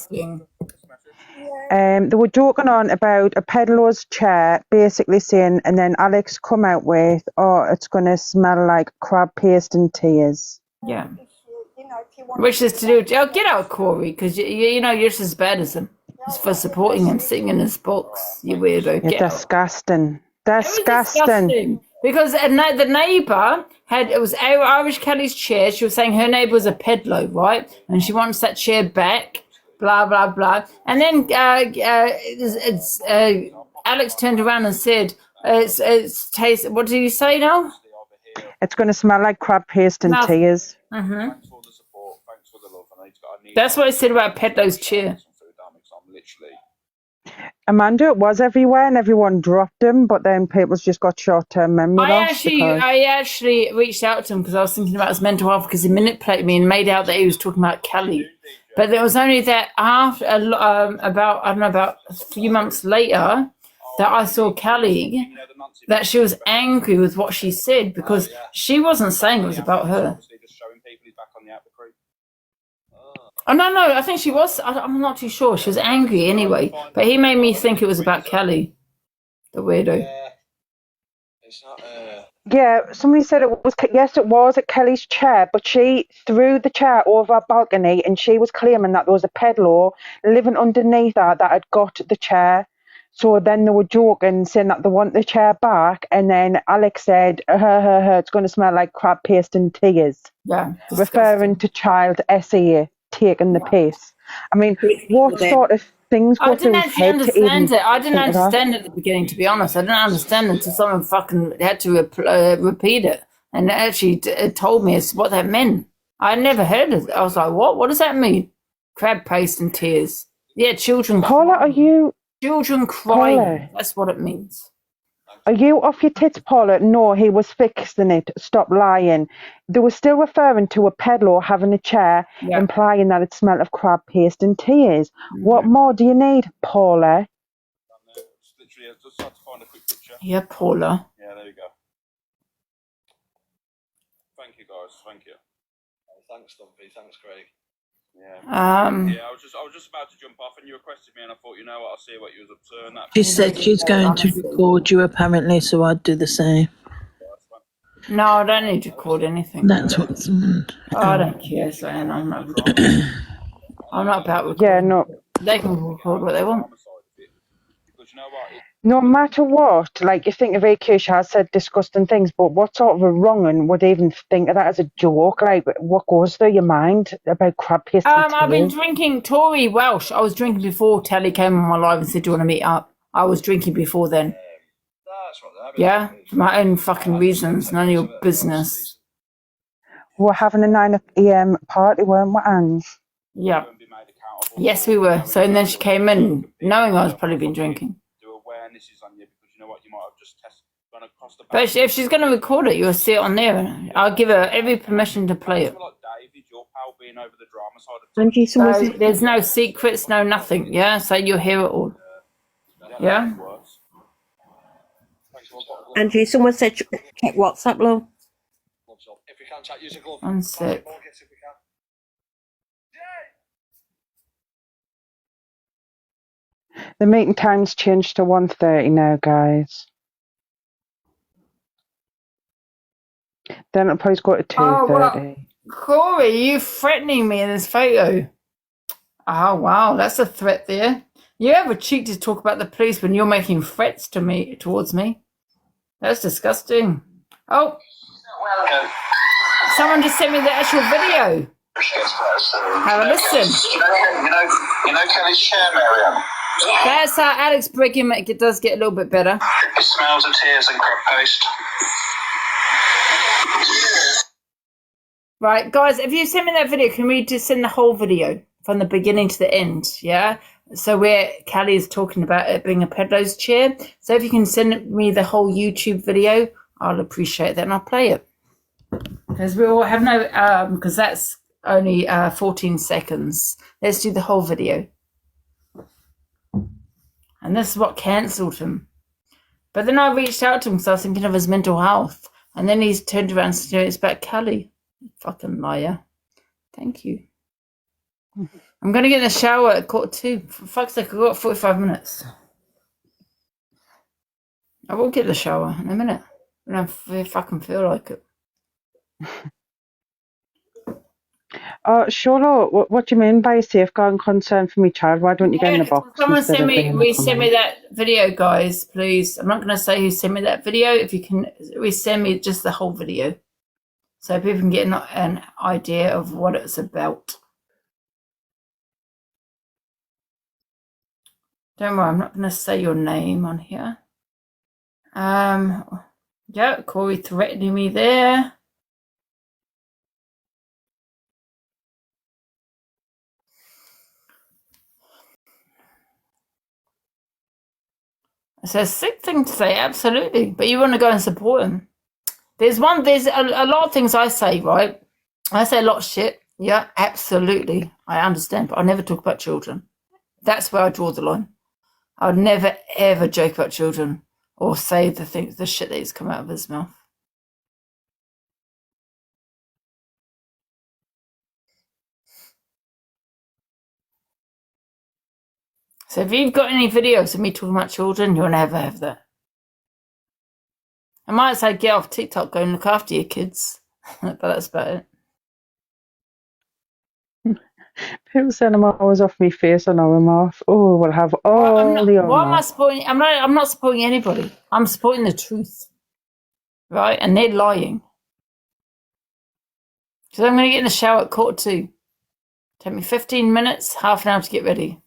They were joking on about a peddler's chair, basically saying, and then Alex come out with, oh, it's going to smell like crab paste and tears. Yeah. Which is to do, get out, Corey, because you know you're just as bad as him. Just for supporting him, sitting in his box, you weirdo. You're disgusting. Disgusting. Because the neighbour it was Irish Kelly's chair. She was saying her neighbour was a peddler, right? And she wants that chair back, blah, blah, blah. And then Alex turned around and said, it's taste. What did you say now? It's going to smell like crab paste and tears. That's what I said about Pedlo's chair. Amanda, it was everywhere and everyone dropped them, but then people's just got short-term memory loss. I actually reached out to him because I was thinking about his mental health because he manipulated me and made out that he was talking about Kelly. But it was only that after about a few months later that I saw Kelly, that she was angry with what she said because she wasn't saying it was about her. Oh, no, I think she was. I'm not too sure. She was angry anyway. But he made me think it was about Kelly, the weirdo. Yeah, somebody said it was. Yes, it was at Kelly's chair, but she threw the chair over a balcony and she was claiming that there was a peddler living underneath her that had got the chair. So then they were joking, saying that they want the chair back. And then Alex said, it's going to smell like crab paste and tears. Yeah. Referring to child SA. Taking the piss. I mean, what sort of things go through his head to even I didn't understand it at the beginning, to be honest. I didn't understand it until someone fucking had to repeat it and actually told me what that meant. I never heard it. I was like, what? What does that mean? Crab paste and tears. Yeah, children. Paula, are you? Children crying. Paula. That's what it means. Are you off your tits, Paula? No, he was fixing it. Stop lying. They were still referring to a peddler having a chair, implying that it smelled of crab paste and tears. What more do you need, Paula? Yeah, Paula. Yeah, there you go. Thank you, guys. Thank you. Thanks, Stumpy. Thanks, Craig. Yeah. Yeah, I was just about to jump off, and you requested me, and I thought, you know what, I'll see what you was up to. And that. She said she's going to record you apparently, so I'd do the same. No, I don't need to record anything. That's what someone. I don't care, so I'm not I'm not about recording. Yeah, no. They can record what they want. No matter what, like you think of AK, she has said disgusting things, but what sort of a wrong'un would even think of that as a joke? Like, what goes through your mind about crab pasty I've been tea? drinking Tory Welsh. I was drinking before Telly came on my live and said, "Do you want to meet up?" I was drinking before then. Yeah, for my own fucking reasons, none of your business. We're having a 9 a.m. party, weren't we, Ange? Yeah. Yes, we were. So and then she came in, knowing I was probably been drinking. But if she's going to record it, you'll see it on there. I'll give her every permission to play it. Angie, So there's no secrets, no nothing. Yeah, so you'll hear it all. Yeah. Angie, someone said check WhatsApp, love. One sec. The meeting time's changed to 1:30 now, guys. Then it'll probably go to 2:30. Well, Corey, you threatening me in this photo. Oh, wow, that's a threat there. You have a cheek to talk about the police when you're making threats towards me. That's disgusting. Oh, someone just sent me the actual video. Have a listen. You know Kelly's chair, Marianne? That's how Alex Brigham does get a little bit better. It smells of tears and crab paste. Right, guys, if you send me that video, can we just send the whole video from the beginning to the end, yeah? So where Callie is talking about it being a pedalo's chair. So if you can send me the whole YouTube video, I'll appreciate that and I'll play it. Because we all have no, because that's only 14 seconds. Let's do the whole video. And this is what cancelled him. But then I reached out to him because I was thinking of his mental health. And then he's turned around and said, it's about Callie. Fucking liar. Thank you. I'm going to get in the shower at 2:15. For fuck's sake, I've got 45 minutes. I will get in the shower in a minute. When I fucking feel like it. Charlotte, what do you mean by a safeguarding concern for me, child? Why don't you get in the box? Someone send me that video, guys, please. I'm not going to say who sent me that video. If you can resend me just the whole video. So people can get an idea of what it's about. Don't worry, I'm not going to say your name on here. Yeah, Corey threatening me there. It's a sick thing to say, absolutely. But you want to go and support him. There's a lot of things I say, right? I say a lot of shit. Yeah, absolutely. I understand, but I never talk about children. That's where I draw the line. I would never, ever joke about children or say the shit that's come out of his mouth. So if you've got any videos of me talking about children, you'll never have that. I might say get off TikTok, go and look after your kids. But that's about it. People saying I'm always off my face and I'm off. Oh, we'll have all the Why am I supporting? I'm not supporting anybody. I'm supporting the truth. Right? And they're lying. So I'm going to get in the shower at 2:15. Take me 15 minutes, half an hour to get ready.